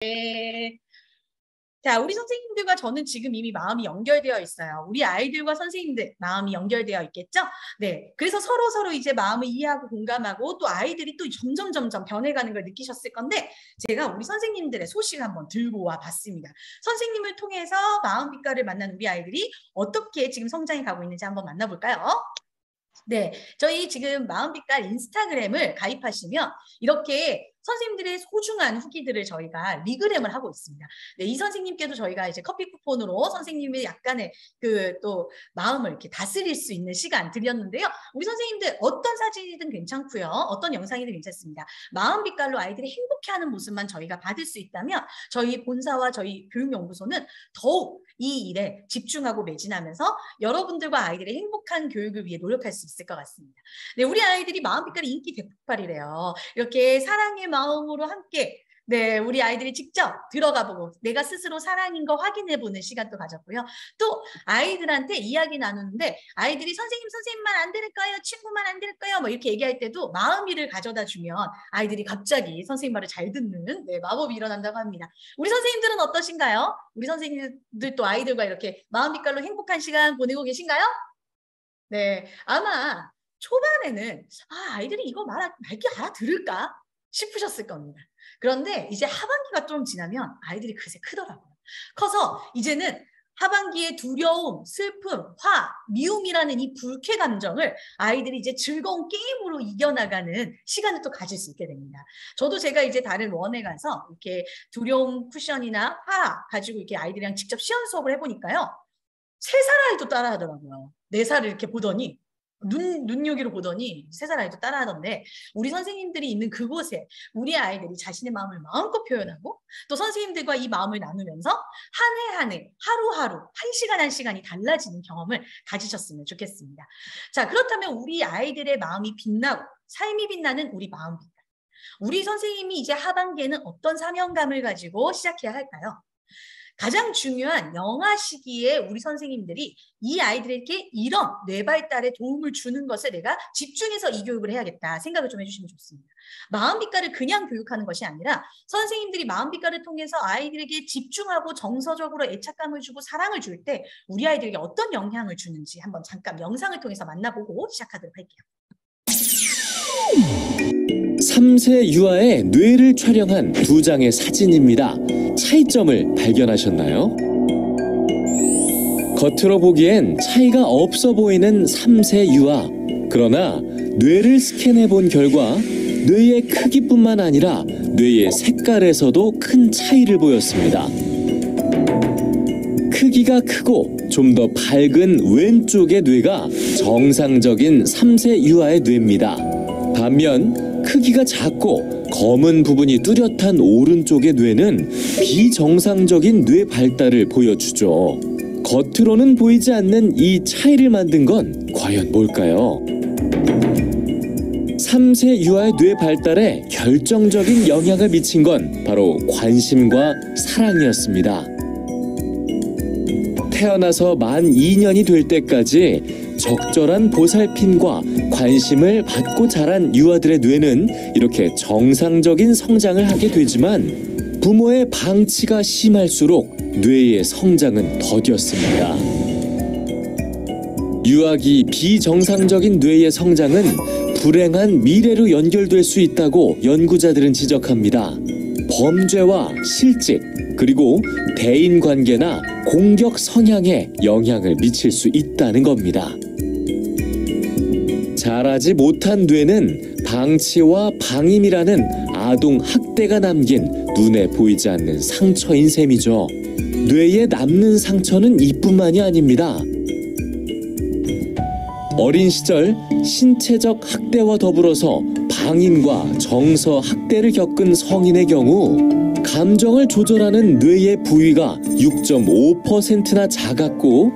네. 자, 우리 선생님들과 저는 지금 이미 마음이 연결되어 있어요. 우리 아이들과 선생님들 마음이 연결되어 있겠죠? 네. 그래서 서로 이제 마음을 이해하고 공감하고 또 아이들이 또 점점 변해가는 걸 느끼셨을 건데 제가 우리 선생님들의 소식을 한번 들고 와 봤습니다. 선생님을 통해서 마음빛깔을 만난 우리 아이들이 어떻게 지금 성장해 가고 있는지 한번 만나볼까요? 네, 저희 지금 마음빛깔 인스타그램을 가입하시면 이렇게 선생님들의 소중한 후기들을 저희가 리그램을 하고 있습니다. 네, 이 선생님께도 저희가 이제 커피 쿠폰으로 선생님의 약간의 그 또 마음을 이렇게 다스릴 수 있는 시간 드렸는데요. 우리 선생님들 어떤 사진이든 괜찮고요. 어떤 영상이든 괜찮습니다. 마음빛깔로 아이들이 행복해하는 모습만 저희가 받을 수 있다면 저희 본사와 저희 교육연구소는 더욱 이 일에 집중하고 매진하면서 여러분들과 아이들의 행복한 교육을 위해 노력할 수 있을 것 같습니다. 네, 우리 아이들이 마음빛깔이 인기 대폭발이래요. 이렇게 사랑의 마음으로 함께 네, 우리 아이들이 직접 들어가 보고 내가 스스로 사랑인 거 확인해 보는 시간도 가졌고요. 또 아이들한테 이야기 나누는데 아이들이 선생님만 안 들을까요? 친구만 안 들을까요? 뭐 이렇게 얘기할 때도 마음이를 가져다 주면 아이들이 갑자기 선생님 말을 잘 듣는 네, 마법이 일어난다고 합니다. 우리 선생님들은 어떠신가요? 우리 선생님들 또 아이들과 이렇게 마음빛깔로 행복한 시간 보내고 계신가요? 네, 아마 초반에는 아이들이 이거 말게 알아들을까 싶으셨을 겁니다. 그런데 이제 하반기가 좀 지나면 아이들이 그새 크더라고요. 커서 이제는 하반기의 두려움, 슬픔, 화, 미움이라는 이 불쾌 감정을 아이들이 이제 즐거운 게임으로 이겨나가는 시간을 또 가질 수 있게 됩니다. 저도 제가 이제 다른 원에 가서 이렇게 두려움 쿠션이나 화 가지고 이렇게 아이들이랑 직접 시연 수업을 해보니까요. 3살 아이도 따라하더라고요. 4살을 이렇게 보더니 눈요기로 보더니 3살 아이도 따라하던데 우리 선생님들이 있는 그곳에 우리 아이들이 자신의 마음을 마음껏 표현하고 또 선생님들과 이 마음을 나누면서 한 해 하루하루 한 시간 한 시간이 달라지는 경험을 가지셨으면 좋겠습니다. 자, 그렇다면 우리 아이들의 마음이 빛나고 삶이 빛나는 우리 마음빛깔. 우리 선생님이 이제 하반기에는 어떤 사명감을 가지고 시작해야 할까요? 가장 중요한 영아 시기에 우리 선생님들이 이 아이들에게 이런 뇌 발달에 도움을 주는 것을 내가 집중해서 이 교육을 해야겠다 생각을 좀 해주시면 좋습니다. 마음빛깔을 그냥 교육하는 것이 아니라 선생님들이 마음빛깔을 통해서 아이들에게 집중하고 정서적으로 애착감을 주고 사랑을 줄 때 우리 아이들에게 어떤 영향을 주는지 한번 잠깐 영상을 통해서 만나보고 시작하도록 할게요. 3세 유아의 뇌를 촬영한 2장의 사진입니다. 차이점을 발견하셨나요? 겉으로 보기엔 차이가 없어 보이는 3세 유아. 그러나 뇌를 스캔해 본 결과 뇌의 크기뿐만 아니라 뇌의 색깔에서도 큰 차이를 보였습니다. 크기가 크고 좀 더 밝은 왼쪽의 뇌가 정상적인 3세 유아의 뇌입니다. 반면 크기가 작고 검은 부분이 뚜렷한 오른쪽의 뇌는 비정상적인 뇌 발달을 보여주죠. 겉으로는 보이지 않는 이 차이를 만든 건 과연 뭘까요? 3세 유아의 뇌 발달에 결정적인 영향을 미친 건 바로 관심과 사랑이었습니다. 태어나서 만 2년이 될 때까지 적절한 보살핌과 관심을 받고 자란 유아들의 뇌는 이렇게 정상적인 성장을 하게 되지만 부모의 방치가 심할수록 뇌의 성장은 더뎠습니다. 유아기 비정상적인 뇌의 성장은 불행한 미래로 연결될 수 있다고 연구자들은 지적합니다. 범죄와 실직, 그리고 대인관계나 공격 성향에 영향을 미칠 수 있다는 겁니다. 자라지 못한 뇌는 방치와 방임이라는 아동 학대가 남긴 눈에 보이지 않는 상처인 셈이죠. 뇌에 남는 상처는 이뿐만이 아닙니다. 어린 시절 신체적 학대와 더불어서 방임과 정서 학대를 겪은 성인의 경우 감정을 조절하는 뇌의 부위가 6.5%나 작았고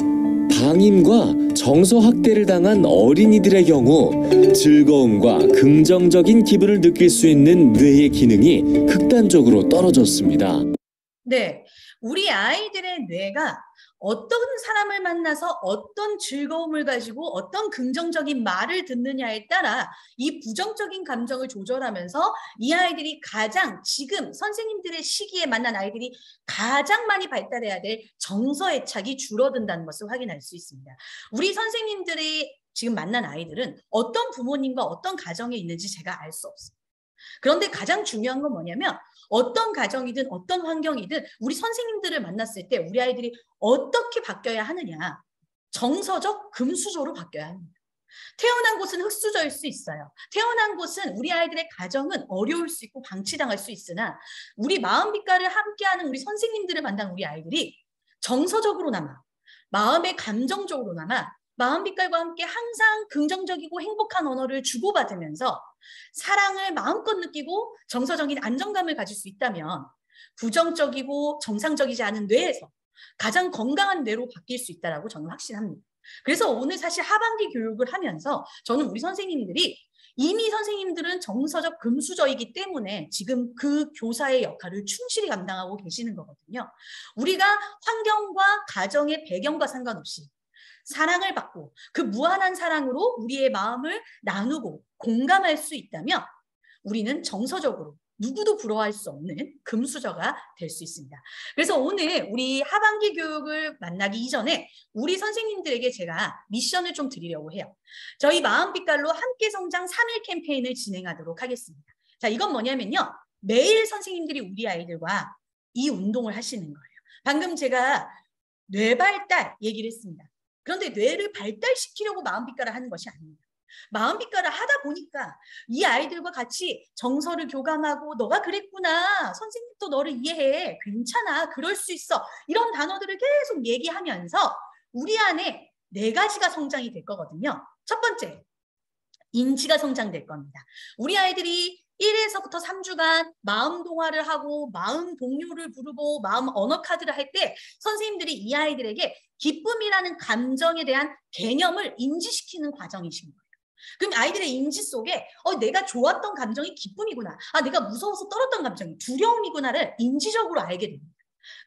방임과 정서 학대를 당한 어린이들의 경우 즐거움과 긍정적인 기분을 느낄 수 있는 뇌의 기능이 극단적으로 떨어졌습니다. 네, 우리 아이들의 뇌가 어떤 사람을 만나서 어떤 즐거움을 가지고 어떤 긍정적인 말을 듣느냐에 따라 이 부정적인 감정을 조절하면서 이 아이들이 가장 지금 선생님들의 시기에 만난 아이들이 가장 많이 발달해야 될 정서애착이 줄어든다는 것을 확인할 수 있습니다. 우리 선생님들이 지금 만난 아이들은 어떤 부모님과 어떤 가정에 있는지 제가 알 수 없어요. 그런데 가장 중요한 건 뭐냐면 어떤 가정이든 어떤 환경이든 우리 선생님들을 만났을 때 우리 아이들이 어떻게 바뀌어야 하느냐. 정서적 금수저로 바뀌어야 합니다. 태어난 곳은 흙수저일 수 있어요. 태어난 곳은 우리 아이들의 가정은 어려울 수 있고 방치당할 수 있으나 우리 마음빛깔을 함께하는 우리 선생님들을 만난 우리 아이들이 정서적으로나마 마음의 감정적으로나마 마음빛깔과 함께 항상 긍정적이고 행복한 언어를 주고받으면서 사랑을 마음껏 느끼고 정서적인 안정감을 가질 수 있다면 부정적이고 정상적이지 않은 뇌에서 가장 건강한 뇌로 바뀔 수 있다고 저는 확신합니다. 그래서 오늘 사실 하반기 교육을 하면서 저는 우리 선생님들이 이미 선생님들은 정서적 금수저이기 때문에 지금 그 교사의 역할을 충실히 감당하고 계시는 거거든요. 우리가 환경과 가정의 배경과 상관없이 사랑을 받고 그 무한한 사랑으로 우리의 마음을 나누고 공감할 수 있다면 우리는 정서적으로 누구도 부러워할 수 없는 금수저가 될 수 있습니다. 그래서 오늘 우리 하반기 교육을 만나기 이전에 우리 선생님들에게 제가 미션을 좀 드리려고 해요. 저희 마음빛깔로 함께 성장 3일 캠페인을 진행하도록 하겠습니다. 자, 이건 뭐냐면요. 매일 선생님들이 우리 아이들과 이 운동을 하시는 거예요. 방금 제가 뇌발달 얘기를 했습니다. 그런데 뇌를 발달시키려고 마음빛깔을 하는 것이 아닙니다. 마음빛깔을 하다 보니까 이 아이들과 같이 정서를 교감하고 너가 그랬구나. 선생님도 너를 이해해. 괜찮아. 그럴 수 있어. 이런 단어들을 계속 얘기하면서 우리 안에 4가지가 성장이 될 거거든요. 첫 번째, 인지가 성장될 겁니다. 우리 아이들이 1에서부터 3주간 마음 동화를 하고 마음 동요를 부르고 마음 언어 카드를 할 때 선생님들이 이 아이들에게 기쁨이라는 감정에 대한 개념을 인지시키는 과정이신 거예요. 그럼 아이들의 인지 속에 내가 좋았던 감정이 기쁨이구나. 내가 무서워서 떨었던 감정이 두려움이구나를 인지적으로 알게 됩니다.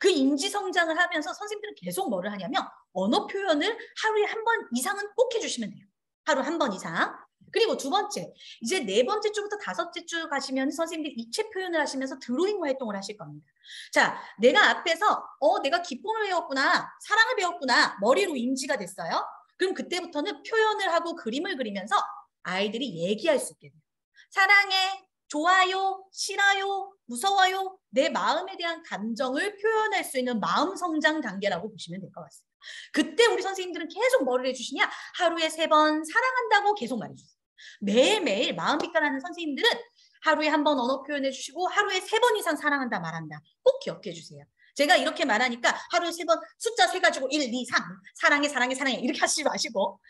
그 인지 성장을 하면서 선생님들은 계속 뭐를 하냐면 언어 표현을 하루에 1번 이상은 꼭 해주시면 돼요. 하루 1번 이상. 그리고 2번째, 이제 4번째 주부터 5째 주 가시면 선생님들이 입체 표현을 하시면서 드로잉 활동을 하실 겁니다. 자, 내가 앞에서 내가 기쁨을 배웠구나, 사랑을 배웠구나, 머리로 인지가 됐어요. 그럼 그때부터는 표현을 하고 그림을 그리면서 아이들이 얘기할 수 있게 돼요. 사랑해, 좋아요, 싫어요, 무서워요. 내 마음에 대한 감정을 표현할 수 있는 마음 성장 단계라고 보시면 될 것 같습니다. 그때 우리 선생님들은 계속 뭐를 해주시냐? 하루에 3번 사랑한다고 계속 말해주세요. 매일매일 마음빛깔하는 선생님들은 하루에 1번 언어 표현해 주시고 하루에 3번 이상 사랑한다 말한다. 꼭 기억해 주세요. 제가 이렇게 말하니까 하루에 3번 숫자 세가지고 1, 2, 3 사랑해 사랑해 사랑해 이렇게 하시지 마시고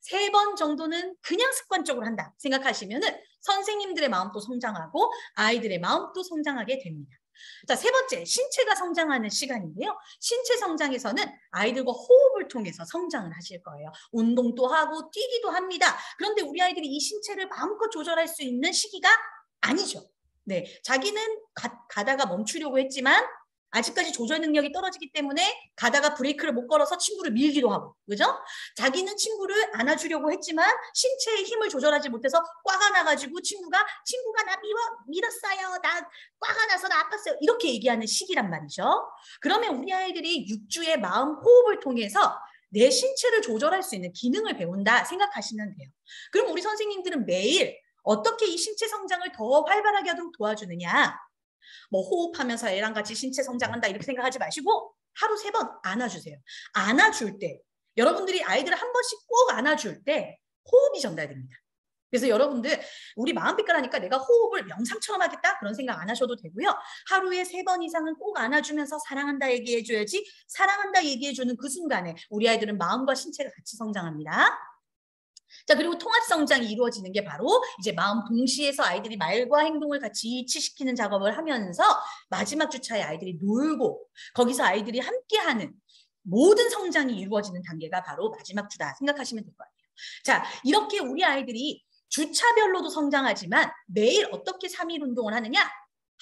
3번 정도는 그냥 습관적으로 한다 생각하시면은 선생님들의 마음도 성장하고 아이들의 마음도 성장하게 됩니다. 자, 3번째, 신체가 성장하는 시간인데요. 신체 성장에서는 아이들과 호흡을 통해서 성장을 하실 거예요. 운동도 하고 뛰기도 합니다. 그런데 우리 아이들이 이 신체를 마음껏 조절할 수 있는 시기가 아니죠. 네, 자기는 가다가 멈추려고 했지만 아직까지 조절 능력이 떨어지기 때문에 가다가 브레이크를 못 걸어서 친구를 밀기도 하고, 그죠? 자기는 친구를 안아주려고 했지만 신체의 힘을 조절하지 못해서 꽈가 나가지고 친구가 나 밀었어요. 나 꽈가 나서 나 아팠어요. 이렇게 얘기하는 시기란 말이죠. 그러면 우리 아이들이 6주의 마음 호흡을 통해서 내 신체를 조절할 수 있는 기능을 배운다 생각하시면 돼요. 그럼 우리 선생님들은 매일 어떻게 이 신체 성장을 더 활발하게 하도록 도와주느냐? 뭐 호흡하면서 애랑 같이 신체 성장한다 이렇게 생각하지 마시고 하루 3번 안아주세요. 안아줄 때 여러분들이 아이들을 한 번씩 꼭 안아줄 때 호흡이 전달됩니다. 그래서 여러분들 우리 마음빛깔 하니까 내가 호흡을 명상처럼 하겠다 그런 생각 안 하셔도 되고요. 하루에 3번 이상은 꼭 안아주면서 사랑한다 얘기해줘야지 사랑한다 얘기해주는 그 순간에 우리 아이들은 마음과 신체가 같이 성장합니다. 자, 그리고 통합 성장이 이루어지는 게 바로 이제 마음 동시에서 아이들이 말과 행동을 같이 일치시키는 작업을 하면서 마지막 주차에 아이들이 놀고 거기서 아이들이 함께하는 모든 성장이 이루어지는 단계가 바로 마지막 주다 생각하시면 될 것 같아요. 자, 이렇게 우리 아이들이 주차별로도 성장하지만 매일 어떻게 3일 운동을 하느냐?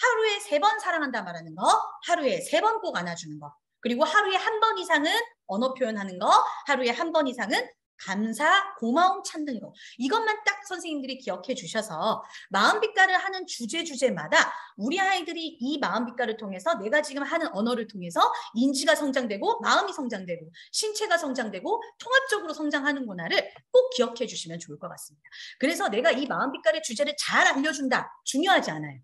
하루에 3번 사랑한다 말하는 거, 하루에 3번 꼭 안아주는 거, 그리고 하루에 1번 이상은 언어 표현하는 거, 하루에 1번 이상은 감사, 고마움 찾는 거. 이것만 딱 선생님들이 기억해 주셔서 마음빛깔을 하는 주제마다 우리 아이들이 이 마음빛깔을 통해서 내가 지금 하는 언어를 통해서 인지가 성장되고 마음이 성장되고 신체가 성장되고 통합적으로 성장하는구나를 꼭 기억해 주시면 좋을 것 같습니다. 그래서 내가 이 마음빛깔의 주제를 잘 알려준다. 중요하지 않아요.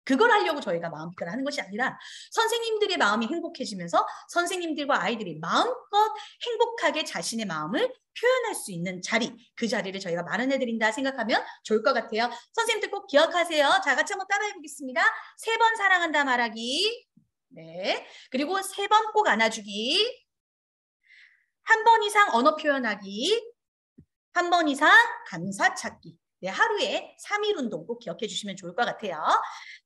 그걸 하려고 저희가 마음빛깔을 하는 것이 아니라 선생님들의 마음이 행복해지면서 선생님들과 아이들이 마음껏 행복하게 자신의 마음을 표현할 수 있는 자리, 그 자리를 저희가 마련해드린다 생각하면 좋을 것 같아요. 선생님들 꼭 기억하세요. 자, 같이 한번 따라해 보겠습니다. 3번 사랑한다 말하기. 네. 그리고 3번 꼭 안아주기. 1번 이상 언어 표현하기. 1번 이상 감사 찾기. 네, 하루에 3일 운동 꼭 기억해 주시면 좋을 것 같아요.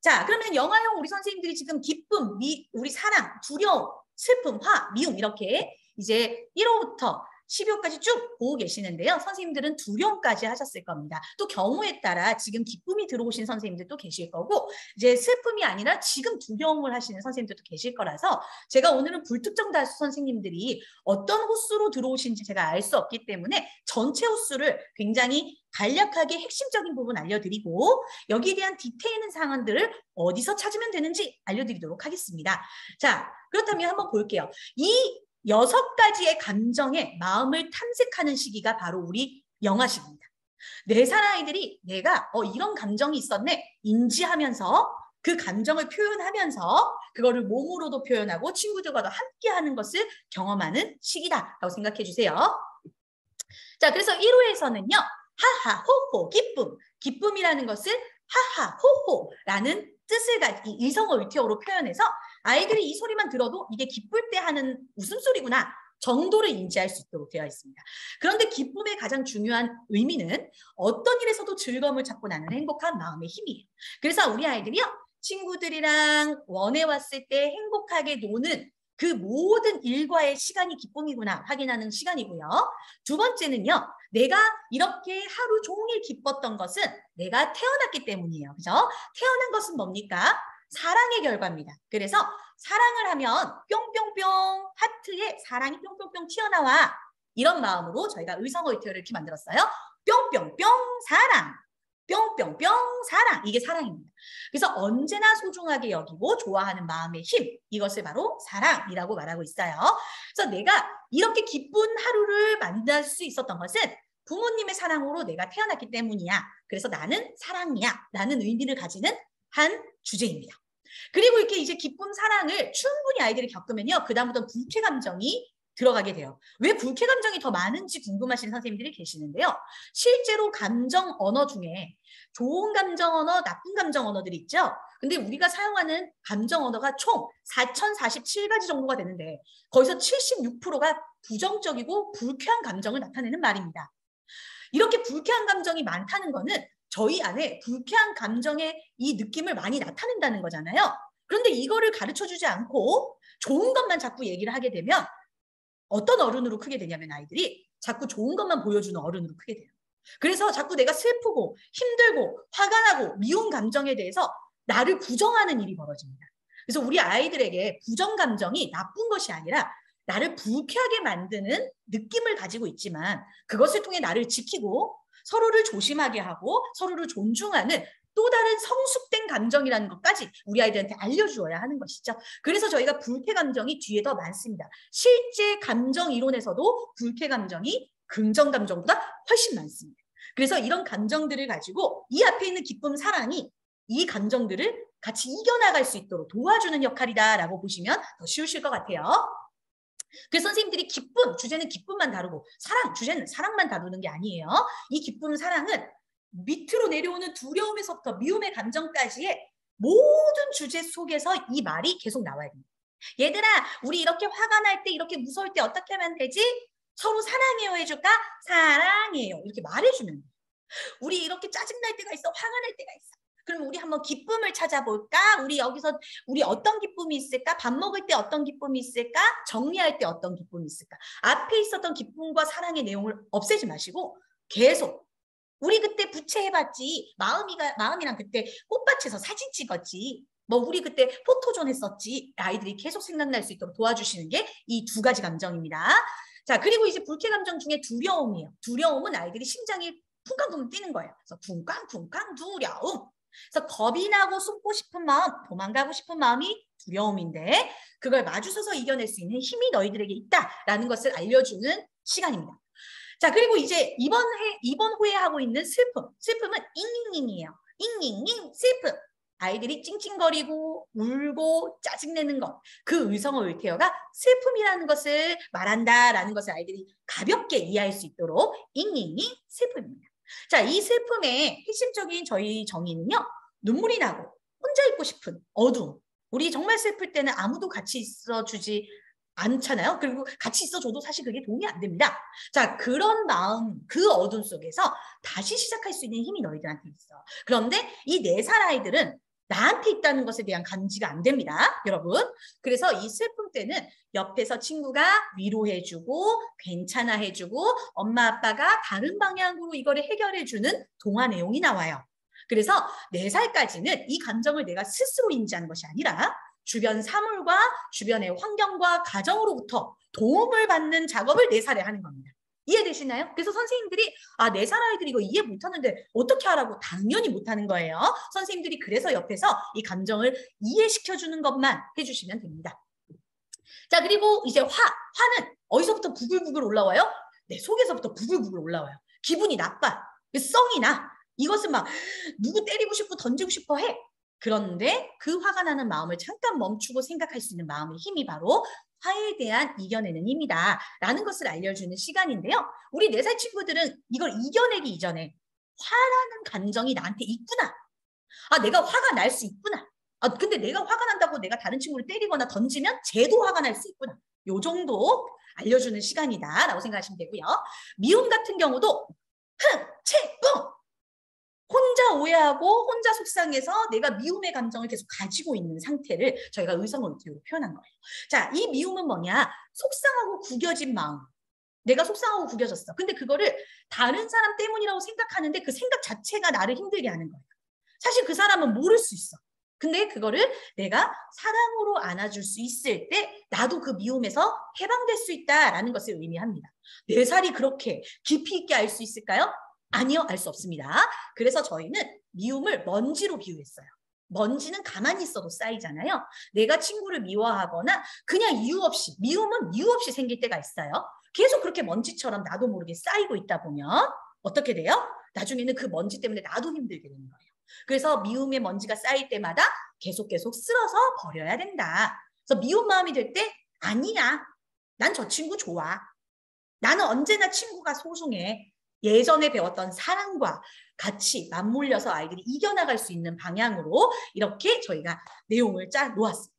자, 그러면 영화형 우리 선생님들이 지금 기쁨, 우리 사랑, 두려움, 슬픔, 화, 미움 이렇게 이제 1호부터 12호까지 쭉 보고 계시는데요. 선생님들은 두려움까지 하셨을 겁니다. 또 경우에 따라 지금 기쁨이 들어오신 선생님들도 계실 거고 이제 슬픔이 아니라 지금 두려움을 하시는 선생님들도 계실 거라서 제가 오늘은 불특정 다수 선생님들이 어떤 호수로 들어오신지 제가 알 수 없기 때문에 전체 호수를 굉장히 간략하게 핵심적인 부분 알려드리고 여기에 대한 디테일한 사항들을 어디서 찾으면 되는지 알려드리도록 하겠습니다. 자, 그렇다면 한번 볼게요. 이 6가지의 감정의 마음을 탐색하는 시기가 바로 우리 영아시기입니다. 4살 아이들이 내가 이런 감정이 있었네 인지하면서 그 감정을 표현하면서 그거를 몸으로도 표현하고 친구들과도 함께하는 것을 경험하는 시기다라고 생각해 주세요. 자, 그래서 1호에서는요. 하하, 호호, 기쁨. 기쁨이라는 것을 하하, 호호라는 뜻을 가진 이성어 의태어로 표현해서 아이들이 이 소리만 들어도 이게 기쁠 때 하는 웃음소리구나 정도를 인지할 수 있도록 되어 있습니다. 그런데 기쁨의 가장 중요한 의미는 어떤 일에서도 즐거움을 찾고 나는 행복한 마음의 힘이에요. 그래서 우리 아이들이요. 친구들이랑 원에 왔을 때 행복하게 노는 그 모든 일과의 시간이 기쁨이구나 확인하는 시간이고요. 2번째는요. 내가 이렇게 하루 종일 기뻤던 것은 내가 태어났기 때문이에요. 그죠? 태어난 것은 뭡니까? 사랑의 결과입니다. 그래서 사랑을 하면 뿅뿅뿅 하트에 사랑이 뿅뿅뿅 튀어나와. 이런 마음으로 저희가 의성어 의태어를 이렇게 만들었어요. 뿅뿅뿅 사랑. 뿅뿅뿅 사랑. 이게 사랑입니다. 그래서 언제나 소중하게 여기고 좋아하는 마음의 힘. 이것을 바로 사랑이라고 말하고 있어요. 그래서 내가 이렇게 기쁜 하루를 만날 수 있었던 것은 부모님의 사랑으로 내가 태어났기 때문이야. 그래서 나는 사랑이야. 라는 의미를 가지는 한 주제입니다. 그리고 이렇게 이제 기쁨, 사랑을 충분히 아이들이 겪으면요. 그다음부터 불쾌 감정이 들어가게 돼요. 왜 불쾌 감정이 더 많은지 궁금하신 선생님들이 계시는데요. 실제로 감정 언어 중에 좋은 감정 언어, 나쁜 감정 언어들이 있죠. 근데 우리가 사용하는 감정 언어가 총 4047가지 정도가 되는데 거기서 76%가 부정적이고 불쾌한 감정을 나타내는 말입니다. 이렇게 불쾌한 감정이 많다는 거는 저희 안에 불쾌한 감정의 이 느낌을 많이 나타낸다는 거잖아요. 그런데 이거를 가르쳐주지 않고 좋은 것만 자꾸 얘기를 하게 되면 어떤 어른으로 크게 되냐면 아이들이 자꾸 좋은 것만 보여주는 어른으로 크게 돼요. 그래서 자꾸 내가 슬프고 힘들고 화가 나고 미운 감정에 대해서 나를 부정하는 일이 벌어집니다. 그래서 우리 아이들에게 부정 감정이 나쁜 것이 아니라 나를 불쾌하게 만드는 느낌을 가지고 있지만 그것을 통해 나를 지키고 서로를 조심하게 하고 서로를 존중하는 또 다른 성숙된 감정이라는 것까지 우리 아이들한테 알려주어야 하는 것이죠. 그래서 저희가 불쾌 감정이 뒤에 더 많습니다. 실제 감정 이론에서도 불쾌 감정이 긍정 감정보다 훨씬 많습니다. 그래서 이런 감정들을 가지고 이 앞에 있는 기쁨, 사랑이 이 감정들을 같이 이겨나갈 수 있도록 도와주는 역할이다라고 보시면 더 쉬우실 것 같아요. 그래서 선생님들이 기쁨, 주제는 기쁨만 다루고 사랑, 주제는 사랑만 다루는 게 아니에요. 이 기쁨, 사랑은 밑으로 내려오는 두려움에서부터 미움의 감정까지의 모든 주제 속에서 이 말이 계속 나와야 됩니다. 얘들아, 우리 이렇게 화가 날 때, 이렇게 무서울 때 어떻게 하면 되지? 서로 사랑해요 해줄까? 사랑해요. 이렇게 말해주면 돼요. 우리 이렇게 짜증날 때가 있어, 화가 날 때가 있어. 그럼 우리 한번 기쁨을 찾아볼까? 우리 여기서 우리 어떤 기쁨이 있을까? 밥 먹을 때 어떤 기쁨이 있을까? 정리할 때 어떤 기쁨이 있을까? 앞에 있었던 기쁨과 사랑의 내용을 없애지 마시고 계속 우리 그때 부채해봤지. 마음이랑 그때 꽃밭에서 사진 찍었지. 뭐 우리 그때 포토존 했었지. 아이들이 계속 생각날 수 있도록 도와주시는 게 이 두 가지 감정입니다. 자, 그리고 이제 불쾌 감정 중에 두려움이에요. 두려움은 아이들이 심장이 쿵쾅쿵 뛰는 거예요. 그래서 쿵쾅쿵쾅 두려움. 그래서 겁이 나고 숨고 싶은 마음, 도망가고 싶은 마음이 두려움인데 그걸 마주서서 이겨낼 수 있는 힘이 너희들에게 있다라는 것을 알려주는 시간입니다. 자, 그리고 이제 이번 후에 하고 있는 슬픔. 슬픔은 잉잉잉이에요. 잉잉잉 슬픔. 아이들이 찡찡거리고 울고 짜증내는 것. 그 의성어 의태어가 슬픔이라는 것을 말한다라는 것을 아이들이 가볍게 이해할 수 있도록 잉잉잉 슬픔입니다. 자, 이 슬픔의 핵심적인 저희 정의는요. 눈물이 나고 혼자 있고 싶은 어두움. 우리 정말 슬플 때는 아무도 같이 있어주지 않잖아요. 그리고 같이 있어줘도 사실 그게 도움이 안 됩니다. 자, 그런 마음, 그 어둠 속에서 다시 시작할 수 있는 힘이 너희들한테 있어. 그런데 이 4살 아이들은 나한테 있다는 것에 대한 감지가 안 됩니다, 여러분. 그래서 이 슬픔 때는 옆에서 친구가 위로해주고 괜찮아 해주고 엄마 아빠가 다른 방향으로 이거를 해결해주는 동화 내용이 나와요. 그래서 4살까지는 이 감정을 내가 스스로 인지하는 것이 아니라 주변 사물과 주변의 환경과 가정으로부터 도움을 받는 작업을 4살에 하는 겁니다. 이해되시나요? 그래서 선생님들이 4살 아이들이 이거 이해 못하는데 어떻게 하라고? 당연히 못하는 거예요. 선생님들이 그래서 옆에서 이 감정을 이해시켜주는 것만 해주시면 됩니다. 자, 그리고 이제 화는 어디서부터 부글부글 올라와요? 내 속에서부터 부글부글 올라와요. 기분이 나빠. 썽이 나. 이것은 막 누구 때리고 싶고 던지고 싶어 해. 그런데 그 화가 나는 마음을 잠깐 멈추고 생각할 수 있는 마음의 힘이 바로 화에 대한 이겨내는 힘이다 라는 것을 알려주는 시간인데요. 우리 4살 친구들은 이걸 이겨내기 이전에 화라는 감정이 나한테 있구나. 내가 화가 날 수 있구나. 근데 내가 화가 난다고 내가 다른 친구를 때리거나 던지면 쟤도 화가 날 수 있구나. 요 정도 알려주는 시간이다 라고 생각하시면 되고요. 미움 같은 경우도 흥! 혼자 오해하고 혼자 속상해서 내가 미움의 감정을 계속 가지고 있는 상태를 저희가 의성어 의태어로 표현한 거예요. 자, 이 미움은 뭐냐? 속상하고 구겨진 마음. 내가 속상하고 구겨졌어. 근데 그거를 다른 사람 때문이라고 생각하는데 그 생각 자체가 나를 힘들게 하는 거예요. 사실 그 사람은 모를 수 있어. 근데 그거를 내가 사랑으로 안아줄 수 있을 때 나도 그 미움에서 해방될 수 있다라는 것을 의미합니다. 4살이 그렇게 깊이 있게 알 수 있을까요? 아니요, 알 수 없습니다. 그래서 저희는 미움을 먼지로 비유했어요. 먼지는 가만히 있어도 쌓이잖아요. 내가 친구를 미워하거나 그냥 이유 없이, 미움은 이유 없이 생길 때가 있어요. 계속 그렇게 먼지처럼 나도 모르게 쌓이고 있다 보면 어떻게 돼요? 나중에는 그 먼지 때문에 나도 힘들게 되는 거예요. 그래서 미움의 먼지가 쌓일 때마다 계속 쓸어서 버려야 된다. 그래서 미운 마음이 들 때 아니야, 난 저 친구 좋아. 나는 언제나 친구가 소중해. 예전에 배웠던 사랑과 같이 맞물려서 아이들이 이겨나갈 수 있는 방향으로 이렇게 저희가 내용을 짜 놓았습니다.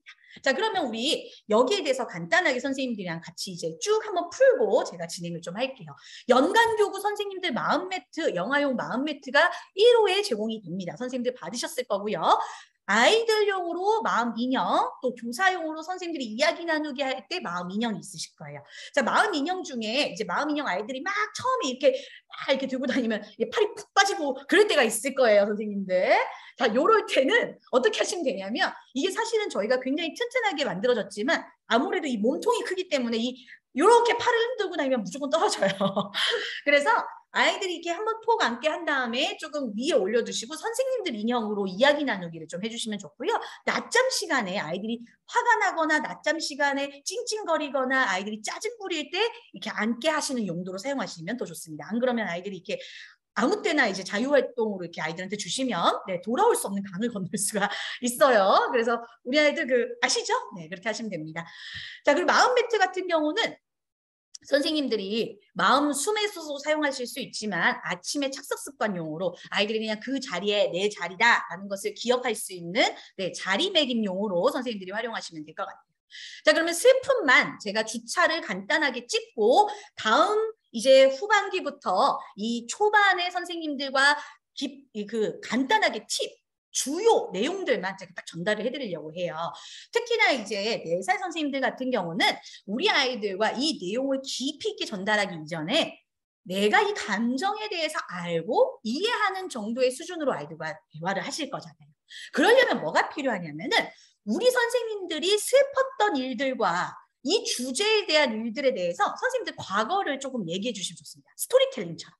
자, 그러면 우리 여기에 대해서 간단하게 선생님들이랑 같이 이제 쭉 한번 풀고 제가 진행을 좀 할게요. 연간교구 선생님들 마음 매트, 영아용 마음 매트가 1호에 제공이 됩니다. 선생님들 받으셨을 거고요. 아이들용으로 마음 인형, 또 교사용으로 선생님들이 이야기 나누기 할 때 마음 인형이 있으실 거예요. 자, 마음 인형 중에 이제 마음 인형 아이들이 막 처음에 이렇게 들고 다니면 팔이 푹 빠지고 그럴 때가 있을 거예요, 선생님들. 자, 요럴 때는 어떻게 하시면 되냐면 이게 사실은 저희가 굉장히 튼튼하게 만들어졌지만 아무래도 이 몸통이 크기 때문에 이렇게 팔을 흔들고 다니면 무조건 떨어져요. 그래서 아이들이 이렇게 한번 톡 앉게 한 다음에 조금 위에 올려두시고 선생님들 인형으로 이야기 나누기를 좀 해주시면 좋고요. 낮잠 시간에 아이들이 화가 나거나 낮잠 시간에 찡찡거리거나 아이들이 짜증 부릴 때 이렇게 앉게 하시는 용도로 사용하시면 더 좋습니다. 안 그러면 아이들이 이렇게 아무 때나 이제 자유활동으로 이렇게 아이들한테 주시면 돌아올 수 없는 강을 건널 수가 있어요. 그래서 우리 아이들 아시죠? 네, 그렇게 하시면 됩니다. 자, 그리고 마음 매트 같은 경우는 선생님들이 마음 숨에서도 사용하실 수 있지만 아침에 착석 습관용으로 아이들이 그냥 그 자리에 내 자리다라는 것을 기억할 수 있는 자리매김용으로 선생님들이 활용하시면 될 것 같아요. 자, 그러면 슬픔만 제가 주차를 간단하게 찍고 다음 이제 후반기부터 이 초반에 선생님들과 간단하게 팁, 주요 내용들만 제가 딱 전달을 해드리려고 해요. 특히나 이제 4살 선생님들 같은 경우는 우리 아이들과 이 내용을 깊이 있게 전달하기 이전에 내가 이 감정에 대해서 알고 이해하는 정도의 수준으로 아이들과 대화를 하실 거잖아요. 그러려면 뭐가 필요하냐면은 우리 선생님들이 슬펐던 일들과 이 주제에 대한 일들에 대해서 선생님들 과거를 조금 얘기해 주시면 좋습니다. 스토리텔링처럼.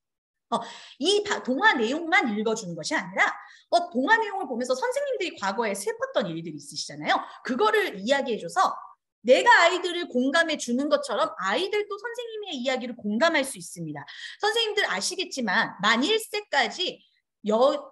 이 동화 내용만 읽어주는 것이 아니라 동화 내용을 보면서 선생님들이 과거에 슬펐던 일들이 있으시잖아요. 그거를 이야기해줘서 내가 아이들을 공감해 주는 것처럼 아이들도 선생님의 이야기를 공감할 수 있습니다. 선생님들 아시겠지만 만 1세까지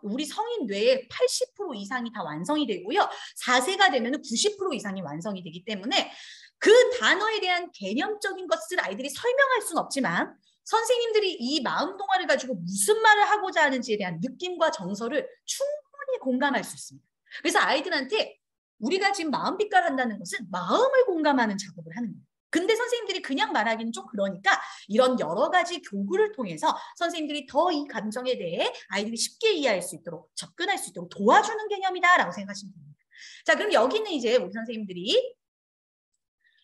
우리 성인 뇌의 80% 이상이 다 완성이 되고요. 4세가 되면 90% 이상이 완성이 되기 때문에 그 단어에 대한 개념적인 것을 아이들이 설명할 수는 없지만 선생님들이 이 마음 동화를 가지고 무슨 말을 하고자 하는지에 대한 느낌과 정서를 충분히 공감할 수 있습니다. 그래서 아이들한테 우리가 지금 마음 빛깔 한다는 것은 마음을 공감하는 작업을 하는 거예요. 근데 선생님들이 그냥 말하기는 좀 그러니까 이런 여러 가지 교구를 통해서 선생님들이 더 이 감정에 대해 아이들이 쉽게 이해할 수 있도록 접근할 수 있도록 도와주는 개념이다라고 생각하시면 됩니다. 자, 그럼 여기는 이제 우리 선생님들이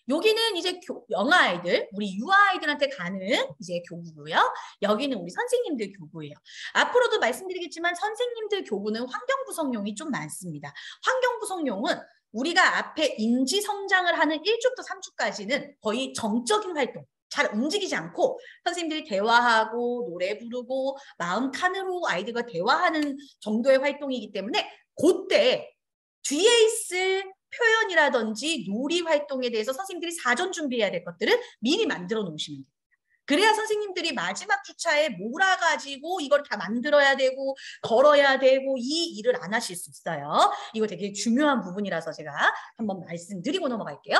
여기는 이제 영아 아이들, 우리 유아 아이들한테 가는 이제 교구고요. 여기는 우리 선생님들 교구예요. 앞으로도 말씀드리겠지만 선생님들 교구는 환경 구성용이 좀 많습니다. 환경 구성용은 우리가 앞에 인지 성장을 하는 1주부터 3주까지는 거의 정적인 활동, 잘 움직이지 않고 선생님들이 대화하고 노래 부르고 마음 칸으로 아이들과 대화하는 정도의 활동이기 때문에 그때 뒤에 있을 표현이라든지 놀이 활동에 대해서 선생님들이 사전 준비해야 될 것들을 미리 만들어 놓으시면 돼요. 그래야 선생님들이 마지막 주차에 몰아가지고 이걸 다 만들어야 되고 걸어야 되고 이 일을 안 하실 수 있어요. 이거 되게 중요한 부분이라서 제가 한번 말씀드리고 넘어갈게요.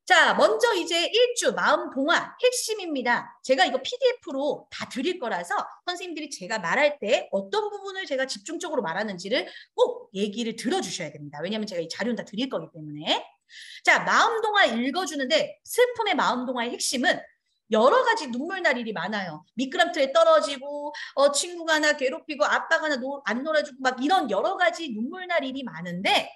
자, 먼저 이제 1주 마음 동화 핵심입니다. 제가 이거 PDF로 다 드릴 거라서 선생님들이 제가 말할 때 어떤 부분을 제가 집중적으로 말하는지를 꼭 얘기를 들어주셔야 됩니다. 왜냐하면 제가 이 자료는 다 드릴 거기 때문에. 자, 마음 동화 읽어주는데 슬픔의 마음 동화의 핵심은 여러 가지 눈물 날 일이 많아요. 미끄럼틀에 떨어지고 친구가 나 괴롭히고 아빠가 나 안 놀아주고 막 이런 여러 가지 눈물 날 일이 많은데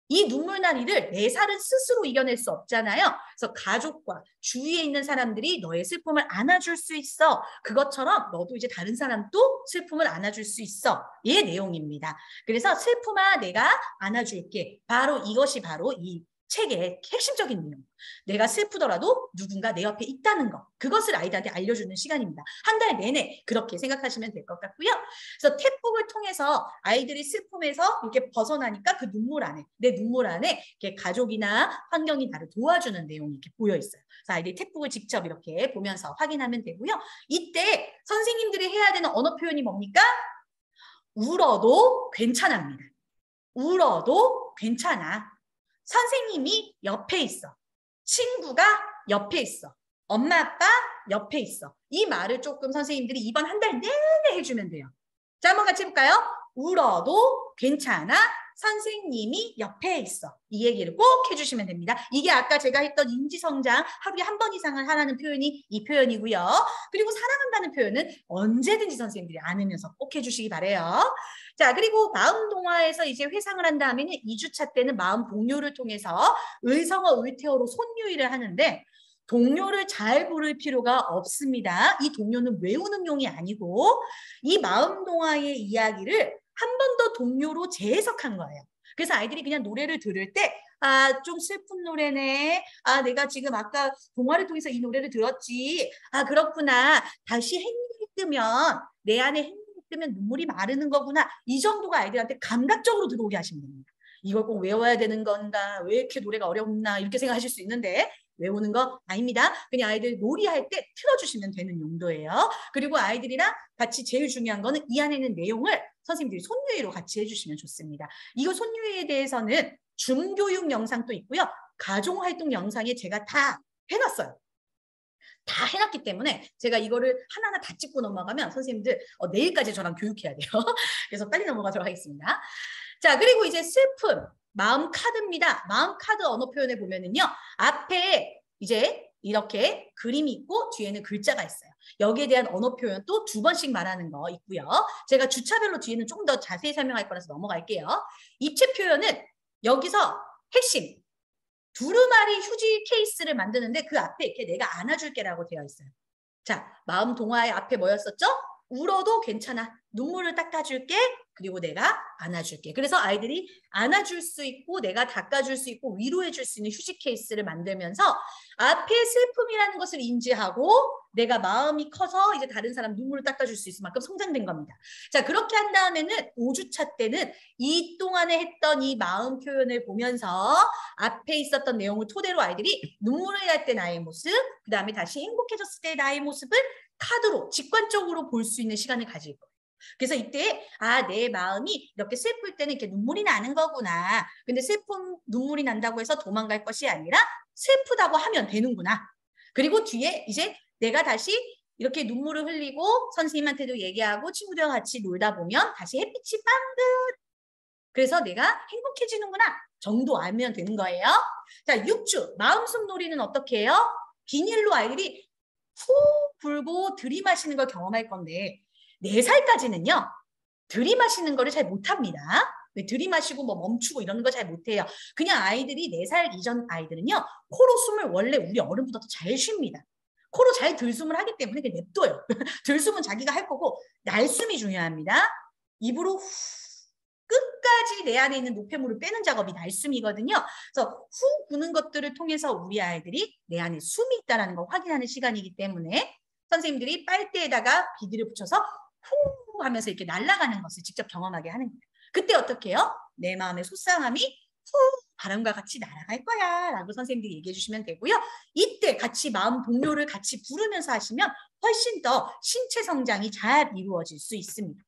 이 눈물 날 일을 내 살은 스스로 이겨낼 수 없잖아요. 그래서 가족과 주위에 있는 사람들이 너의 슬픔을 안아줄 수 있어. 그것처럼 너도 이제 다른 사람도 슬픔을 안아줄 수 있어. 이 내용입니다. 그래서 슬픔아 내가 안아줄게. 이것이 바로 이 책의 핵심적인 내용. 내가 슬프더라도 누군가 내 옆에 있다는 거. 그것을 아이들한테 알려주는 시간입니다. 한 달 내내 그렇게 생각하시면 될 것 같고요. 그래서 탭북을 통해서 아이들이 슬픔에서 이렇게 벗어나니까 그 눈물 안에, 내 눈물 안에 이렇게 가족이나 환경이 나를 도와주는 내용이 이렇게 보여 있어요. 그래서 아이들이 탭북을 직접 이렇게 보면서 확인하면 되고요. 이때 선생님들이 해야 되는 언어 표현이 뭡니까? 울어도 괜찮합니다. 울어도 괜찮아. 선생님이 옆에 있어. 친구가 옆에 있어. 엄마, 아빠 옆에 있어. 이 말을 조금 선생님들이 이번 한 달 내내 해주면 돼요. 자, 한번 같이 해볼까요? 울어도 괜찮아. 선생님이 옆에 있어. 이 얘기를 꼭 해주시면 됩니다. 이게 아까 제가 했던 인지성장 하루에 한 번 이상을 하라는 표현이 이 표현이고요. 그리고 사랑한다는 표현은 언제든지 선생님들이 안으면서 꼭 해주시기 바래요. 자, 그리고 마음 동화에서 이제 회상을 한 다음에는 2주차 때는 마음 동요를 통해서 의성어, 의태어로 손유희를 하는데 동요를 잘 부를 필요가 없습니다. 이 동요는 외우는 용이 아니고 이 마음 동화의 이야기를 한 번 더 동요로 재해석한 거예요. 그래서 아이들이 그냥 노래를 들을 때 좀 슬픈 노래네. 내가 지금 아까 동화를 통해서 이 노래를 들었지. 그렇구나. 다시 햇님이 뜨면 내 안에 햇님이 뜨면 눈물이 마르는 거구나. 이 정도가 아이들한테 감각적으로 들어오게 하시면 됩니다. 이걸 꼭 외워야 되는 건가? 왜 이렇게 노래가 어렵나? 이렇게 생각하실 수 있는데 외우는 거 아닙니다. 그냥 아이들 놀이할 때 틀어주시면 되는 용도예요. 그리고 아이들이랑 같이 제일 중요한 거는 이 안에 있는 내용을 선생님들이 손유희로 같이 해주시면 좋습니다. 이거 손유희에 대해서는 중교육 영상도 있고요. 가정활동 영상에 제가 다 해놨어요. 다 해놨기 때문에 제가 이거를 하나하나 다 찍고 넘어가면 선생님들 내일까지 저랑 교육해야 돼요. 그래서 빨리 넘어가도록 하겠습니다. 자, 그리고 이제 슬픔. 마음 카드입니다. 마음 카드 언어 표현에 보면은요. 앞에 이제 이렇게 그림이 있고 뒤에는 글자가 있어요. 여기에 대한 언어 표현 또 2번씩 말하는 거 있고요. 제가 주차별로 뒤에는 조금 더 자세히 설명할 거라서 넘어갈게요. 입체 표현은 여기서 핵심. 두루마리 휴지 케이스를 만드는데 그 앞에 이렇게 내가 안아줄게라고 되어 있어요. 자, 마음 동화의 앞에 뭐였었죠? 울어도 괜찮아. 눈물을 닦아줄게. 그리고 내가 안아줄게. 그래서 아이들이 안아줄 수 있고 내가 닦아줄 수 있고 위로해줄 수 있는 휴식 케이스를 만들면서 앞에 슬픔이라는 것을 인지하고 내가 마음이 커서 이제 다른 사람 눈물을 닦아줄 수 있을 만큼 성장된 겁니다. 자, 그렇게 한 다음에는 5주차 때는 이 동안에 했던 이 마음 표현을 보면서 앞에 있었던 내용을 토대로 아이들이 눈물을 날 때 나의 모습, 그 다음에 다시 행복해졌을 때 나의 모습을 카드로 직관적으로 볼 수 있는 시간을 가질 거예요. 그래서 이때 내 마음이 이렇게 슬플 때는 이렇게 눈물이 나는 거구나. 근데 슬픔 눈물이 난다고 해서 도망갈 것이 아니라 슬프다고 하면 되는구나. 그리고 뒤에 이제 내가 다시 이렇게 눈물을 흘리고 선생님한테도 얘기하고 친구들과 같이 놀다 보면 다시 햇빛이 빵긋. 그래서 내가 행복해지는구나 정도 알면 되는 거예요. 자, 6주 마음속 놀이는 어떻게 해요? 비닐로 아이들이 후 불고 들이마시는 걸 경험할 건데 4살까지는요. 들이마시는 거를 잘 못합니다. 들이마시고 뭐 멈추고 이런 거 잘 못해요. 그냥 아이들이 4살 이전 아이들은요. 코로 숨을 원래 우리 어른보다 더 잘 쉽니다. 코로 잘 들숨을 하기 때문에 그냥 냅둬요. 들숨은 자기가 할 거고 날숨이 중요합니다. 입으로 후 끝까지 내 안에 있는 노폐물을 빼는 작업이 날숨이거든요. 그래서 후 부는 것들을 통해서 우리 아이들이 내 안에 숨이 있다는 걸 확인하는 시간이기 때문에 선생님들이 빨대에다가 비닐을 붙여서 후 하면서 이렇게 날아가는 것을 직접 경험하게 하는 거예요. 그때 어떻게 해요? 내 마음의 속상함이 후 바람과 같이 날아갈 거야 라고 선생님들이 얘기해 주시면 되고요. 이때 같이 마음 동요를 같이 부르면서 하시면 훨씬 더 신체 성장이 잘 이루어질 수 있습니다.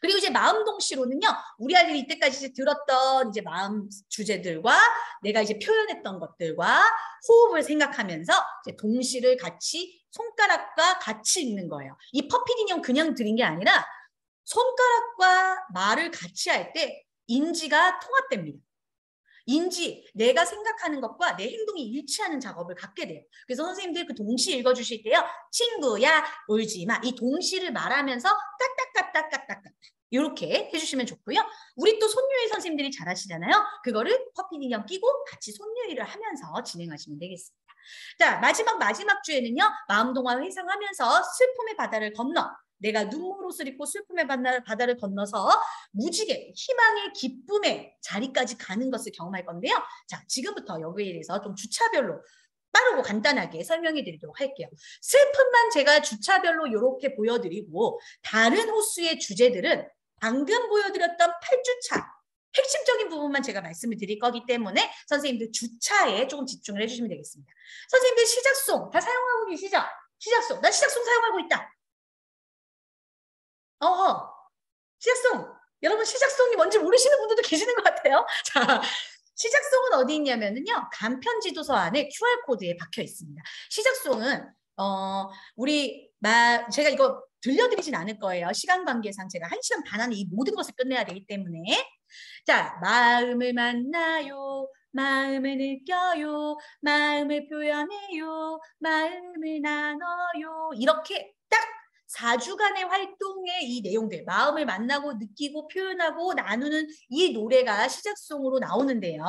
그리고 이제 마음 동시로는요, 우리 아이들이 이때까지 이제 들었던 이제 마음 주제들과 내가 이제 표현했던 것들과 호흡을 생각하면서 이제 동시를 같이 손가락과 같이 읽는 거예요. 이 퍼핏 인형 그냥 드린 게 아니라 손가락과 말을 같이 할 때 인지가 통합됩니다. 인지, 내가 생각하는 것과 내 행동이 일치하는 작업을 갖게 돼요. 그래서 선생님들 그 동시 읽어주실 때요. 친구야, 울지 마. 이 동시를 말하면서 까딱까딱까딱까딱 이렇게 해주시면 좋고요. 우리 또 손유희 선생님들이 잘하시잖아요. 그거를 퍼핏 인형 끼고 같이 손유희를 하면서 진행하시면 되겠습니다. 자, 마지막 주에는요. 마음동화 회상하면서 슬픔의 바다를 건너 내가 눈물옷을 입고 슬픔의 바다를 건너서 무지개, 희망의 기쁨의 자리까지 가는 것을 경험할 건데요. 자, 지금부터 여기에 대해서 좀 주차별로 빠르고 간단하게 설명해 드리도록 할게요. 슬픔만 제가 주차별로 이렇게 보여드리고 다른 호수의 주제들은 방금 보여드렸던 8주차 핵심적인 부분만 제가 말씀을 드릴 거기 때문에 선생님들 주차에 조금 집중을 해주시면 되겠습니다. 선생님들 시작송 다 사용하고 계시죠? 시작송, 나 시작송 사용하고 있다. 시작송. 여러분 시작송이 뭔지 모르시는 분들도 계시는 것 같아요. 자, 시작송은 어디 있냐면요. 간편 지도서 안에 QR코드에 박혀 있습니다. 시작송은 제가 이거 들려드리진 않을 거예요. 시간 관계상 제가 1시간 반 안에 이 모든 것을 끝내야 되기 때문에. 자, 마음을 만나요. 마음을 느껴요. 마음을 표현해요. 마음을 나눠요. 이렇게 딱 4주간의 활동의 이 내용들, 마음을 만나고 느끼고 표현하고 나누는 이 노래가 시작송으로 나오는데요.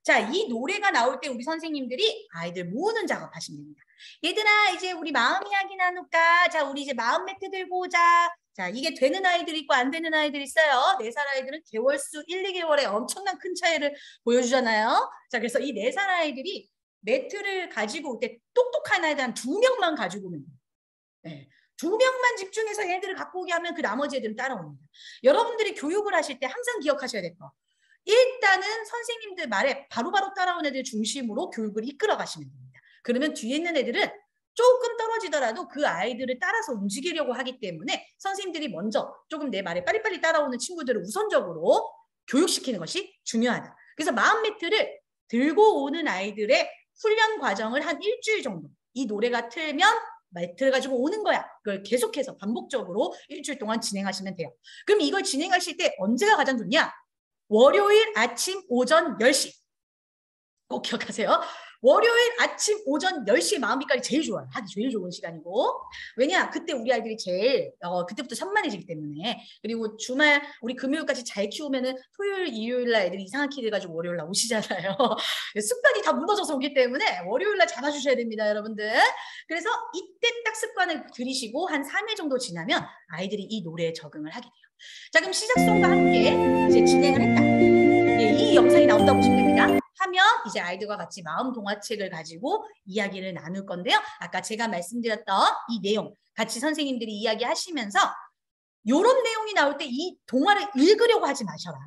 자, 이 노래가 나올 때 우리 선생님들이 아이들 모으는 작업 하시면 됩니다. 얘들아, 이제 우리 마음 이야기 나눌까? 자, 우리 이제 마음 매트 들고 오자. 자, 이게 되는 아이들 있고 안 되는 아이들 있어요. 4살 아이들은 개월수 1, 2개월에 엄청난 큰 차이를 보여주잖아요. 자, 그래서 이 4살 아이들이 매트를 가지고 올 때 똑똑한 아이들 한 2명만 가지고 오면 돼요. 네. 2명만 집중해서 얘들을 갖고 오게 하면 그 나머지 애들은 따라옵니다. 여러분들이 교육을 하실 때 항상 기억하셔야 될 거. 일단은 선생님들 말에 바로바로 따라온 애들 중심으로 교육을 이끌어 가시면 됩니다. 그러면 뒤에 있는 애들은 조금 떨어지더라도 그 아이들을 따라서 움직이려고 하기 때문에 선생님들이 먼저 조금 내 말에 빨리빨리 따라오는 친구들을 우선적으로 교육시키는 것이 중요하다. 그래서 마음 매트를 들고 오는 아이들의 훈련 과정을 한 일주일 정도 이 노래가 틀면 매트를 가지고 오는 거야. 그걸 계속해서 반복적으로 일주일 동안 진행하시면 돼요. 그럼 이걸 진행하실 때 언제가 가장 좋냐? 월요일 아침 오전 10시. 꼭 기억하세요. 월요일 아침 오전 10시 마음비까지 제일 좋아요. 하기 제일 좋은 시간이고. 왜냐? 그때 우리 아이들이 제일 그때부터 산만해지기 때문에. 그리고 주말 우리 금요일까지 잘 키우면은 토요일, 일요일 날 애들이 이상한 키 돼가지고 월요일 날 오시잖아요. 습관이 다 무너져서 오기 때문에 월요일 날 잡아주셔야 됩니다, 여러분들. 그래서 이때 딱 습관을 들이시고 한 3일 정도 지나면 아이들이 이 노래에 적응을 하게 돼요. 자, 그럼 시작송과 함께 이제 진행을 했다. 예, 이 영상이 나온다 보시면 됩니다. 하면 이제 아이들과 같이 마음 동화책을 가지고 이야기를 나눌 건데요. 아까 제가 말씀드렸던 이 내용 같이 선생님들이 이야기하시면서 이런 내용이 나올 때 이 동화를 읽으려고 하지 마셔라.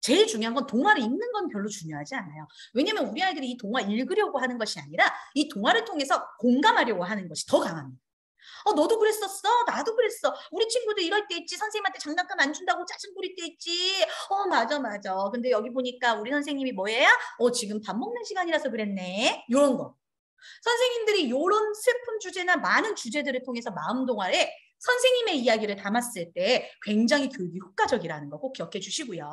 제일 중요한 건 동화를 읽는 건 별로 중요하지 않아요. 왜냐면 우리 아이들이 이 동화 읽으려고 하는 것이 아니라 이 동화를 통해서 공감하려고 하는 것이 더 강합니다. 너도 그랬었어? 나도 그랬어. 우리 친구도 이럴 때 있지. 선생님한테 장난감 안 준다고 짜증 부릴 때 있지. 맞아. 근데 여기 보니까 우리 선생님이 뭐예요? 지금 밥 먹는 시간이라서 그랬네. 이런 거. 선생님들이 이런 슬픈 주제나 많은 주제들을 통해서 마음 동화에 선생님의 이야기를 담았을 때 굉장히 교육이 효과적이라는 거 꼭 기억해 주시고요.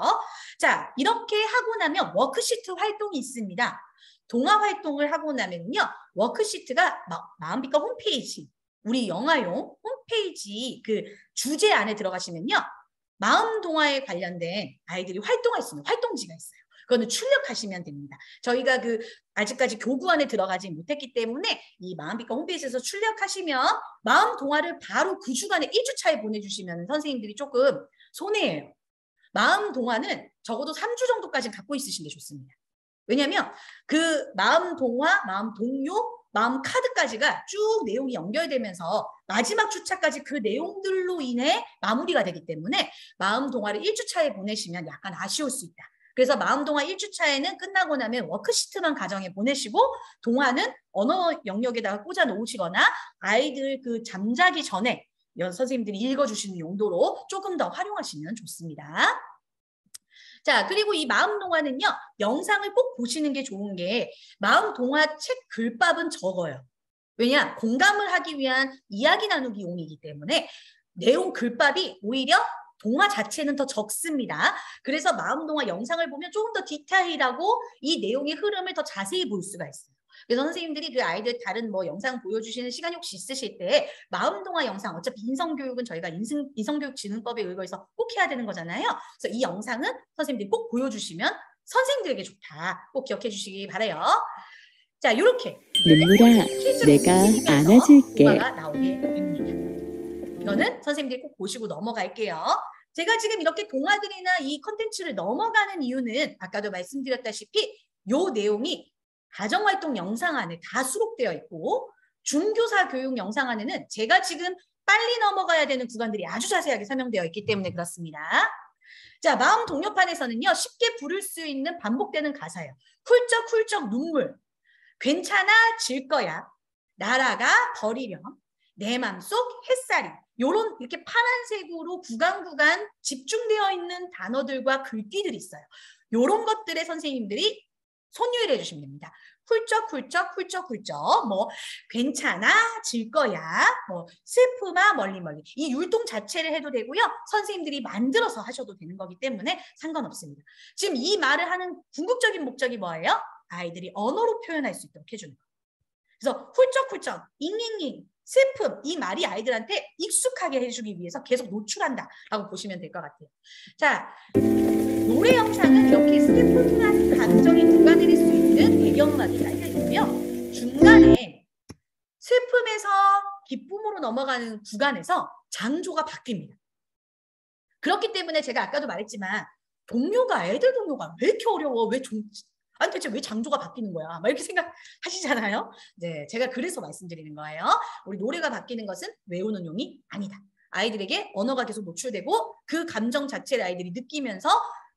자, 이렇게 하고 나면 워크시트 활동이 있습니다. 동화 활동을 하고 나면요. 워크시트가 마음빛과 홈페이지, 우리 영화용 홈페이지 그 주제 안에 들어가시면요. 마음 동화에 관련된 아이들이 활동할 수 있는 활동지가 있어요. 그거는 출력하시면 됩니다. 저희가 아직까지 교구 안에 들어가지 못했기 때문에 이 마음빛과 홈페이지에서 출력하시면 마음 동화를 바로 그 주간에 1주차에 보내주시면 선생님들이 조금 손해예요. 마음 동화는 적어도 3주 정도까지 갖고 있으시는 게 좋습니다. 왜냐하면 그 마음 동화, 마음 동요, 마음 카드까지가 쭉 내용이 연결되면서 마지막 주차까지 그 내용들로 인해 마무리가 되기 때문에 마음 동화를 1주차에 보내시면 약간 아쉬울 수 있다. 그래서 마음 동화 1주차에는 끝나고 나면 워크시트만 가정에 보내시고 동화는 언어 영역에다가 꽂아 놓으시거나 아이들 그 잠자기 전에 선생님들이 읽어주시는 용도로 조금 더 활용하시면 좋습니다. 자, 그리고 이 마음 동화는요, 영상을 꼭 보시는 게 좋은 게 마음 동화 책 글밥은 적어요. 왜냐? 공감을 하기 위한 이야기 나누기 용이기 때문에 내용 글밥이 오히려 동화 자체는 더 적습니다. 그래서 마음 동화 영상을 보면 조금 더 디테일하고 이 내용의 흐름을 더 자세히 볼 수가 있어요. 그래서 선생님들이 그 아이들 다른 영상 보여주시는 시간이 혹시 있으실 때 마음 동화 영상, 어차피 인성교육은 저희가 인성교육진흥법에 의거해서 꼭 해야 되는 거잖아요. 그래서 이 영상은 선생님들이 꼭 보여주시면 선생님들에게 좋다. 꼭 기억해 주시기 바라요. 자, 이렇게 눈물아, 내가 안아줄게. 동화가 나오게 됩니다. 이거는 선생님들이 꼭 보시고 넘어갈게요. 제가 지금 이렇게 동화들이나 이 컨텐츠를 넘어가는 이유는 아까도 말씀드렸다시피 이 내용이 가정활동 영상 안에 다 수록되어 있고 중교사 교육 영상 안에는 제가 지금 빨리 넘어가야 되는 구간들이 아주 자세하게 설명되어 있기 때문에 그렇습니다. 자, 마음 동요판에서는요. 쉽게 부를 수 있는 반복되는 가사예요. 훌쩍훌쩍 눈물, 괜찮아 질 거야, 나라가 버리렴, 내 맘속 햇살이, 요런 이렇게 파란색으로 구간 집중되어 있는 단어들과 글귀들이 있어요. 요런 것들에 선생님들이 손유를 해주시면 됩니다. 훌쩍훌쩍 괜찮아 질 거야, 슬프마 멀리 이 율동 자체를 해도 되고요. 선생님들이 만들어서 하셔도 되는 거기 때문에 상관없습니다. 지금 이 말을 하는 궁극적인 목적이 뭐예요? 아이들이 언어로 표현할 수 있도록 해주는 거예요. 그래서 훌쩍훌쩍, 잉잉잉, 슬픔, 이 말이 아이들한테 익숙하게 해주기 위해서 계속 노출한다라고 보시면 될 것 같아요. 자, 노래 영상은 이렇게 슬픔한 감정이 녹아내릴 수 있는 배경음악이 깔려 있고요. 중간에 슬픔에서 기쁨으로 넘어가는 구간에서 장조가 바뀝니다. 그렇기 때문에 제가 아까도 말했지만 애들 동요가 왜 이렇게 어려워? 아니 대체 왜 장조가 바뀌는 거야? 막 이렇게 생각하시잖아요. 네, 제가 그래서 말씀드리는 거예요. 우리 노래가 바뀌는 것은 외우는 용이 아니다. 아이들에게 언어가 계속 노출되고 그 감정 자체를 아이들이 느끼면서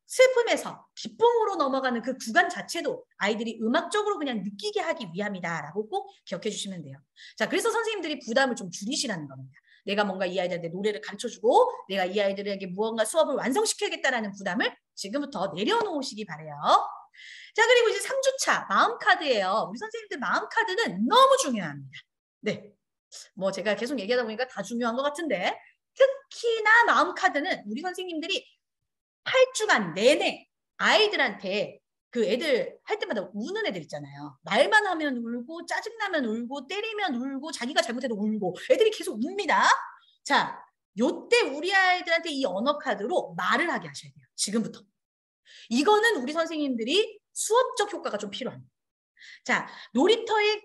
슬픔에서 기쁨으로 넘어가는 그 구간 자체도 아이들이 음악적으로 그냥 느끼게 하기 위함이다라고 꼭 기억해 주시면 돼요. 자, 그래서 선생님들이 부담을 좀 줄이시라는 겁니다. 내가 뭔가 이 아이들한테 노래를 가르쳐주고 내가 이 아이들에게 무언가 수업을 완성시켜야겠다라는 부담을 지금부터 내려놓으시기 바래요. 자, 그리고 이제 3주차 마음카드예요. 우리 선생님들 마음카드는 너무 중요합니다. 네, 제가 계속 얘기하다 보니까 다 중요한 것 같은데 특히나 마음카드는 우리 선생님들이 8주간 내내 아이들한테 그 애들 할 때마다 우는 애들 있잖아요. 말만 하면 울고 짜증나면 울고 때리면 울고 자기가 잘못해도 울고 애들이 계속 웁니다. 자, 요때 우리 아이들한테 이 언어 카드로 말을 하게 하셔야 돼요. 지금부터. 이거는 우리 선생님들이 수업적 효과가 좀 필요합니다. 자, 놀이터에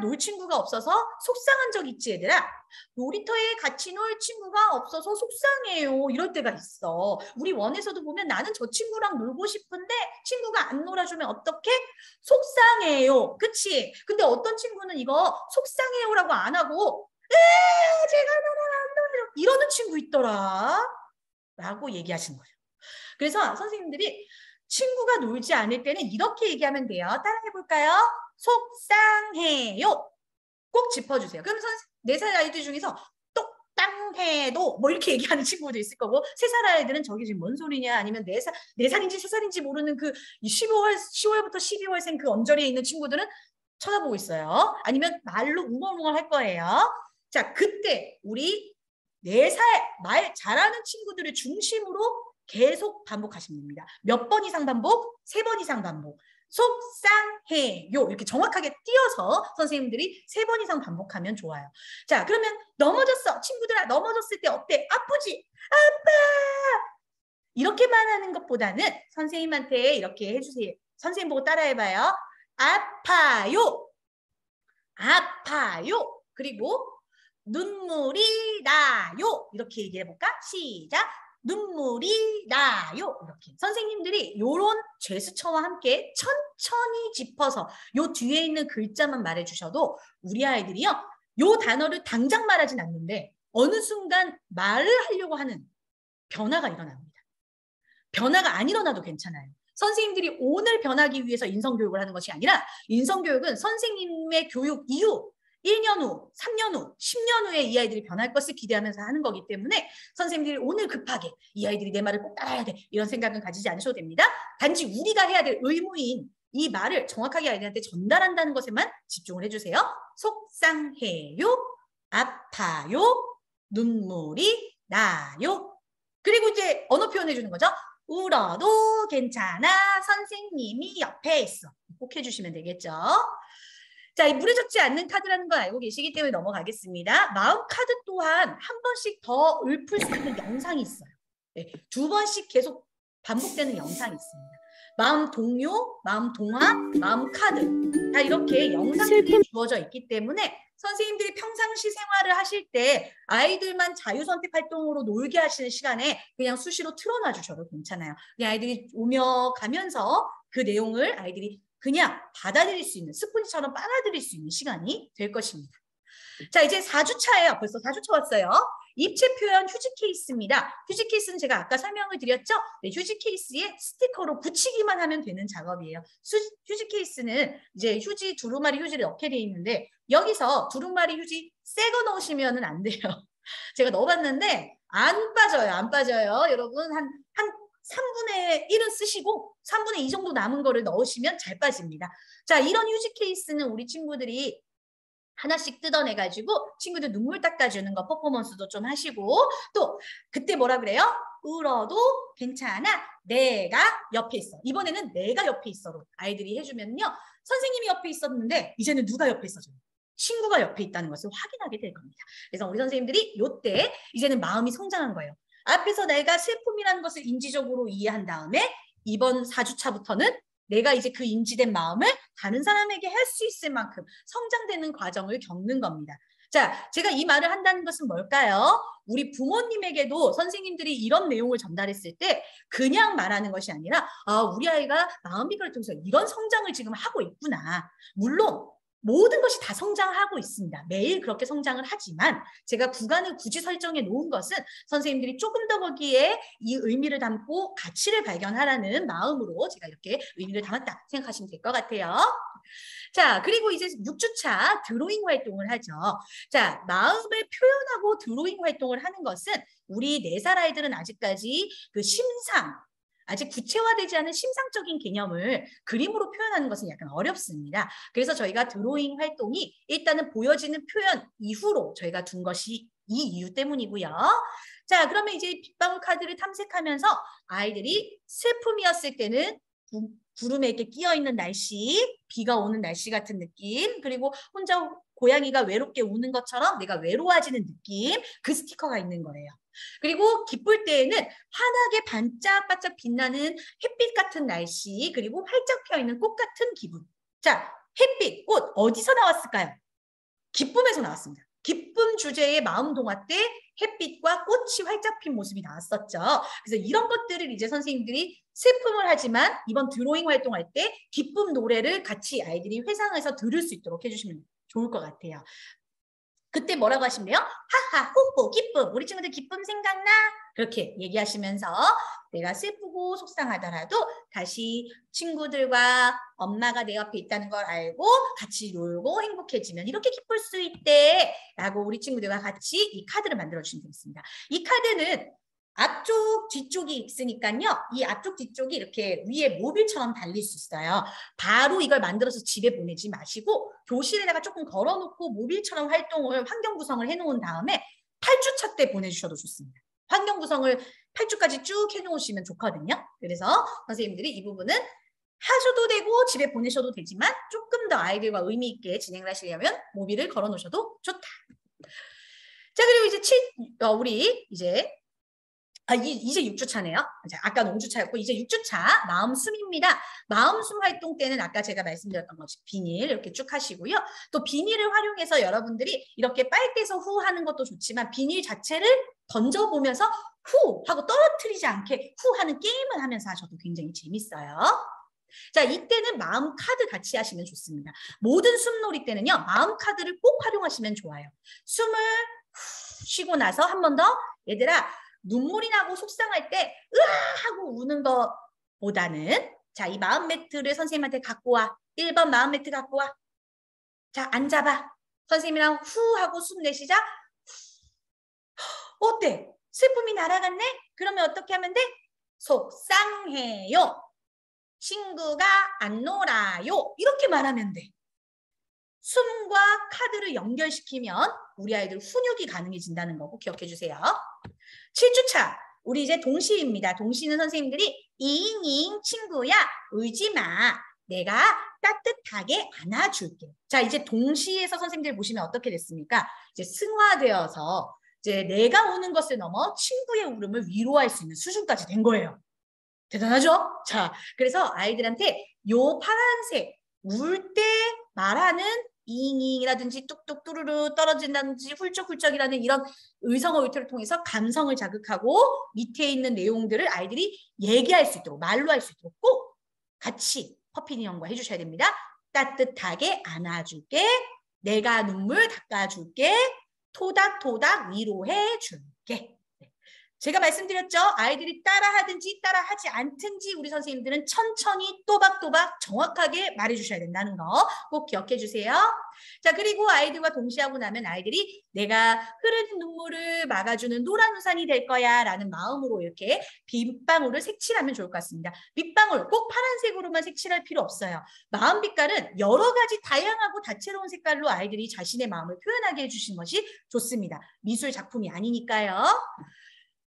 놀 친구가 없어서 속상한 적 있지 얘들아? 놀이터에 같이 놀 친구가 없어서 속상해요. 이럴 때가 있어. 우리 원에서도 보면 나는 저 친구랑 놀고 싶은데 친구가 안 놀아주면 어떡해? 속상해요. 그치? 근데 어떤 친구는 이거 속상해요라고 안 하고 제가 나랑 안 놀아요. 이러는 친구 있더라. 라고 얘기하시는 거예요. 그래서 선생님들이 친구가 놀지 않을 때는 이렇게 얘기하면 돼요. 따라해볼까요? 속상해요. 꼭 짚어주세요. 그럼 4살 아이들 중에서 똑땅해도 뭐 이렇게 얘기하는 친구도 있을 거고 3살 아이들은 저게 지금 뭔 소리냐 아니면 4살인지 3살인지 모르는 그 10월부터 12월생 그 언저리에 있는 친구들은 쳐다보고 있어요. 아니면 말로 웅얼웅얼 할 거예요. 자, 그때 우리 4살 말 잘하는 친구들을 중심으로 계속 반복하시면 됩니다. 몇 번 이상 반복? 3번 이상 반복. 속상해요. 이렇게 정확하게 띄어서 선생님들이 3번 이상 반복하면 좋아요. 자, 그러면 넘어졌어. 친구들아, 넘어졌을 때 어때? 아프지? 아빠! 이렇게만 하는 것보다는 선생님한테 이렇게 해주세요. 선생님 보고 따라해봐요. 아파요. 아파요. 그리고 눈물이 나요. 이렇게 얘기해볼까? 시작. 눈물이 나요. 이렇게 선생님들이 이런 제스처와 함께 천천히 짚어서 요 뒤에 있는 글자만 말해주셔도 우리 아이들이요 요 단어를 당장 말하진 않는데 어느 순간 말을 하려고 하는 변화가 일어납니다. 변화가 안 일어나도 괜찮아요. 선생님들이 오늘 변하기 위해서 인성교육을 하는 것이 아니라 인성교육은 선생님의 교육 이후 1년 후, 3년 후, 10년 후에 이 아이들이 변할 것을 기대하면서 하는 거기 때문에 선생님들이 오늘 급하게 이 아이들이 내 말을 꼭 따라야 돼 이런 생각은 가지지 않으셔도 됩니다. 단지 우리가 해야 될 의무인 이 말을 정확하게 아이들한테 전달한다는 것에만 집중을 해주세요. 속상해요, 아파요, 눈물이 나요. 그리고 이제 언어 표현해 주는 거죠. 울어도 괜찮아, 선생님이 옆에 있어. 꼭 해주시면 되겠죠. 자, 이 무너졌지 않는 카드라는 걸 알고 계시기 때문에 넘어가겠습니다. 마음 카드 또한 한 번씩 더 읊을 수 있는 영상이 있어요. 네, 2번씩 계속 반복되는 영상이 있습니다. 마음 동요, 마음 동화, 마음 카드 다 이렇게 영상들이 주어져 있기 때문에 선생님들이 평상시 생활을 하실 때 아이들만 자유선택 활동으로 놀게 하시는 시간에 그냥 수시로 틀어놔 주셔도 괜찮아요. 그냥 아이들이 오며 가면서 그 내용을 아이들이 그냥 받아들일 수 있는 스펀지처럼 빨아들일 수 있는 시간이 될 것입니다. 자, 이제 4주차예요. 벌써 4주차 왔어요. 입체 표현 휴지 케이스입니다. 휴지 케이스는 제가 아까 설명을 드렸죠? 네, 휴지 케이스에 스티커로 붙이기만 하면 되는 작업이에요. 휴지 케이스는 이제 휴지 두루마리 휴지를 넣게 돼 있는데 여기서 두루마리 휴지 새 거 넣으시면 안 돼요. 제가 넣어봤는데 안 빠져요. 안 빠져요. 여러분 한 3분의 1은 쓰시고 3분의 2 정도 남은 거를 넣으시면 잘 빠집니다. 자, 이런 휴지 케이스는 우리 친구들이 하나씩 뜯어내가지고 친구들 눈물 닦아주는 거 퍼포먼스도 좀 하시고 또 그때 뭐라 그래요? 울어도 괜찮아. 내가 옆에 있어. 이번에는 내가 옆에 있어로 아이들이 해주면요. 선생님이 옆에 있었는데 이제는 누가 옆에 있어줘요? 친구가 옆에 있다는 것을 확인하게 될 겁니다. 그래서 우리 선생님들이 이때 이제는 마음이 성장한 거예요. 앞에서 내가 슬픔이라는 것을 인지적으로 이해한 다음에 이번 4주차부터는 내가 이제 그 인지된 마음을 다른 사람에게 할 수 있을 만큼 성장되는 과정을 겪는 겁니다. 자, 제가 이 말을 한다는 것은 뭘까요? 우리 부모님에게도 선생님들이 이런 내용을 전달했을 때 그냥 말하는 것이 아니라 우리 아이가 마음비결을 통해서 이런 성장을 지금 하고 있구나. 물론 모든 것이 다 성장하고 있습니다. 매일 그렇게 성장을 하지만 제가 구간을 굳이 설정해 놓은 것은 선생님들이 조금 더 거기에 이 의미를 담고 가치를 발견하라는 마음으로 제가 이렇게 의미를 담았다 생각하시면 될 것 같아요. 자, 그리고 이제 6주차 드로잉 활동을 하죠. 자, 마음을 표현하고 드로잉 활동을 하는 것은 우리 4살 아이들은 아직까지 그 심상, 아직 구체화되지 않은 심상적인 개념을 그림으로 표현하는 것은 약간 어렵습니다. 그래서 저희가 드로잉 활동이 일단은 보여지는 표현 이후로 저희가 둔 것이 이 이유 때문이고요. 자, 그러면 이제 빗방울 카드를 탐색하면서 아이들이 슬픔이었을 때는 구름에 이렇게 끼어 있는 날씨, 비가 오는 날씨 같은 느낌, 그리고 혼자 고양이가 외롭게 우는 것처럼 내가 외로워지는 느낌, 그 스티커가 있는 거예요. 그리고 기쁠 때에는 환하게 반짝반짝 빛나는 햇빛 같은 날씨, 그리고 활짝 펴있는 꽃 같은 기분. 자, 햇빛, 꽃 어디서 나왔을까요? 기쁨에서 나왔습니다. 기쁨 주제의 마음 동화 때 햇빛과 꽃이 활짝 핀 모습이 나왔었죠. 그래서 이런 것들을 이제 선생님들이 슬픔을 하지만 이번 드로잉 활동할 때 기쁨 노래를 같이 아이들이 회상해서 들을 수 있도록 해주시면 좋을 것 같아요. 그때 뭐라고 하시면 돼요? 하하, 호호, 기쁨. 우리 친구들 기쁨 생각나? 그렇게 얘기하시면서 내가 슬프고 속상하더라도 다시 친구들과 엄마가 내 옆에 있다는 걸 알고 같이 놀고 행복해지면 이렇게 기쁠 수 있대. 라고 우리 친구들과 같이 이 카드를 만들어주시면 되겠습니다. 이 카드는 앞쪽, 뒤쪽이 있으니까요. 이 앞쪽, 뒤쪽이 이렇게 위에 모빌처럼 달릴 수 있어요. 바로 이걸 만들어서 집에 보내지 마시고 교실에다가 조금 걸어놓고 모빌처럼 활동을, 환경 구성을 해놓은 다음에 8주차 때 보내주셔도 좋습니다. 환경 구성을 8주까지 쭉 해놓으시면 좋거든요. 그래서 선생님들이 이 부분은 하셔도 되고 집에 보내셔도 되지만 조금 더 아이들과 의미 있게 진행을 하시려면 모빌을 걸어놓으셔도 좋다. 자, 그리고 이제 우리 이제 6주차네요. 아까 5주차였고 이제 6주차 마음숨입니다. 마음숨 활동 때는 아까 제가 말씀드렸던 것이 비닐 이렇게 쭉 하시고요. 또 비닐을 활용해서 여러분들이 이렇게 빨대에서 후 하는 것도 좋지만 비닐 자체를 던져보면서 후 하고 떨어뜨리지 않게 후 하는 게임을 하면서 하셔도 굉장히 재밌어요. 자, 이때는 마음 카드 같이 하시면 좋습니다. 모든 숨놀이 때는요. 마음 카드를 꼭 활용하시면 좋아요. 숨을 쉬고 나서 한 번 더 얘들아 눈물이 나고 속상할 때 으아 하고 우는 것보다는 자, 이 마음 매트를 선생님한테 갖고 와. 1번 마음 매트 갖고 와. 자, 앉아봐. 선생님이랑 후 하고 숨 내쉬자. 어때? 슬픔이 날아갔네? 그러면 어떻게 하면 돼? 속상해요. 친구가 안 놀아요. 이렇게 말하면 돼. 숨과 카드를 연결시키면 우리 아이들 훈육이 가능해진다는 거 꼭 기억해 주세요. 7주차 우리 이제 동시입니다. 동시는 선생님들이 이잉잉 친구야 울지 마. 내가 따뜻하게 안아줄게. 자, 이제 동시에서 선생님들 보시면 어떻게 됐습니까? 이제 승화되어서 이제 내가 우는 것을 넘어 친구의 울음을 위로할 수 있는 수준까지 된 거예요. 대단하죠? 자, 그래서 아이들한테 요 파란색 울 때 말하는 잉잉이라든지 뚝뚝 뚜루루 떨어진다든지 훌쩍훌쩍이라는 이런 의성어 의투를 통해서 감성을 자극하고 밑에 있는 내용들을 아이들이 얘기할 수 있도록 말로 할 수 있도록 꼭 같이 퍼피니 형과 해주셔야 됩니다. 따뜻하게 안아줄게. 내가 눈물 닦아줄게. 토닥토닥 위로해줄게. 제가 말씀드렸죠. 아이들이 따라하든지 따라하지 않든지 우리 선생님들은 천천히 또박또박 정확하게 말해주셔야 된다는 거 꼭 기억해 주세요. 자, 그리고 아이들과 동시에 하고 나면 아이들이 내가 흐르는 눈물을 막아주는 노란 우산이 될 거야 라는 마음으로 이렇게 빗방울을 색칠하면 좋을 것 같습니다. 빗방울 꼭 파란색으로만 색칠할 필요 없어요. 마음 빛깔은 여러 가지 다양하고 다채로운 색깔로 아이들이 자신의 마음을 표현하게 해주신 것이 좋습니다. 미술 작품이 아니니까요.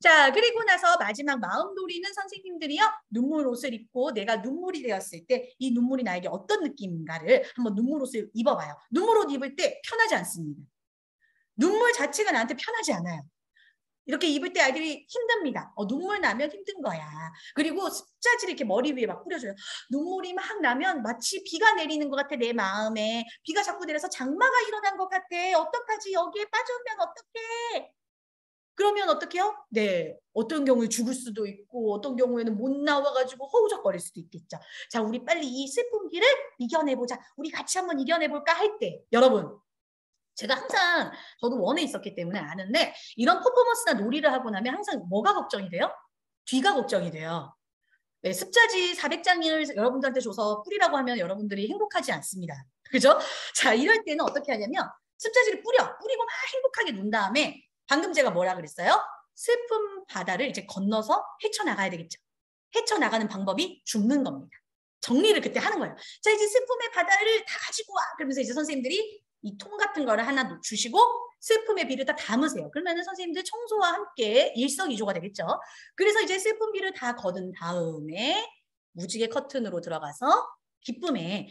자, 그리고 나서 마지막 마음놀이는 선생님들이요. 눈물 옷을 입고 내가 눈물이 되었을 때 이 눈물이 나에게 어떤 느낌인가를 한번 눈물 옷을 입어봐요. 눈물 옷 입을 때 편하지 않습니다. 눈물 자체가 나한테 편하지 않아요. 이렇게 입을 때 아이들이 힘듭니다. 눈물 나면 힘든 거야. 그리고 습자지를 이렇게 머리 위에 막 뿌려줘요. 눈물이 막 나면 마치 비가 내리는 것 같아, 내 마음에. 비가 자꾸 내려서 장마가 일어난 것 같아. 어떡하지? 여기에 빠져오면 어떡해? 그러면 어떻게 해요? 네, 어떤 경우에 죽을 수도 있고 어떤 경우에는 못 나와가지고 허우적거릴 수도 있겠죠. 자, 우리 빨리 이 슬픔기를 이겨내보자. 우리 같이 한번 이겨내볼까 할 때 여러분, 제가 항상 저도 원에 있었기 때문에 아는데 이런 퍼포먼스나 놀이를 하고 나면 항상 뭐가 걱정이 돼요? 뒤가 걱정이 돼요. 네, 습자지 400장을 여러분들한테 줘서 뿌리라고 하면 여러분들이 행복하지 않습니다. 그죠? 자, 이럴 때는 어떻게 하냐면 습자지를 뿌리고 막 행복하게 논 다음에 방금 제가 뭐라 그랬어요? 슬픔 바다를 이제 건너서 헤쳐나가야 되겠죠. 헤쳐나가는 방법이 죽는 겁니다. 정리를 그때 하는 거예요. 자, 이제 슬픔의 바다를 다 가지고 와. 그러면서 이제 선생님들이 이 통 같은 거를 하나 주시고 슬픔의 비를 다 담으세요. 그러면 선생님들 청소와 함께 일석이조가 되겠죠. 그래서 이제 슬픔 비를 다 거둔 다음에 무지개 커튼으로 들어가서 기쁨의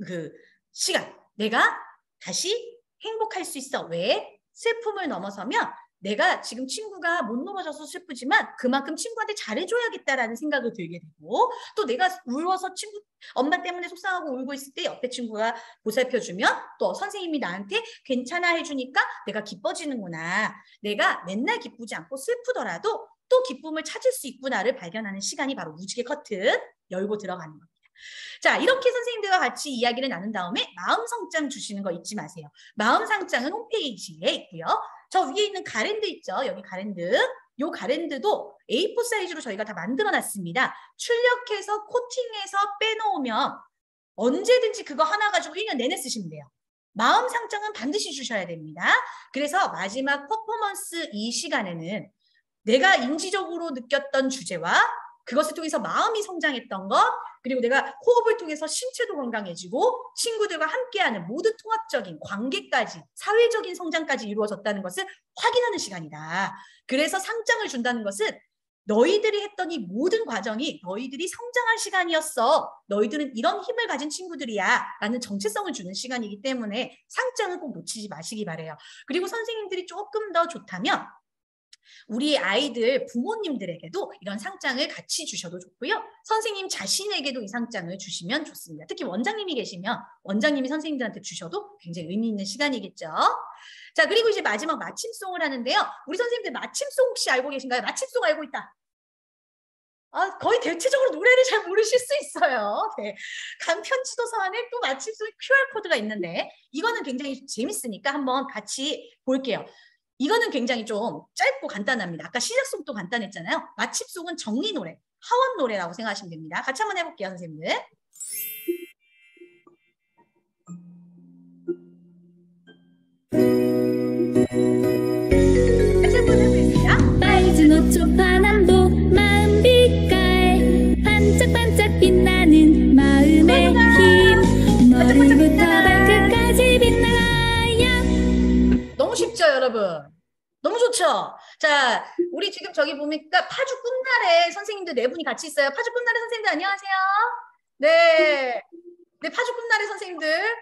그 시간. 내가 다시 행복할 수 있어. 왜? 슬픔을 넘어서면 내가 지금 친구가 못 넘어져서 슬프지만 그만큼 친구한테 잘해줘야겠다라는 생각을 들게 되고, 또 내가 울어서 친구 엄마 때문에 속상하고 울고 있을 때 옆에 친구가 보살펴주면 또 선생님이 나한테 괜찮아 해주니까 내가 기뻐지는구나. 내가 맨날 기쁘지 않고 슬프더라도 또 기쁨을 찾을 수 있구나를 발견하는 시간이 바로 무지개 커튼 열고 들어가는 겁니다. 자, 이렇게 선생님들과 같이 이야기를 나눈 다음에 마음성장 주시는 거 잊지 마세요. 마음상장은 홈페이지에 있고요. 저 위에 있는 가랜드 있죠? 여기 가랜드. 요 가랜드도 A4 사이즈로 저희가 다 만들어놨습니다. 출력해서 코팅해서 빼놓으면 언제든지 그거 하나 가지고 1년 내내 쓰시면 돼요. 마음상장은 반드시 주셔야 됩니다. 그래서 마지막 퍼포먼스 이 시간에는 내가 인지적으로 느꼈던 주제와 그것을 통해서 마음이 성장했던 것, 그리고 내가 호흡을 통해서 신체도 건강해지고 친구들과 함께하는 모두 통합적인 관계까지, 사회적인 성장까지 이루어졌다는 것을 확인하는 시간이다. 그래서 상장을 준다는 것은 너희들이 했던 이 모든 과정이 너희들이 성장할 시간이었어. 너희들은 이런 힘을 가진 친구들이야. 라는 정체성을 주는 시간이기 때문에 상장은 꼭 놓치지 마시기 바래요. 그리고 선생님들이 조금 더 좋다면 우리 아이들 부모님들에게도 이런 상장을 같이 주셔도 좋고요. 선생님 자신에게도 이 상장을 주시면 좋습니다. 특히 원장님이 계시면 원장님이 선생님들한테 주셔도 굉장히 의미 있는 시간이겠죠. 자, 그리고 이제 마지막 마침송을 하는데요. 우리 선생님들 마침송 혹시 알고 계신가요? 마침송 알고 있다. 거의 대체적으로 노래를 잘 모르실 수 있어요. 네. 간편지도서 안에 또 마침송 QR코드가 있는데 이거는 굉장히 재밌으니까 한번 같이 볼게요. 이거는 굉장히 좀 짧고 간단합니다. 아까 시작송도 간단했잖아요. 마침송은 정리 노래, 하원 노래라고 생각하시면 됩니다. 같이 한번 해볼게요, 선생님들. 같이 한번 해보겠습니다. 빨주 노초 파남보 마음 빛깔 반짝반짝 빛나는 마음의 힘 머리부터 발끝까지 빛나야. 너무 쉽죠, 여러분? 너무 좋죠? 자, 우리 지금 저기 보니까 파주 꿈나래 선생님들 네 분이 같이 있어요. 파주 꿈나래 선생님들 안녕하세요. 네, 네, 파주 꿈나래 선생님들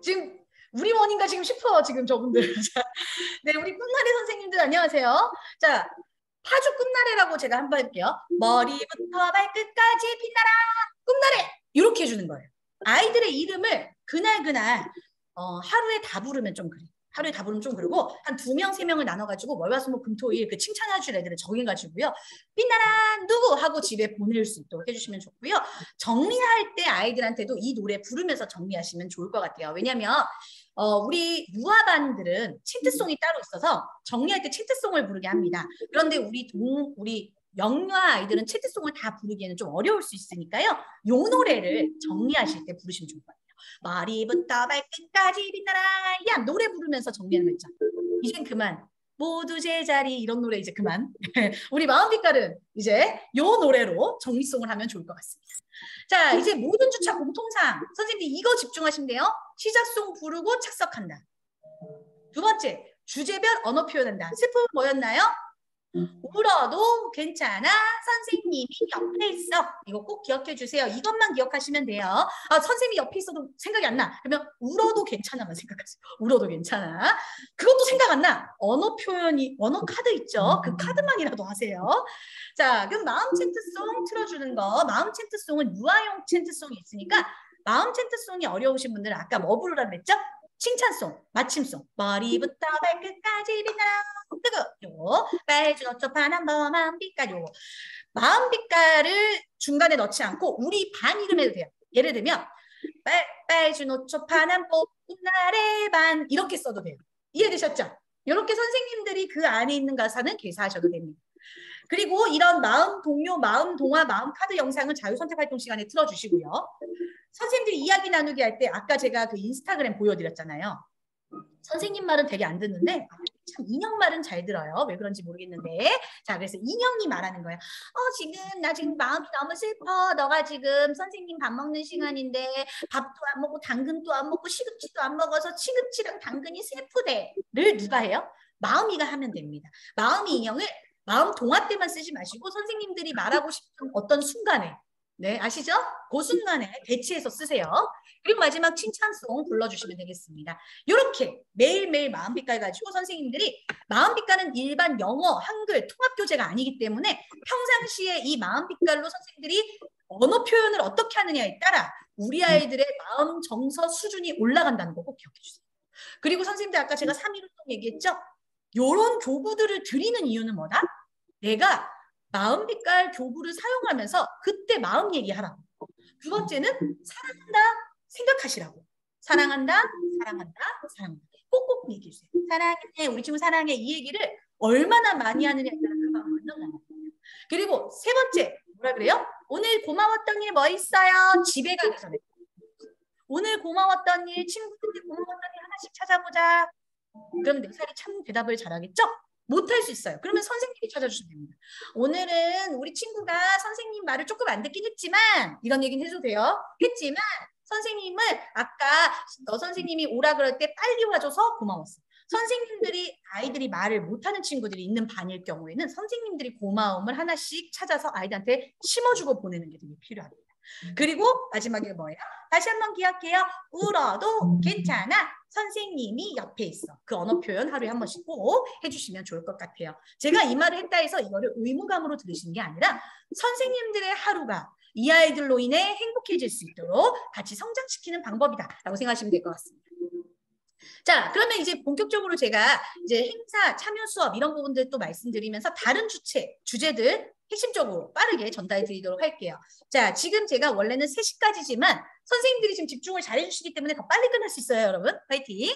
지금 우리 원인가 지금 싶어 지금 저분들. 자, 네, 우리 꿈나래 선생님들 안녕하세요. 자, 파주 꿈나래라고 제가 한번 해볼게요. 머리부터 발끝까지 빛나라 꿈나래 이렇게 해주는 거예요. 아이들의 이름을 그날 하루에 다 부르면 좀 그래. 하루에 다 부르면 좀 그러고 한 2명, 3명을 나눠가지고 월화수목 금토일 그 칭찬해줄 애들을 정해가지고요. 빛나란 누구 하고 집에 보낼 수 있도록 해주시면 좋고요. 정리할 때 아이들한테도 이 노래 부르면서 정리하시면 좋을 것 같아요. 왜냐하면 우리 유아반들은 챈트송이 따로 있어서 정리할 때 챈트송을 부르게 합니다. 그런데 우리 영유아 아이들은 챈트송을 다 부르기에는 좀 어려울 수 있으니까요. 요 노래를 정리하실 때 부르시면 좋을 것 같아요. 머리부터 발끝까지 빛나라 야 노래 부르면서 정리하는 거 있죠. 이젠 그만 모두 제자리 이런 노래 이제 그만. 우리 마음빛깔은 이제 요 노래로 정리송을 하면 좋을 것 같습니다. 자, 이제 모든 주차 공통사항 선생님들 이거 집중하시면 돼요. 시작송 부르고 착석한다. 두 번째 주제별 언어 표현한다. 슬픔은 뭐였나요? 울어도 괜찮아 선생님이 옆에 있어. 이거 꼭 기억해 주세요. 이것만 기억하시면 돼요. 선생님이 옆에 있어도 생각이 안 나. 그러면 울어도 괜찮아만 생각하세요. 울어도 괜찮아. 그것도 생각 안 나. 언어 표현이 언어 카드 있죠. 그 카드만이라도 하세요. 자, 그럼 마음 챈트송 틀어주는 거. 마음 챈트송은 유아용 챈트송이 있으니까 마음 챈트송이 어려우신 분들은 아까 뭐 부르라 그랬죠? 칭찬송, 마침송, 머리부터 발끝까지 빛나라 뜨거, 빨주 노초 파란 마음 빛깔 요거. 마음 빛깔을 중간에 넣지 않고 우리 반 이름 해도 돼요. 예를 들면 빨주 노초 파란 봄날의 반 이렇게 써도 돼요. 이해되셨죠? 이렇게 선생님들이 그 안에 있는 가사는 개사하셔도 됩니다. 그리고 이런 마음 동요, 마음 동화, 마음 카드 영상은 자유선택활동 시간에 틀어주시고요. 선생님들이 이야기 나누기 할 때 아까 제가 그 인스타그램 보여드렸잖아요. 선생님 말은 되게 안 듣는데 참 인형 말은 잘 들어요. 왜 그런지 모르겠는데 자 그래서 인형이 말하는 거예요. 나 지금 마음이 너무 슬퍼. 너가 지금 선생님 밥 먹는 시간인데 밥도 안 먹고 당근도 안 먹고 시금치도 안 먹어서 시금치랑 당근이 슬프대를 누가 해요? 마음이가 하면 됩니다. 마음이 인형을 마음 동화 때만 쓰지 마시고 선생님들이 말하고 싶은 어떤 순간에 네, 아시죠? 그 순간에 배치해서 쓰세요. 그리고 마지막 칭찬송 불러주시면 되겠습니다. 이렇게 매일매일 마음빛깔 가지고 선생님들이 마음빛깔은 일반 영어, 한글, 통합교재가 아니기 때문에 평상시에 이 마음빛깔로 선생님들이 언어 표현을 어떻게 하느냐에 따라 우리 아이들의 마음 정서 수준이 올라간다는 거 꼭 기억해 주세요. 그리고 선생님들 아까 제가 3.1운동 얘기했죠? 요런 교구들을 드리는 이유는 뭐다? 내가 마음빛깔 교구를 사용하면서 그때 마음 얘기하라고. 두 번째는 사랑한다 생각하시라고. 사랑한다, 사랑한다, 사랑한다. 꼭꼭 얘기해 주세요. 사랑해, 우리 친구 사랑해. 이 얘기를 얼마나 많이 하느냐에 따라 그 마음은 나타나요. 그리고 세 번째, 뭐라 그래요? 오늘 고마웠던 일 뭐 있어요? 집에 가기 전에. 오늘 고마웠던 일, 친구들한테 고마웠던 일 하나씩 찾아보자. 그럼 4살이 참 대답을 잘하겠죠? 못할 수 있어요. 그러면 선생님이 찾아주시면 됩니다. 오늘은 우리 친구가 선생님 말을 조금 안 듣긴 했지만 이런 얘기는 해도 돼요. 했지만 선생님을 아까 너 선생님이 오라 그럴 때 빨리 와줘서 고마웠어. 선생님들이 아이들이 말을 못하는 친구들이 있는 반일 경우에는 선생님들이 고마움을 하나씩 찾아서 아이들한테 심어주고 보내는 게 되게 필요합니다. 그리고 마지막에 뭐예요? 다시 한번 기억해요. 울어도 괜찮아. 선생님이 옆에 있어. 그 언어 표현 하루에 한 번씩 꼭 해주시면 좋을 것 같아요. 제가 이 말을 했다 해서 이거를 의무감으로 들으시는 게 아니라 선생님들의 하루가 이 아이들로 인해 행복해질 수 있도록 같이 성장시키는 방법이다라고 생각하시면 될 것 같습니다. 자, 그러면 이제 본격적으로 제가 이제 행사, 참여 수업 이런 부분들 또 말씀드리면서 다른 주제들 핵심적으로 빠르게 전달해 드리도록 할게요. 자, 지금 제가 원래는 3시까지지만 선생님들이 지금 집중을 잘 해주시기 때문에 더 빨리 끝날 수 있어요, 여러분. 파이팅!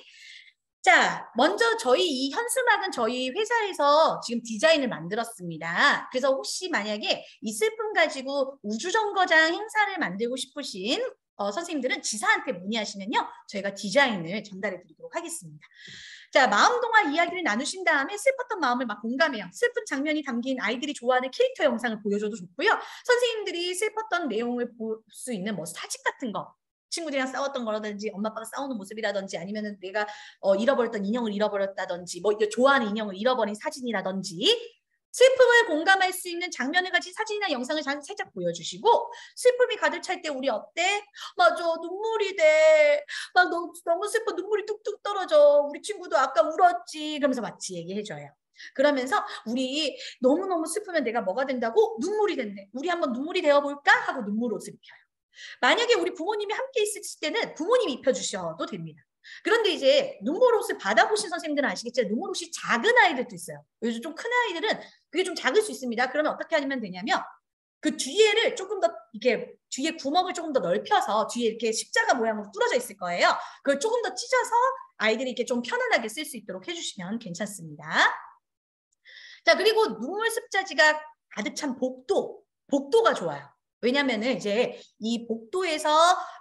자, 먼저 저희 이 현수막은 저희 회사에서 지금 디자인을 만들었습니다. 그래서 혹시 만약에 이 슬픔 가지고 우주정거장 행사를 만들고 싶으신 선생님들은 지사한테 문의하시면요. 저희가 디자인을 전달해 드리도록 하겠습니다. 자, 마음동화 이야기를 나누신 다음에 슬펐던 마음을 막 공감해요. 슬픈 장면이 담긴 아이들이 좋아하는 캐릭터 영상을 보여줘도 좋고요. 선생님들이 슬펐던 내용을 볼 수 있는 뭐 사진 같은 거, 친구들이랑 싸웠던 거라든지 엄마 아빠가 싸우는 모습이라든지 아니면은 내가 잃어버렸던 인형을 잃어버렸다든지 뭐 좋아하는 인형을 잃어버린 사진이라든지 슬픔을 공감할 수 있는 장면을 가진 사진이나 영상을 살짝 보여주시고 슬픔이 가득 찰 때 우리 어때? 맞아, 눈물이 돼. 막 너무 슬퍼, 눈물이 뚝뚝 떨어져. 우리 친구도 아까 울었지. 그러면서 마치 얘기해줘요. 그러면서 우리 너무너무 슬프면 내가 뭐가 된다고? 눈물이 된대. 우리 한번 눈물이 되어볼까? 하고 눈물 옷을 입혀요. 만약에 우리 부모님이 함께 있을 때는 부모님이 입혀주셔도 됩니다. 그런데 이제 눈물 옷을 받아보신 선생님들은 아시겠지만 눈물 옷이 작은 아이들도 있어요. 요즘 좀 큰 아이들은 그게 좀 작을 수 있습니다. 그러면 어떻게 하면 되냐면 그 뒤에를 조금 더 이렇게 뒤에 구멍을 조금 더 넓혀서 뒤에 이렇게 십자가 모양으로 뚫어져 있을 거예요. 그걸 조금 더 찢어서 아이들이 이렇게 좀 편안하게 쓸 수 있도록 해주시면 괜찮습니다. 자, 그리고 눈물 습자지가 가득 찬 복도가 좋아요. 왜냐면은 이제 이 복도에서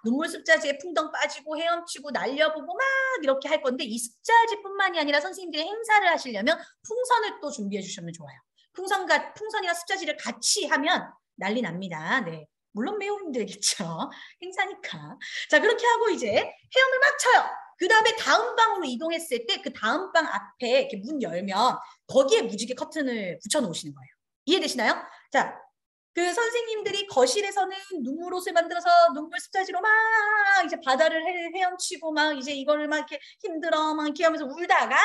눈물 습자지에 풍덩 빠지고 헤엄치고 날려보고 막 이렇게 할 건데 이 습자지뿐만이 아니라 선생님들이 행사를 하시려면 풍선을 또 준비해 주시면 좋아요. 풍선이랑 습자지를 같이 하면 난리 납니다. 네. 물론 매우 힘들겠죠. 행사니까. 자, 그렇게 하고 이제 헤엄을 막 쳐요. 그 다음에 다음 방으로 이동했을 때 그 다음 방 앞에 이렇게 문 열면 거기에 무지개 커튼을 붙여 놓으시는 거예요. 이해되시나요? 자, 그 선생님들이 거실에서는 눈물 옷을 만들어서 눈물 습자지로 막 이제 바다를 헤엄치고 막 이제 이거를 막 이렇게 힘들어 막 이렇게 하면서 울다가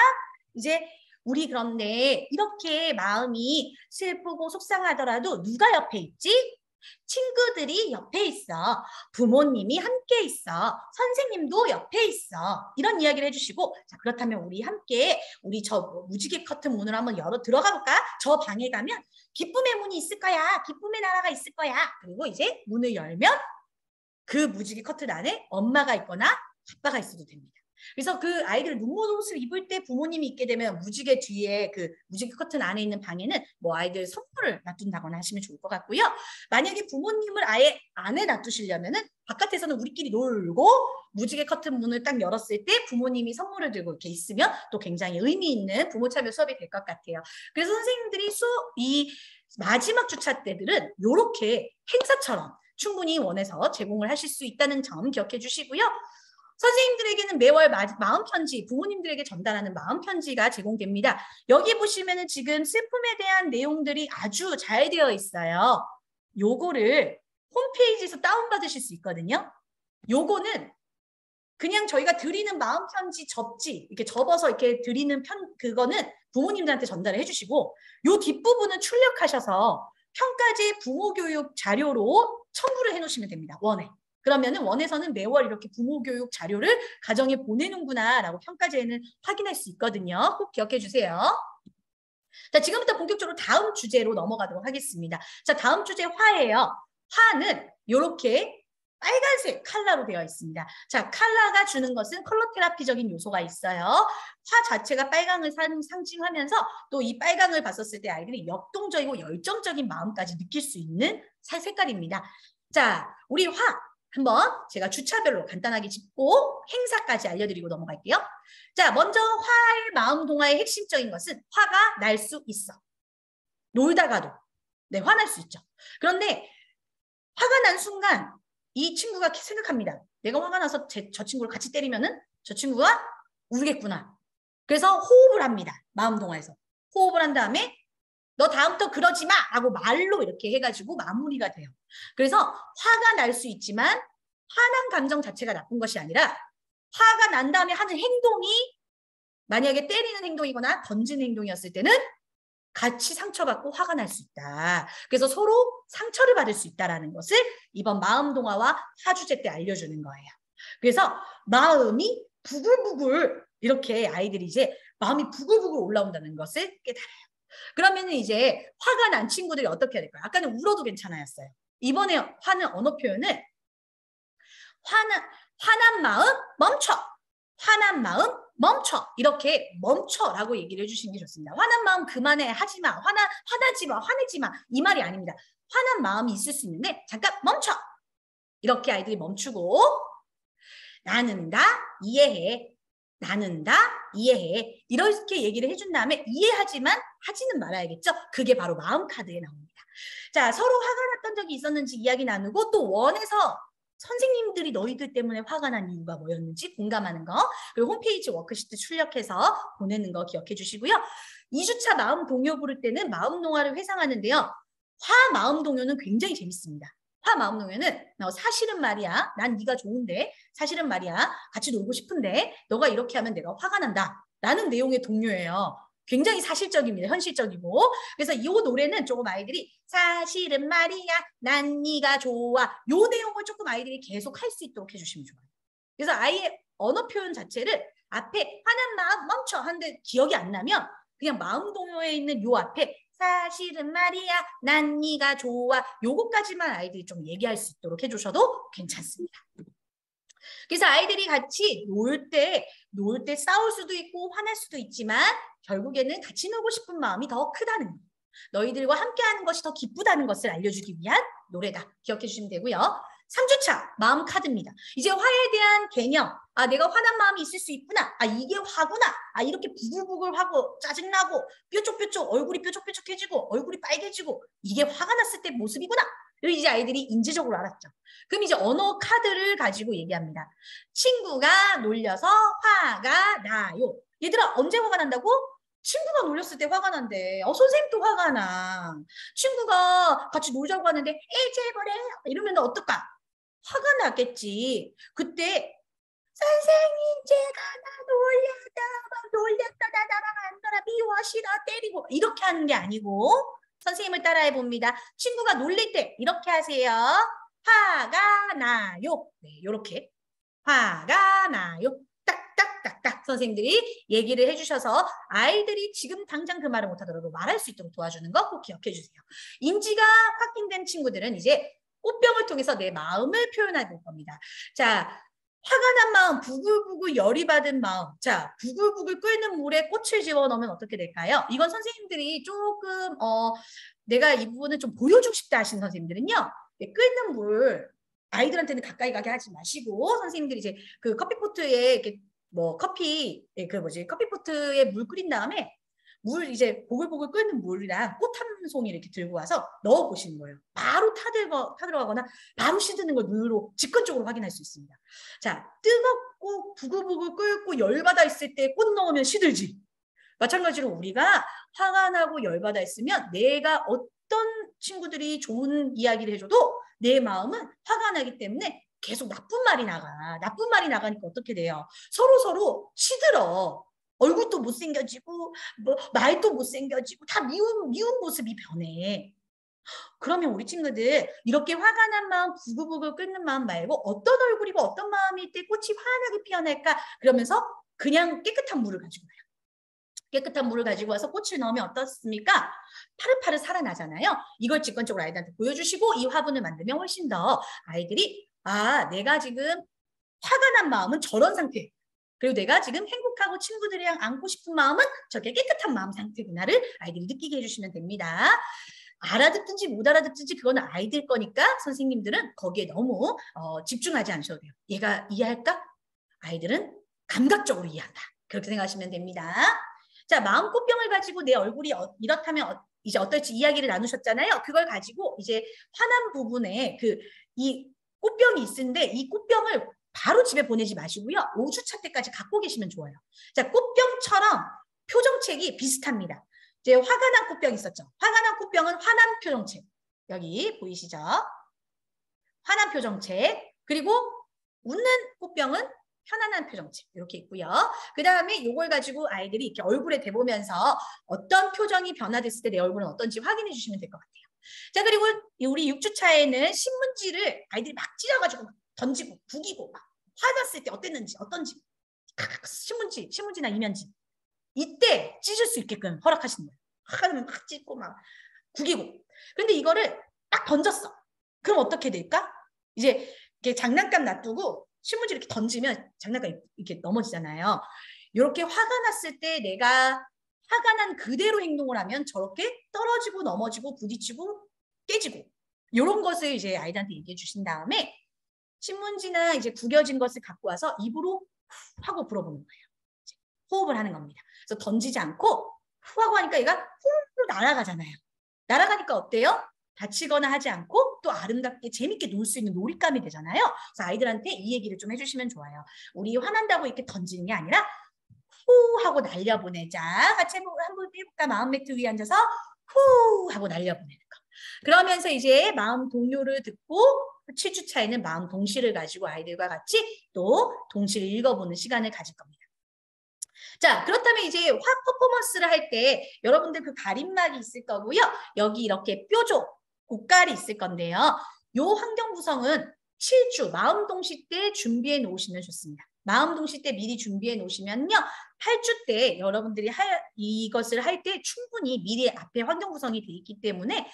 이제 우리 그런데 이렇게 마음이 슬프고 속상하더라도 누가 옆에 있지? 친구들이 옆에 있어. 부모님이 함께 있어. 선생님도 옆에 있어. 이런 이야기를 해주시고 자, 그렇다면 우리 함께 우리 저 무지개 커튼 문을 한번 들어가 볼까? 저 방에 가면 기쁨의 문이 있을 거야. 기쁨의 나라가 있을 거야. 그리고 이제 문을 열면 그 무지개 커튼 안에 엄마가 있거나 아빠가 있어도 됩니다. 그래서 그 아이들 눈물 옷을 입을 때 부모님이 있게 되면 무지개 뒤에 그 무지개 커튼 안에 있는 방에는 뭐 아이들 선물을 놔둔다거나 하시면 좋을 것 같고요. 만약에 부모님을 아예 안에 놔두시려면은 바깥에서는 우리끼리 놀고 무지개 커튼 문을 딱 열었을 때 부모님이 선물을 들고 이렇게 있으면 또 굉장히 의미 있는 부모 참여 수업이 될 것 같아요. 그래서 선생님들이 이 마지막 주차 때들은 이렇게 행사처럼 충분히 원해서 제공을 하실 수 있다는 점 기억해 주시고요. 선생님들에게는 매월 마음편지, 부모님들에게 전달하는 마음편지가 제공됩니다. 여기 보시면은 지금 슬픔에 대한 내용들이 아주 잘 되어 있어요. 요거를 홈페이지에서 다운받으실 수 있거든요. 요거는 그냥 저희가 드리는 마음 편지 접지 이렇게 접어서 이렇게 드리는 그거는 부모님들한테 전달을 해주시고 요 뒷부분은 출력하셔서 평가제 부모 교육 자료로 첨부를 해놓으시면 됩니다. 원에. 그러면은 원에서는 매월 이렇게 부모 교육 자료를 가정에 보내는구나라고 평가제에는 확인할 수 있거든요. 꼭 기억해 주세요. 자, 지금부터 본격적으로 다음 주제로 넘어가도록 하겠습니다. 자, 다음 주제 화예요. 화는 이렇게 빨간색 컬러로 되어 있습니다. 자, 컬러가 주는 것은 컬러 테라피적인 요소가 있어요. 화 자체가 빨강을 상징하면서 또 이 빨강을 봤었을 때 아이들이 역동적이고 열정적인 마음까지 느낄 수 있는 색깔입니다. 자, 우리 화 한번 제가 주차별로 간단하게 짚고 행사까지 알려드리고 넘어갈게요. 자, 먼저 화의 마음 동화의 핵심적인 것은 화가 날 수 있어. 놀다가도 네, 화날 수 있죠. 그런데 화가 난 순간 이 친구가 생각합니다. 내가 화가 나서 저 친구를 같이 때리면은 저 친구가 울겠구나. 그래서 호흡을 합니다. 마음 동화에서. 호흡을 한 다음에 너 다음부터 그러지 마! 라고 말로 이렇게 해가지고 마무리가 돼요. 그래서 화가 날 수 있지만 화난 감정 자체가 나쁜 것이 아니라 화가 난 다음에 하는 행동이 만약에 때리는 행동이거나 던지는 행동이었을 때는 같이 상처받고 화가 날 수 있다. 그래서 서로 상처를 받을 수 있다는 것을 이번 마음 동화와 화주제 때 알려주는 거예요. 그래서 마음이 부글부글 이렇게 아이들이 이제 마음이 부글부글 올라온다는 것을 깨달아요. 그러면 이제 화가 난 친구들이 어떻게 해야 될까요? 아까는 울어도 괜찮았어요. 이번에 화는 언어 표현을 화난 마음 멈춰. 화난 마음 멈춰. 이렇게 멈춰라고 얘기를 해주시는 게 좋습니다. 화난 마음 그만해. 하지 마. 화나지 마. 화내지 마. 이 말이 아닙니다. 화난 마음이 있을 수 있는데 잠깐 멈춰. 이렇게 아이들이 멈추고 나는 다 이해해. 나는 다 이해해. 이렇게 얘기를 해준 다음에 이해하지만 하지는 말아야겠죠. 그게 바로 마음 카드에 나옵니다. 자, 서로 화가 났던 적이 있었는지 이야기 나누고 또 원에서 선생님들이 너희들 때문에 화가 난 이유가 뭐였는지 공감하는 거 그리고 홈페이지 워크시트 출력해서 보내는 거 기억해 주시고요. 2주차 마음 동요 부를 때는 마음 동화를 회상하는데요. 화 마음 동요는 굉장히 재밌습니다. 화 마음 동요는 사실은 말이야. 난 네가 좋은데 사실은 말이야. 같이 놀고 싶은데 너가 이렇게 하면 내가 화가 난다. 라는 내용의 동요예요. 굉장히 사실적입니다. 현실적이고. 그래서 이 노래는 조금 아이들이 사실은 말이야. 난 네가 좋아. 요 내용을 조금 아이들이 계속 할 수 있도록 해주시면 좋아요. 그래서 아이의 언어 표현 자체를 앞에 화난 마음 멈춰 하는데 기억이 안 나면 그냥 마음 동요에 있는 요 앞에 사실은 말이야. 난 네가 좋아. 요거까지만 아이들이 좀 얘기할 수 있도록 해주셔도 괜찮습니다. 그래서 아이들이 같이 놀 때 싸울 수도 있고 화날 수도 있지만 결국에는 같이 놀고 싶은 마음이 더 크다는 거. 너희들과 함께하는 것이 더 기쁘다는 것을 알려주기 위한 노래다. 기억해 주시면 되고요. 3주차 마음 카드입니다. 이제 화에 대한 개념. 아, 내가 화난 마음이 있을 수 있구나. 아, 이게 화구나. 아, 이렇게 부글부글하고 짜증나고 뾰족뾰족 얼굴이 뾰족뾰족해지고 얼굴이 빨개지고 이게 화가 났을 때 모습이구나. 이제 아이들이 인지적으로 알았죠. 그럼 이제 언어 카드를 가지고 얘기합니다. 친구가 놀려서 화가 나요. 얘들아, 언제 화가 난다고? 친구가 놀렸을 때 화가 난대. 선생님도 화가 나. 친구가 같이 놀자고 하는데 제발해 이러면 어떨까? 화가 나겠지. 그때 선생님 제가 나 놀렸다 나 나랑 안 놀아 미워 싫어 때리고 이렇게 하는 게 아니고 선생님을 따라해 봅니다. 친구가 놀릴 때 이렇게 하세요. 화가 나요. 네, 이렇게 화가 나요. 딱딱딱딱 선생님들이 얘기를 해주셔서 아이들이 지금 당장 그 말을 못하더라도 말할 수 있도록 도와주는 거 꼭 기억해 주세요. 인지가 확인된 친구들은 이제 꽃병을 통해서 내 마음을 표현해 볼 겁니다. 자, 화가 난 마음, 부글부글 열이 받은 마음. 자, 부글부글 끓는 물에 꽃을 집어넣으면 어떻게 될까요? 이건 선생님들이 조금 내가 이 부분을 좀 보여주고 싶다 하시는 선생님들은요. 끓는 물 아이들한테는 가까이 가게 하지 마시고 선생님들이 이제 그 커피포트에 이렇게 커피포트에 물 끓인 다음에 물 이제 보글보글 끓는 물이랑 꽃 한 송이 이렇게 들고 와서 넣어 보시는 거예요. 바로 타들어가거나 바로 시드는 걸 눈으로 직관적으로 확인할 수 있습니다. 자, 뜨겁고 부글부글 끓고 열받아 있을 때 꽃 넣으면 시들지. 마찬가지로 우리가 화가 나고 열받아 있으면 내가 어떤 친구들이 좋은 이야기를 해줘도 내 마음은 화가 나기 때문에 계속 나쁜 말이 나가. 나쁜 말이 나가니까 어떻게 돼요? 서로 시들어. 얼굴도 못생겨지고 뭐 말도 못생겨지고 다 미운 모습이 변해. 그러면 우리 친구들 이렇게 화가 난 마음, 부글부글 끓는 마음 말고 어떤 얼굴이고 어떤 마음일 때 꽃이 환하게 피어날까? 그러면서 그냥 깨끗한 물을 가지고 와요. 깨끗한 물을 가지고 와서 꽃을 넣으면 어떻습니까? 파릇파릇 살아나잖아요. 이걸 직관적으로 아이들한테 보여주시고 이 화분을 만들면 훨씬 더 아이들이 내가 지금 화가 난 마음은 저런 상태. 그리고 내가 지금 행복하고 친구들이랑 안고 싶은 마음은 저게 깨끗한 마음 상태구나를 아이들이 느끼게 해주시면 됩니다. 알아듣든지 못 알아듣든지 그건 아이들 거니까 선생님들은 거기에 너무 집중하지 않으셔도 돼요. 얘가 이해할까? 아이들은 감각적으로 이해한다. 그렇게 생각하시면 됩니다. 자, 마음 꽃병을 가지고 내 얼굴이 이렇다면 이제 어떨지 이야기를 나누셨잖아요. 그걸 가지고 이제 화난 부분에 이 꽃병이 있는데 이 꽃병을 바로 집에 보내지 마시고요. 5주차 때까지 갖고 계시면 좋아요. 자, 꽃병처럼 표정책이 비슷합니다. 이제 화가 난 꽃병 있었죠. 화가 난 꽃병은 화난 표정책. 여기 보이시죠? 화난 표정책. 그리고 웃는 꽃병은 편안한 표정책. 이렇게 있고요. 그 다음에 이걸 가지고 아이들이 이렇게 얼굴에 대보면서 어떤 표정이 변화됐을 때 내 얼굴은 어떤지 확인해 주시면 될 것 같아요. 자, 그리고 우리 6주차에는 신문지를 아이들이 막 찢어가지고 막 던지고 구기고 막 화났을 때 어떤지 신문지나 이면지 이때 찢을 수 있게끔 허락하시는 거예요. 화는 막 찢고 막 구기고. 근데 이거를 딱 던졌어. 그럼 어떻게 될까? 이제 이렇게 장난감 놔두고 신문지 이렇게 던지면 장난감 이렇게 넘어지잖아요. 이렇게 화가 났을 때 내가 화가 난 그대로 행동을 하면 저렇게 떨어지고 넘어지고 부딪히고 깨지고 이런 것을 이제 아이들한테 얘기해 주신 다음에 신문지나 이제 구겨진 것을 갖고 와서 입으로 후 하고 불어보는 거예요. 호흡을 하는 겁니다. 그래서 던지지 않고 후 하고 하니까 얘가 후 날아가잖아요. 날아가니까 어때요? 다치거나 하지 않고 또 아름답게 재밌게 놀 수 있는 놀잇감이 되잖아요. 그래서 아이들한테 이 얘기를 좀 해주시면 좋아요. 우리 화난다고 이렇게 던지는 게 아니라 후 하고 날려보내자. 같이 한번 해볼까? 마음 매트 위에 앉아서 후 하고 날려보내는 거. 그러면서 이제 마음 동요를 듣고 7주차에는 마음 동시를 가지고 아이들과 같이 또 동시를 읽어보는 시간을 가질 겁니다. 자, 그렇다면 이제 화 퍼포먼스를 할 때 여러분들 그 가림막이 있을 거고요. 여기 이렇게 뾰족, 고깔이 있을 건데요. 요 환경 구성은 7주 마음 동시 때 준비해 놓으시면 좋습니다. 마음 동시 때 미리 준비해 놓으시면요. 8주 때 여러분들이 이것을 할 때 충분히 미리 앞에 환경 구성이 돼 있기 때문에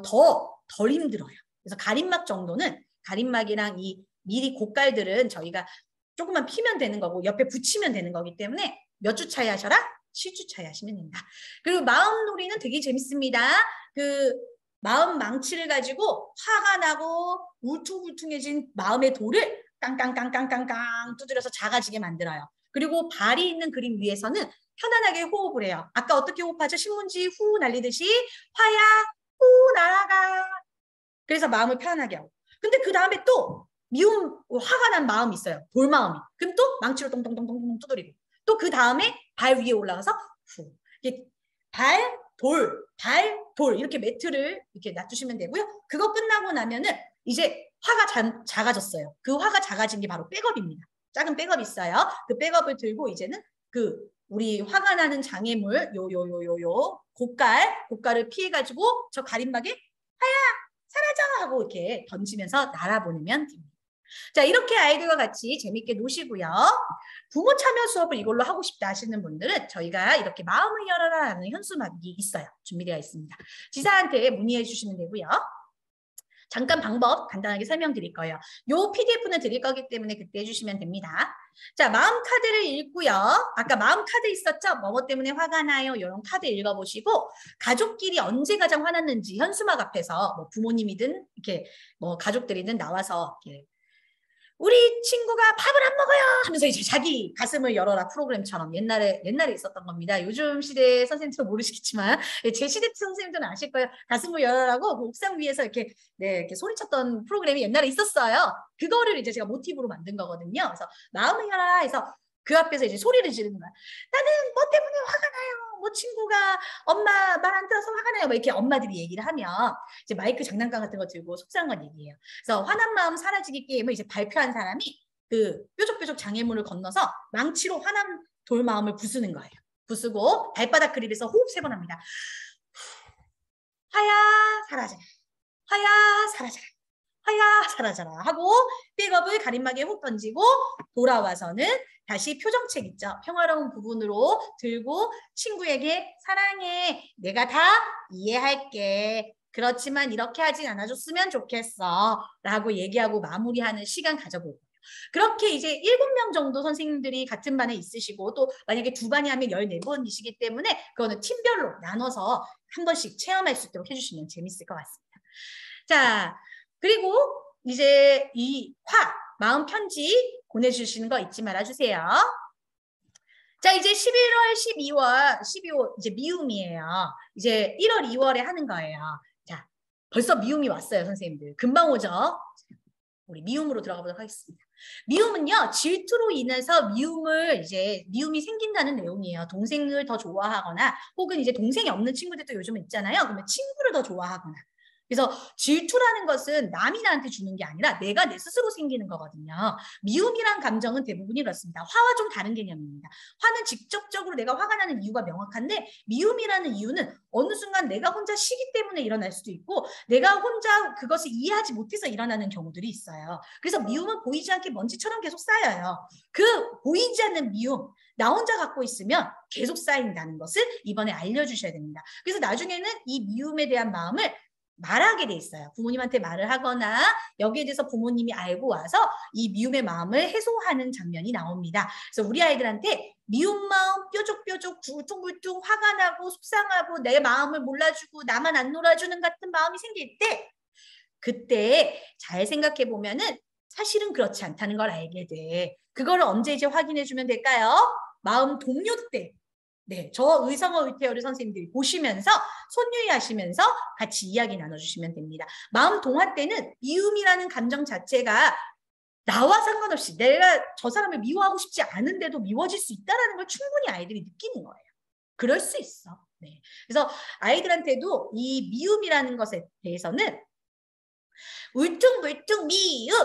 덜 힘들어요. 그래서 가림막 정도는 가림막이랑 이 미리 고깔들은 저희가 조금만 피면 되는 거고 옆에 붙이면 되는 거기 때문에 몇 주 차에 하셔라? 7주 차에 하시면 됩니다. 그리고 마음놀이는 되게 재밌습니다. 그 마음 망치를 가지고 화가 나고 울퉁불퉁해진 마음의 돌을 깡깡깡깡깡깡 두드려서 작아지게 만들어요. 그리고 발이 있는 그림 위에서는 편안하게 호흡을 해요. 아까 어떻게 호흡하죠? 신문지 후 날리듯이 화야 후 날아가. 그래서 마음을 편안하게 하고. 근데 그 다음에 또 화가 난 마음이 있어요. 돌마음이. 그럼 또 망치로 똥똥똥똥똥 두드리고. 또 그 다음에 발 위에 올라가서 후. 발, 돌 이렇게 매트를 이렇게 놔두시면 되고요. 그거 끝나고 나면은 이제 화가 작아졌어요. 그 화가 작아진 게 바로 백업입니다. 작은 백업이 있어요. 그 백업을 들고 이제는 우리 화가 나는 장애물 고깔을 피해가지고 저 가림막에 하야 사라져 하고 이렇게 던지면서 날아보내면 됩니다. 자, 이렇게 아이들과 같이 재밌게 노시고요. 부모 참여 수업을 이걸로 하고 싶다 하시는 분들은 저희가 이렇게 마음을 열어라라는 현수막이 있어요. 준비되어 있습니다. 지사한테 문의해 주시면 되고요. 잠깐 방법 간단하게 설명드릴 거예요. 요 PDF는 드릴 거기 때문에 그때 해주시면 됩니다. 자, 마음 카드를 읽고요. 아까 마음 카드 있었죠? 뭐 때문에 화가 나요? 이런 카드 읽어보시고 가족끼리 언제 가장 화났는지 현수막 앞에서 뭐 부모님이든 이렇게 뭐 가족들이든 나와서 이렇게 우리 친구가 밥을 안 먹어요 하면서 이제 자기 가슴을 열어라 프로그램처럼 옛날에 있었던 겁니다. 요즘 시대 선생님들은 모르시겠지만 제 시대 선생님들은 아실 거예요. 가슴을 열어라고 옥상 위에서 이렇게 소리쳤던 프로그램이 옛날에 있었어요. 그거를 이제 제가 모티브로 만든 거거든요. 그래서 마음을 열어라 해서 그 앞에서 이제 소리를 지르는 거야. 나는 뭐 때문에 화가 나요. 뭐 친구가 엄마 말 안 들어서 화가 나요. 뭐 이렇게 엄마들이 얘기를 하면 이제 마이크 장난감 같은 거 들고 속상한 건 얘기해요. 그래서 화난 마음 사라지기 게임을 이제 발표한 사람이 그 뾰족뾰족 장애물을 건너서 망치로 화난 돌 마음을 부수는 거예요. 부수고 발바닥 그립에서 호흡 3번 합니다. 화야 사라져라. 화야 사라져라. 화야 사라져라 하고 백업을 가림막에 훅 던지고 돌아와서는 다시 표정책 있죠. 평화로운 부분으로 들고 친구에게 사랑해. 내가 다 이해할게. 그렇지만 이렇게 하진 않아줬으면 좋겠어. 라고 얘기하고 마무리하는 시간 가져보고. 그렇게 이제 7명 정도 선생님들이 같은 반에 있으시고 또 만약에 2반이 하면 14번이시기 때문에 그거는 팀별로 나눠서 한 번씩 체험할 수 있도록 해주시면 재밌을 것 같습니다. 자, 그리고 이제 이 마음 편지 보내주시는 거 잊지 말아주세요. 자, 이제 11월, 12월 이제 미움이에요. 이제 1월, 2월에 하는 거예요. 자, 벌써 미움이 왔어요, 선생님들. 금방 오죠? 우리 미움으로 들어가 보도록 하겠습니다. 미움은요, 질투로 인해서 미움이 생긴다는 내용이에요. 동생을 더 좋아하거나 혹은 이제 동생이 없는 친구들도 요즘은 있잖아요. 그러면 친구를 더 좋아하거나. 그래서 질투라는 것은 남이 나한테 주는 게 아니라 내가 내 스스로 생기는 거거든요. 미움이란 감정은 대부분이 그렇습니다. 화와 좀 다른 개념입니다. 화는 직접적으로 내가 화가 나는 이유가 명확한데 미움이라는 이유는 어느 순간 내가 혼자 쉬기 때문에 일어날 수도 있고 내가 혼자 그것을 이해하지 못해서 일어나는 경우들이 있어요. 그래서 미움은 보이지 않게 먼지처럼 계속 쌓여요. 그 보이지 않는 미움 나 혼자 갖고 있으면 계속 쌓인다는 것을 이번에 알려주셔야 됩니다. 그래서 나중에는 이 미움에 대한 마음을 말하게 돼 있어요. 부모님한테 말을 하거나 여기에 대해서 부모님이 알고 와서 이 미움의 마음을 해소하는 장면이 나옵니다. 그래서 우리 아이들한테 미움 마음 뾰족뾰족 굴퉁굴퉁 화가 나고 속상하고 내 마음을 몰라주고 나만 안 놀아주는 같은 마음이 생길 때 그때 잘 생각해 보면은 사실은 그렇지 않다는 걸 알게 돼. 그거를 언제 이제 확인해 주면 될까요? 마음 동요 때. 네, 저 의성어 의태어를 선생님들이 보시면서 손유의하시면서 같이 이야기 나눠주시면 됩니다. 마음 동화 때는 미움이라는 감정 자체가 나와 상관없이 내가 저 사람을 미워하고 싶지 않은데도 미워질 수 있다는 걸 충분히 아이들이 느끼는 거예요. 그럴 수 있어. 네. 그래서 아이들한테도 이 미움이라는 것에 대해서는 울퉁불퉁 미움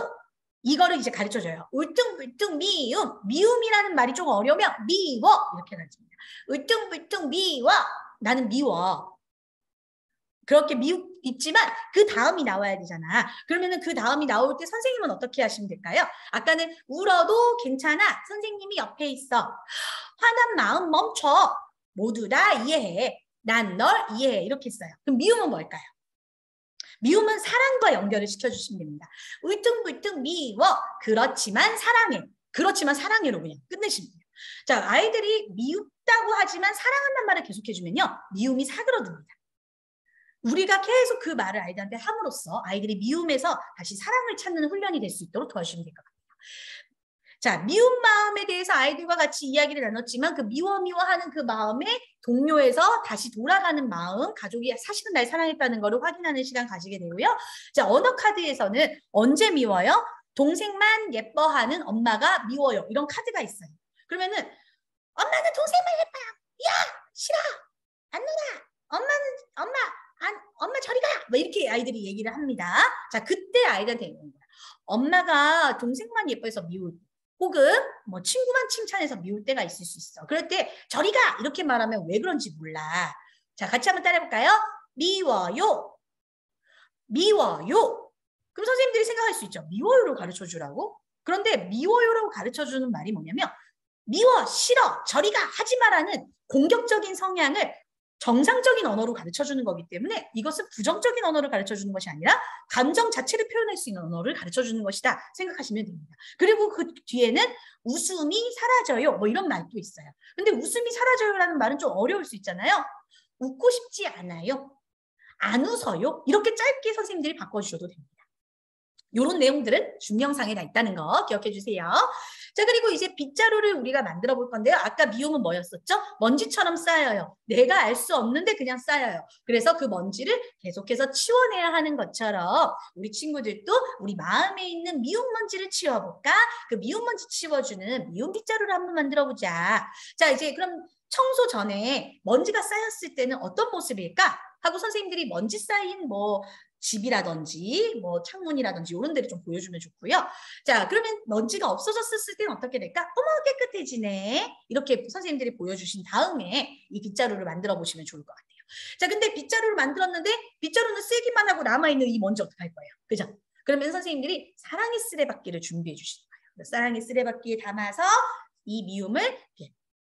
이거를 이제 가르쳐줘요. 울퉁불퉁 미움. 미움이라는 말이 좀 어려우면 미워 이렇게 가르칩니다. 울퉁불퉁 미워. 나는 미워. 그렇게 있지만 그 다음이 나와야 되잖아. 그러면은 그 다음이 나올 때 선생님은 어떻게 하시면 될까요? 아까는 울어도 괜찮아. 선생님이 옆에 있어. 화난 마음 멈춰. 모두 다 이해해. 난 널 이해해. 이렇게 했어요. 그럼 미움은 뭘까요? 미움은 사랑과 연결을 시켜주시면 됩니다. 울퉁불퉁 미워. 그렇지만 사랑해. 그렇지만 사랑해로 그냥 끝내시면 돼요. 자, 아이들이 미웁다고 하지만 사랑한다는 말을 계속해주면요. 미움이 사그러듭니다. 우리가 계속 그 말을 아이들한테 함으로써 아이들이 미움에서 다시 사랑을 찾는 훈련이 될 수 있도록 도와주시면 될 것 같아요. 자, 미움 마음에 대해서 아이들과 같이 이야기를 나눴지만 그 미워하는 그 마음에 동료에서 다시 돌아가는 마음, 가족이 사실은 날 사랑했다는 것을 확인하는 시간 가지게 되고요. 자, 언어 카드에서는 언제 미워요? 동생만 예뻐하는 엄마가 미워요. 이런 카드가 있어요. 그러면은 엄마는 동생만 예뻐요. 야, 싫어. 안 놀아. 엄마 저리 가. 뭐 이렇게 아이들이 얘기를 합니다. 자, 그때 아이들한테 얘기하는 거야. 엄마가 동생만 예뻐해서 미울 때. 혹은 뭐 친구만 칭찬해서 미울 때가 있을 수 있어. 그럴 때 저리 가 이렇게 말하면 왜 그런지 몰라. 자, 같이 한번 따라해볼까요? 미워요. 미워요. 그럼 선생님들이 생각할 수 있죠. 미워요로 가르쳐주라고? 그런데 미워요라고 가르쳐주는 말이 뭐냐면 미워, 싫어, 저리 가 하지 마라는 공격적인 성향을 정상적인 언어로 가르쳐주는 거기 때문에 이것은 부정적인 언어를 가르쳐주는 것이 아니라 감정 자체를 표현할 수 있는 언어를 가르쳐주는 것이다 생각하시면 됩니다. 그리고 그 뒤에는 웃음이 사라져요 뭐 이런 말도 있어요. 근데 웃음이 사라져요라는 말은 좀 어려울 수 있잖아요. 웃고 싶지 않아요. 안 웃어요. 이렇게 짧게 선생님들이 바꿔주셔도 됩니다. 이런 내용들은 중명상에 다 있다는 거 기억해 주세요. 자, 그리고 이제 빗자루를 우리가 만들어 볼 건데요. 아까 미움은 뭐였었죠? 먼지처럼 쌓여요. 내가 알 수 없는데 그냥 쌓여요. 그래서 그 먼지를 계속해서 치워내야 하는 것처럼 우리 친구들도 우리 마음에 있는 미움 먼지를 치워볼까? 그 미움 먼지 치워주는 미움 빗자루를 한번 만들어 보자. 자, 이제 그럼 청소 전에 먼지가 쌓였을 때는 어떤 모습일까? 하고 선생님들이 먼지 쌓인 뭐 집이라든지 뭐 창문이라든지 이런 데를 좀 보여주면 좋고요. 자, 그러면 먼지가 없어졌을 때는 어떻게 될까? 어머, 깨끗해지네. 이렇게 선생님들이 보여주신 다음에 이 빗자루를 만들어 보시면 좋을 것 같아요. 자, 근데 빗자루를 만들었는데 빗자루는 쓰기만 하고 남아있는 이 먼지 어떡할 거예요? 그죠? 그러면 선생님들이 사랑의 쓰레받기를 준비해 주시는 거예요. 사랑의 쓰레받기에 담아서 이 미움을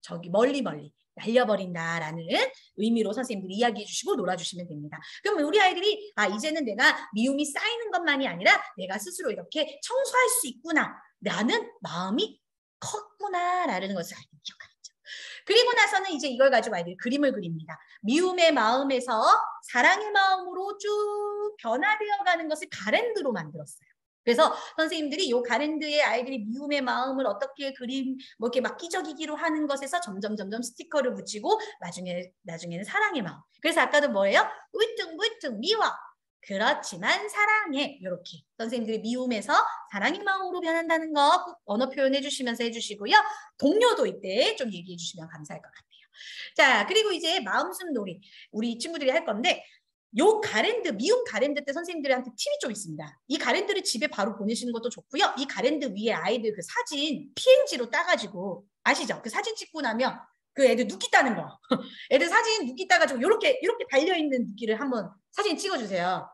저기 멀리 날려버린다라는 의미로 선생님들이 이야기해 주시고 놀아주시면 됩니다. 그러면 우리 아이들이 이제는 내가 미움이 쌓이는 것만이 아니라 내가 스스로 이렇게 청소할 수 있구나 라는 마음이 컸구나라는 것을 아이들이 기억하겠죠. 그리고 나서는 이제 이걸 가지고 아이들이 그림을 그립니다. 미움의 마음에서 사랑의 마음으로 쭉 변화되어 가는 것을 가랜드로 만들었어요. 그래서 선생님들이 이 가랜드에 아이들이 미움의 마음을 어떻게 뭐 이렇게 막 끼적이기로 하는 것에서 점점 스티커를 붙이고 나중에는 사랑의 마음. 그래서 아까도 뭐예요? 울퉁불퉁 미워. 그렇지만 사랑해. 이렇게 선생님들이 미움에서 사랑의 마음으로 변한다는 거 꼭 언어 표현해 주시면서 해주시고요. 동료도 이때 좀 얘기해 주시면 감사할 것 같아요. 자, 그리고 이제 마음숨 놀이 우리 친구들이 할 건데 요 가랜드, 미움 가랜드 때 선생님들한테 팁이 좀 있습니다. 이 가랜드를 집에 바로 보내시는 것도 좋고요. 이 가랜드 위에 아이들 그 사진 PNG로 따가지고 아시죠? 그 사진 찍고 나면 그 애들 눕기 따는 거. 애들 사진 눕기 따가지고 이렇게 달려있는 눕기를 한번 사진 찍어주세요.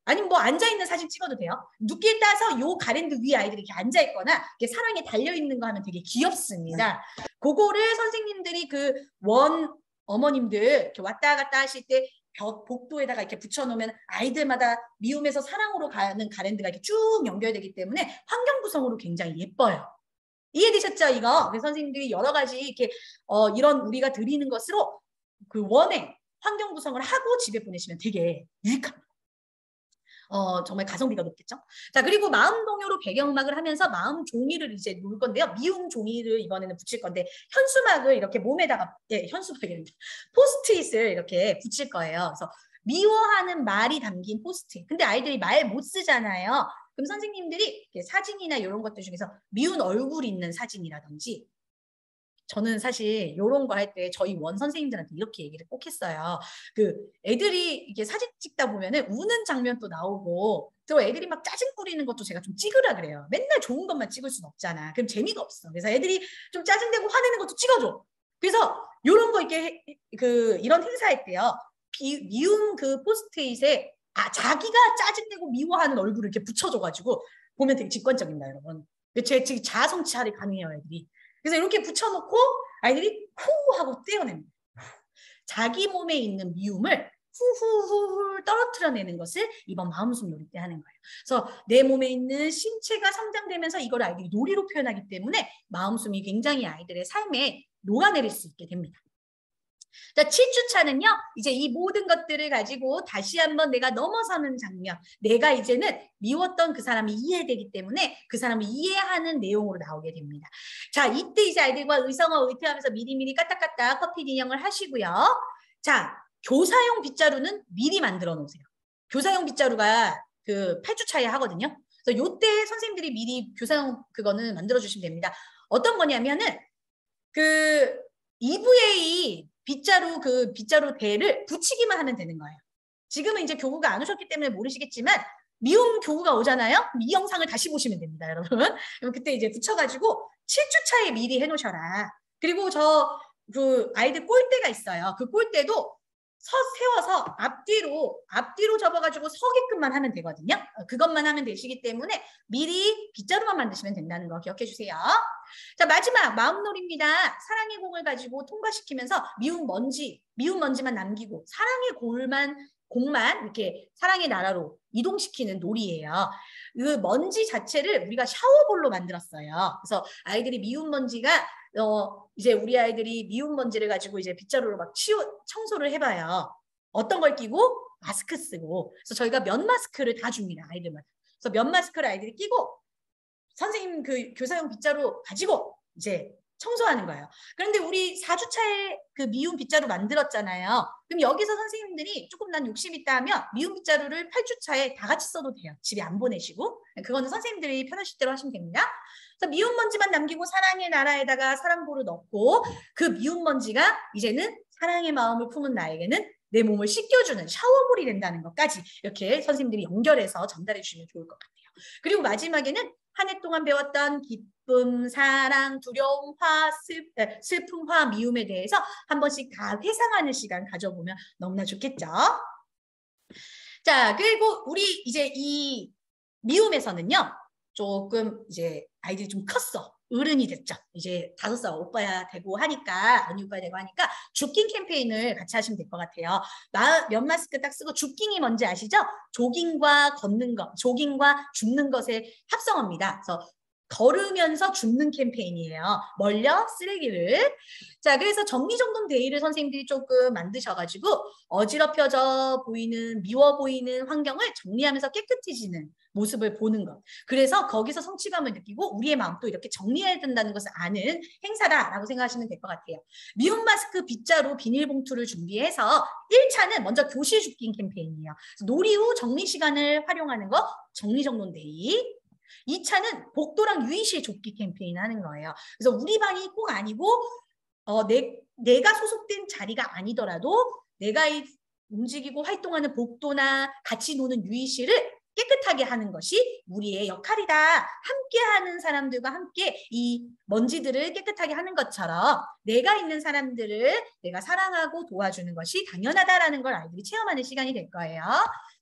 아니면 뭐 앉아있는 사진 찍어도 돼요. 눕기에 따서 요 가랜드 위에 아이들이 이렇게 앉아있거나 이렇게 사랑에 달려있는 거 하면 되게 귀엽습니다. 그거를 선생님들이 그 어머님들 이렇게 왔다 갔다 하실 때 복도에다가 이렇게 붙여놓으면 아이들마다 미움에서 사랑으로 가는 가랜드가 이렇게 쭉 연결되기 때문에 환경 구성으로 굉장히 예뻐요. 이해되셨죠, 이거? 그래서 선생님들이 여러 가지 이렇게 이런 우리가 드리는 것으로 그 원의 환경 구성을 하고 집에 보내시면 되게 유익합니다. 정말 가성비가 높겠죠. 자, 그리고 마음 동요로 배경음악을 하면서 마음 종이를 이제 놓을 건데요. 미움 종이를 이번에는 붙일 건데 현수막을 이렇게 몸에다가 현수막이 포스트잇을 이렇게 붙일 거예요. 그래서 미워하는 말이 담긴 포스트잇. 근데 아이들이 말 못 쓰잖아요. 그럼 선생님들이 사진이나 이런 것들 중에서 미운 얼굴 있는 사진이라든지 저는 사실 이런 거 할 때 저희 원 선생님들한테 이렇게 얘기를 꼭 했어요. 그 애들이 이게 사진 찍다 보면은 우는 장면도 나오고 또 애들이 막 짜증 부리는 것도 제가 좀 찍으라 그래요. 맨날 좋은 것만 찍을 순 없잖아. 그럼 재미가 없어. 그래서 애들이 좀 짜증내고 화내는 것도 찍어줘. 그래서 이런 거 이렇게 이런 행사할 때요. 미움 그 포스트잇에 자기가 짜증내고 미워하는 얼굴을 이렇게 붙여줘가지고 보면 되게 직관적입니다, 여러분. 제 자아 성찰이 가능해요, 애들이. 그래서 이렇게 붙여놓고 아이들이 후 하고 떼어냅니다. 자기 몸에 있는 미움을 후후후 떨어뜨려내는 것을 이번 마음숨 놀이 때 하는 거예요. 그래서 내 몸에 있는 신체가 성장되면서 이걸 아이들이 놀이로 표현하기 때문에 마음숨이 굉장히 아이들의 삶에 녹아내릴 수 있게 됩니다. 자, 7주차는요. 이제 이 모든 것들을 가지고 다시 한번 내가 넘어서는 장면. 내가 이제는 미웠던 그 사람이 이해되기 때문에 그 사람을 이해하는 내용으로 나오게 됩니다. 자, 이때 이제 아이들과 의성어 의태하면서 미리미리 까딱까딱 커피 인형을 하시고요. 자, 교사용 빗자루는 미리 만들어 놓으세요. 교사용 빗자루가 그 8주차에 하거든요. 그래서 요때 선생님들이 미리 교사용 그거는 만들어 주시면 됩니다. 어떤 거냐면은 그 EVA 빗자루 대를 붙이기만 하면 되는 거예요. 지금은 이제 교구가 안 오셨기 때문에 모르시겠지만 미움 교구가 오잖아요. 이 영상을 다시 보시면 됩니다, 여러분. 그럼 그때 이제 붙여가지고 7주차에 미리 해놓으셔라. 그리고 그 아이들 꼴대가 있어요. 그 꼴대도 세워서 앞뒤로 접어가지고 서게끔만 하면 되거든요. 그것만 하면 되시기 때문에 미리 빗자루만 만드시면 된다는 거 기억해 주세요. 자, 마지막 마음놀이입니다. 사랑의 공을 가지고 통과시키면서 미운 먼지만 남기고 사랑의 공만 이렇게 사랑의 나라로 이동시키는 놀이예요. 그 먼지 자체를 우리가 샤워볼로 만들었어요. 그래서 아이들이 미운 먼지가 이제 우리 아이들이 미운 먼지를 가지고 이제 빗자루로 막 청소를 해봐요. 어떤 걸 끼고? 마스크 쓰고. 그래서 저희가 면 마스크를 다 줍니다, 아이들마다. 그래서 면 마스크를 아이들이 끼고 선생님 그 교사용 빗자루 가지고 이제 청소하는 거예요. 그런데 우리 4주차에 그 미운 빗자루 만들었잖아요. 그럼 여기서 선생님들이 조금 난 욕심 있다 하면 미운 빗자루를 8주차에 다 같이 써도 돼요. 집에 안 보내시고. 그거는 선생님들이 편하실 대로 하시면 됩니다. 그래서 미운먼지만 남기고 사랑의 나라에다가 사랑보를 넣고 그 미운먼지가 이제는 사랑의 마음을 품은 나에게는 내 몸을 씻겨주는 샤워볼이 된다는 것까지 이렇게 선생님들이 연결해서 전달해 주시면 좋을 것 같아요. 그리고 마지막에는 한 해 동안 배웠던 기쁨, 사랑, 두려움, 슬픔, 화, 미움에 대해서 한 번씩 다 회상하는 시간 가져보면 너무나 좋겠죠. 자, 그리고 우리 이제 이 미움에서는요, 조금 이제 아이들이 좀 컸어. 어른이 됐죠. 이제 5살 오빠야 되고 하니까, 언니 오빠야 되고 하니까 주깅 캠페인을 같이 하시면 될 것 같아요. 면 마스크 딱 쓰고 주깅이 뭔지 아시죠? 조깅과 걷는 것, 조깅과 죽는 것의 합성어입니다. 그래서 걸으면서 죽는 캠페인이에요. 멀려 쓰레기를. 자, 그래서 정리정돈 데이를 선생님들이 조금 만드셔가지고 어지럽혀져 보이는, 미워 보이는 환경을 정리하면서 깨끗해지는 모습을 보는 것. 그래서 거기서 성취감을 느끼고 우리의 마음도 이렇게 정리해야 된다는 것을 아는 행사다라고 생각하시면 될 것 같아요. 미움 마스크 빗자루 비닐봉투를 준비해서 1차는 먼저 교실 주깅 캠페인이에요. 놀이 후 정리 시간을 활용하는 거 정리정돈 데이. 2차는 복도랑 유의실 좁기 캠페인 하는 거예요. 그래서 우리 반이 꼭 아니고 내가 소속된 자리가 아니더라도 내가 움직이고 활동하는 복도나 같이 노는 유의실을 깨끗하게 하는 것이 우리의 역할이다. 함께하는 사람들과 함께 이 먼지들을 깨끗하게 하는 것처럼 내가 있는 사람들을 내가 사랑하고 도와주는 것이 당연하다라는 걸 아이들이 체험하는 시간이 될 거예요.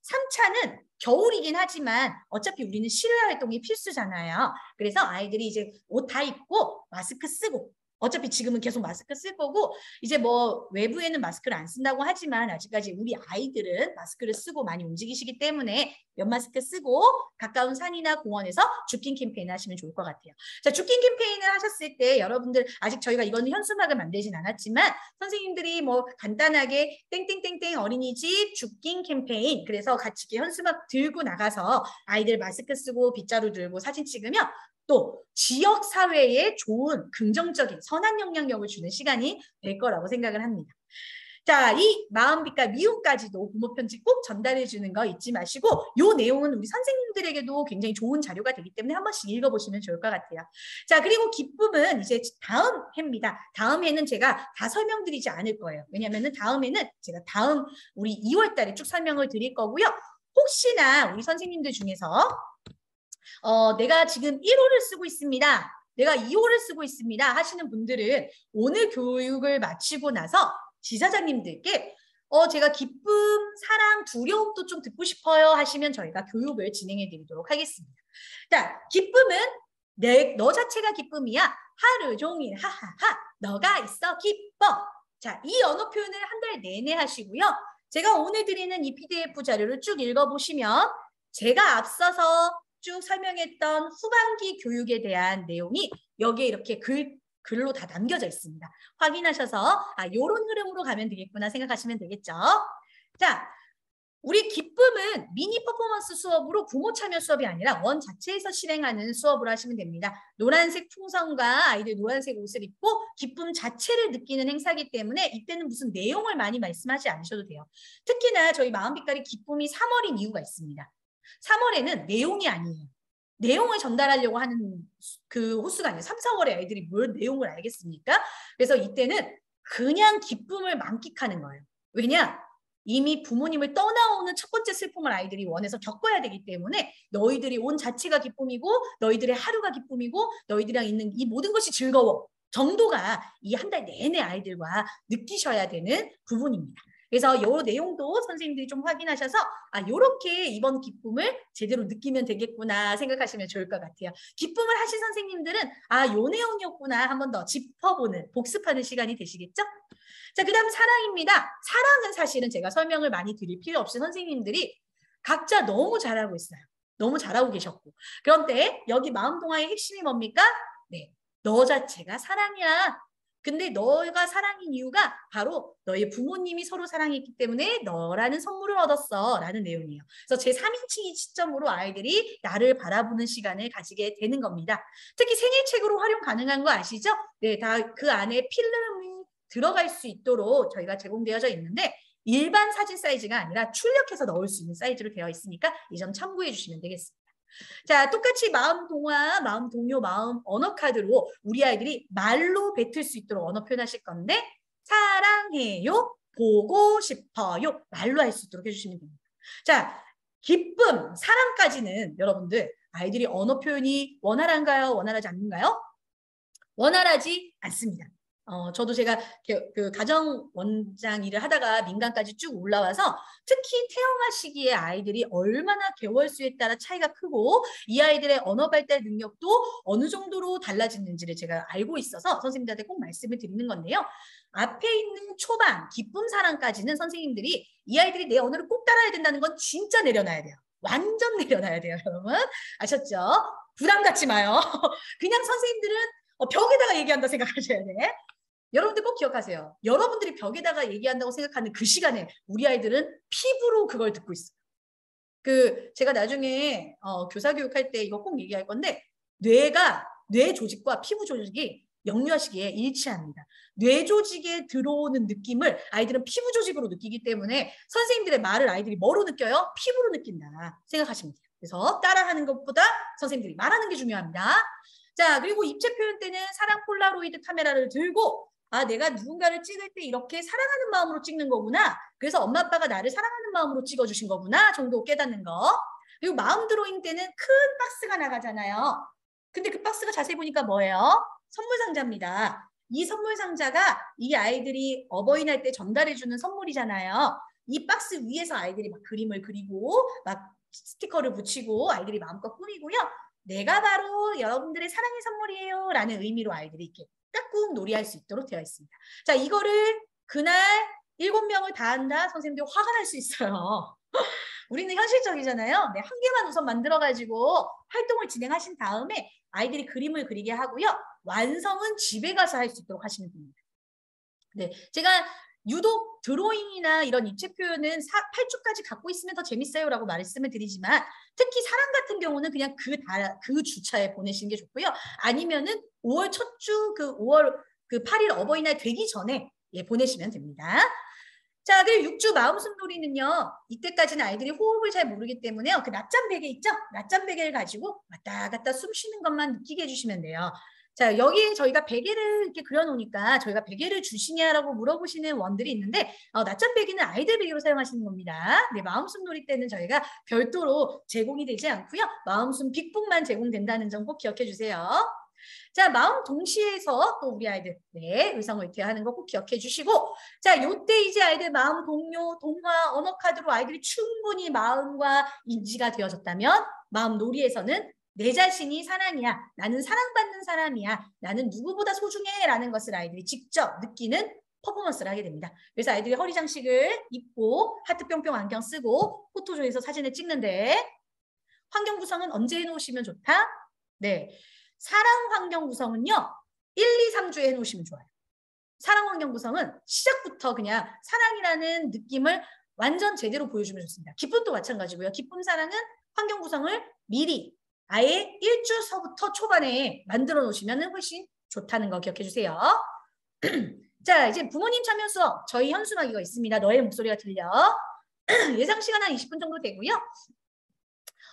3차는 겨울이긴 하지만 어차피 우리는 실외 활동이 필수잖아요. 그래서 아이들이 이제 옷 다 입고 마스크 쓰고 어차피 지금은 계속 마스크 쓸 거고 이제 뭐 외부에는 마스크를 안 쓴다고 하지만 아직까지 우리 아이들은 마스크를 쓰고 많이 움직이시기 때문에 면 마스크 쓰고 가까운 산이나 공원에서 주깅 캠페인을 하시면 좋을 것 같아요. 자, 주깅 캠페인을 하셨을 때 여러분들 아직 저희가 이거는 현수막을 만들진 않았지만 선생님들이 뭐 간단하게 땡땡땡땡 어린이집 주깅 캠페인 그래서 같이 이렇게 현수막 들고 나가서 아이들 마스크 쓰고 빗자루 들고 사진 찍으면 또 지역 사회에 좋은 긍정적인 선한 영향력을 주는 시간이 될 거라고 생각을 합니다. 자, 이 마음빛과 미움까지도 부모 편지 꼭 전달해 주는 거 잊지 마시고 이 내용은 우리 선생님들에게도 굉장히 좋은 자료가 되기 때문에 한 번씩 읽어보시면 좋을 것 같아요. 자, 그리고 기쁨은 이제 다음 해입니다. 다음 해는 제가 다 설명드리지 않을 거예요. 왜냐하면 다음 해는 제가 다음 우리 2월 달에 쭉 설명을 드릴 거고요. 혹시나 우리 선생님들 중에서 내가 지금 1호를 쓰고 있습니다. 내가 2호를 쓰고 있습니다. 하시는 분들은 오늘 교육을 마치고 나서 지사장님들께 제가 기쁨, 사랑, 두려움도 좀 듣고 싶어요 하시면 저희가 교육을 진행해 드리도록 하겠습니다. 자, 기쁨은 너 자체가 기쁨이야. 하루 종일 하하하 너가 있어 기뻐. 자, 이 언어 표현을 한 달 내내 하시고요. 제가 오늘 드리는 이 PDF 자료를 쭉 읽어보시면 제가 앞서서 쭉 설명했던 후반기 교육에 대한 내용이 여기에 이렇게 글로 다 남겨져 있습니다. 확인하셔서 요런 흐름으로 가면 되겠구나 생각하시면 되겠죠. 자, 우리 기쁨은 미니 퍼포먼스 수업으로 부모 참여 수업이 아니라 원 자체에서 실행하는 수업으로 하시면 됩니다. 노란색 풍선과 아이들 노란색 옷을 입고 기쁨 자체를 느끼는 행사이기 때문에 이때는 무슨 내용을 많이 말씀하지 않으셔도 돼요. 특히나 저희 마음빛깔이 기쁨이 3월인 이유가 있습니다. 3월에는 내용이 아니에요. 내용을 전달하려고 하는 그 호수가 아니에요. 3, 4월에 아이들이 뭘 내용을 알겠습니까? 그래서 이때는 그냥 기쁨을 만끽하는 거예요. 왜냐? 이미 부모님을 떠나오는 첫 번째 슬픔을 아이들이 원해서 겪어야 되기 때문에 너희들이 온 자체가 기쁨이고 너희들의 하루가 기쁨이고 너희들이랑 있는 이 모든 것이 즐거워 정도가 이 한 달 내내 아이들과 느끼셔야 되는 부분입니다. 그래서 이 내용도 선생님들이 좀 확인하셔서 이렇게 이번 기쁨을 제대로 느끼면 되겠구나 생각하시면 좋을 것 같아요. 기쁨을 하신 선생님들은 요 내용이었구나 한 번 더 짚어보는 복습하는 시간이 되시겠죠? 자, 그 다음 사랑입니다. 사랑은 사실은 제가 설명을 많이 드릴 필요 없이 선생님들이 각자 너무 잘하고 있어요. 너무 잘하고 계셨고. 그런데 여기 마음동화의 핵심이 뭡니까? 네, 너 자체가 사랑이야. 근데 너가 사랑인 이유가 바로 너의 부모님이 서로 사랑했기 때문에 너라는 선물을 얻었어 라는 내용이에요. 그래서 제 3인칭이 시점으로 아이들이 나를 바라보는 시간을 가지게 되는 겁니다. 특히 생일책으로 활용 가능한 거 아시죠? 네, 다 그 안에 필름이 들어갈 수 있도록 저희가 제공되어져 있는데 일반 사진 사이즈가 아니라 출력해서 넣을 수 있는 사이즈로 되어 있으니까 이 점 참고해 주시면 되겠습니다. 자, 똑같이 마음 동화, 마음 동요, 마음 언어 카드로 우리 아이들이 말로 뱉을 수 있도록 언어 표현하실 건데 사랑해요, 보고 싶어요 말로 할 수 있도록 해주시면 됩니다. 자, 기쁨, 사랑까지는 여러분들 아이들이 언어 표현이 원활한가요? 원활하지 않는가요? 원활하지 않습니다. 저도 제가 그 가정 원장 일을 하다가 민간까지 쭉 올라와서 특히 태영아 시기에 아이들이 얼마나 개월 수에 따라 차이가 크고 이 아이들의 언어 발달 능력도 어느 정도로 달라지는지를 제가 알고 있어서 선생님들한테 꼭 말씀을 드리는 건데요. 앞에 있는 초반, 기쁨, 사랑까지는 선생님들이 이 아이들이 내 언어를 꼭 따라야 된다는 건 진짜 내려놔야 돼요. 완전 내려놔야 돼요, 여러분. 아셨죠? 부담 갖지 마요. 그냥 선생님들은 벽에다가 얘기한다 생각하셔야 돼. 여러분들 꼭 기억하세요. 여러분들이 벽에다가 얘기한다고 생각하는 그 시간에 우리 아이들은 피부로 그걸 듣고 있어요. 제가 나중에 교사 교육할 때 이거 꼭 얘기할 건데 뇌 조직과 피부 조직이 영유아 시기에 일치합니다. 뇌 조직에 들어오는 느낌을 아이들은 피부 조직으로 느끼기 때문에 선생님들의 말을 아이들이 뭐로 느껴요? 피부로 느낀다 생각하시면 돼요. 그래서 따라하는 것보다 선생님들이 말하는 게 중요합니다. 자, 그리고 입체 표현 때는 사랑 폴라로이드 카메라를 들고 내가 누군가를 찍을 때 이렇게 사랑하는 마음으로 찍는 거구나. 그래서 엄마 아빠가 나를 사랑하는 마음으로 찍어주신 거구나 정도 깨닫는 거. 그리고 마음 드로잉 때는 큰 박스가 나가잖아요. 근데 그 박스가 자세히 보니까 뭐예요? 선물 상자입니다. 이 선물 상자가 이 아이들이 어버이날 때 전달해주는 선물이잖아요. 이 박스 위에서 아이들이 막 그림을 그리고 막 스티커를 붙이고 아이들이 마음껏 꾸미고요. 내가 바로 여러분들의 사랑의 선물이에요 라는 의미로 아이들이 이렇게 깍꿍 놀이할 수 있도록 되어 있습니다. 자, 이거를 그날 7명을 다 한다? 선생님들 화가 날 수 있어요. 우리는 현실적이잖아요. 네, 한 개만 우선 만들어가지고 활동을 진행하신 다음에 아이들이 그림을 그리게 하고요. 완성은 집에 가서 할 수 있도록 하시면 됩니다. 네, 제가 유독 드로잉이나 이런 입체 표현은 8주까지 갖고 있으면 더 재밌어요 라고 말씀을 드리지만 특히 사랑 같은 경우는 그냥 그 주차에 보내시는 게 좋고요. 아니면은 5월 첫 주 5월 8일 어버이날 되기 전에 보내시면 됩니다. 자, 그리고 6주 마음숨 놀이는요. 이때까지는 아이들이 호흡을 잘 모르기 때문에요. 그 낮잠 베개 있죠? 낮잠 베개를 가지고 왔다 갔다 숨 쉬는 것만 느끼게 해주시면 돼요. 자, 여기에 저희가 베개를 이렇게 그려놓으니까 저희가 베개를 주시냐라고 물어보시는 원들이 있는데 낮잠 베개는 아이들 베개로 사용하시는 겁니다. 네, 마음숨 놀이 때는 저희가 별도로 제공이 되지 않고요. 마음숨 빅북만 제공된다는 점 꼭 기억해 주세요. 자, 마음 동시에서 또 우리 아이들 의성을 이렇게 하는 거 꼭 기억해 주시고 자, 요때 이제 아이들 마음 동요, 동화, 언어 카드로 아이들이 충분히 마음과 인지가 되어졌다면 마음 놀이에서는 내 자신이 사랑이야. 나는 사랑받는 사람이야. 나는 누구보다 소중해. 라는 것을 아이들이 직접 느끼는 퍼포먼스를 하게 됩니다. 그래서 아이들이 허리 장식을 입고 하트 뿅뿅 안경 쓰고 포토존에서 사진을 찍는데 환경 구성은 언제 해놓으시면 좋다? 네, 사랑 환경 구성은요. 1, 2, 3주에 해놓으시면 좋아요. 사랑 환경 구성은 시작부터 그냥 사랑이라는 느낌을 완전 제대로 보여주면 좋습니다. 기쁨도 마찬가지고요. 기쁨, 사랑은 환경 구성을 미리 아예 1주서부터 초반에 만들어 놓으시면 훨씬 좋다는 거 기억해 주세요. 자, 이제 부모님 참여 수업 저희 현수막이가 있습니다. 너의 목소리가 들려. 예상 시간 한 20분 정도 되고요.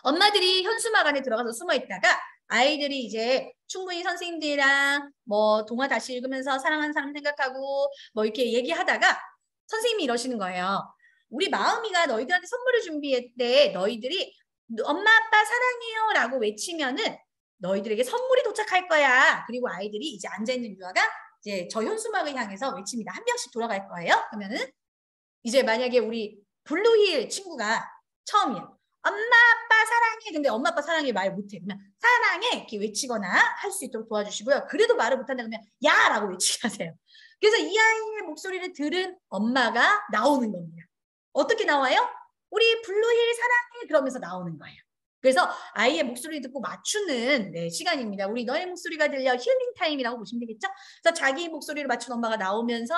엄마들이 현수막 안에 들어가서 숨어 있다가 아이들이 이제 충분히 선생님들이랑 뭐 동화 다시 읽으면서 사랑하는 사람 생각하고 뭐 이렇게 얘기하다가 선생님이 이러시는 거예요. 우리 마음이가 너희들한테 선물을 준비했대. 너희들이 엄마 아빠 사랑해요 라고 외치면은 너희들에게 선물이 도착할 거야. 그리고 아이들이 이제 앉아있는 유아가 이제 저 현수막을 향해서 외칩니다. 한 명씩 돌아갈 거예요. 그러면은 이제 만약에 우리 블루힐 친구가 처음이에요. 엄마 아빠 사랑해. 근데 엄마 아빠 사랑해 말 못해. 그러면 사랑해 이렇게 외치거나 할 수 있도록 도와주시고요. 그래도 말을 못한다 그러면 야 라고 외치게 하세요. 그래서 이 아이의 목소리를 들은 엄마가 나오는 겁니다. 어떻게 나와요? 우리 블루힐 사랑해 그러면서 나오는 거예요. 그래서 아이의 목소리 듣고 맞추는 시간입니다. 우리 너의 목소리가 들려 힐링 타임이라고 보시면 되겠죠? 그래서 자기 목소리를 맞춘 엄마가 나오면서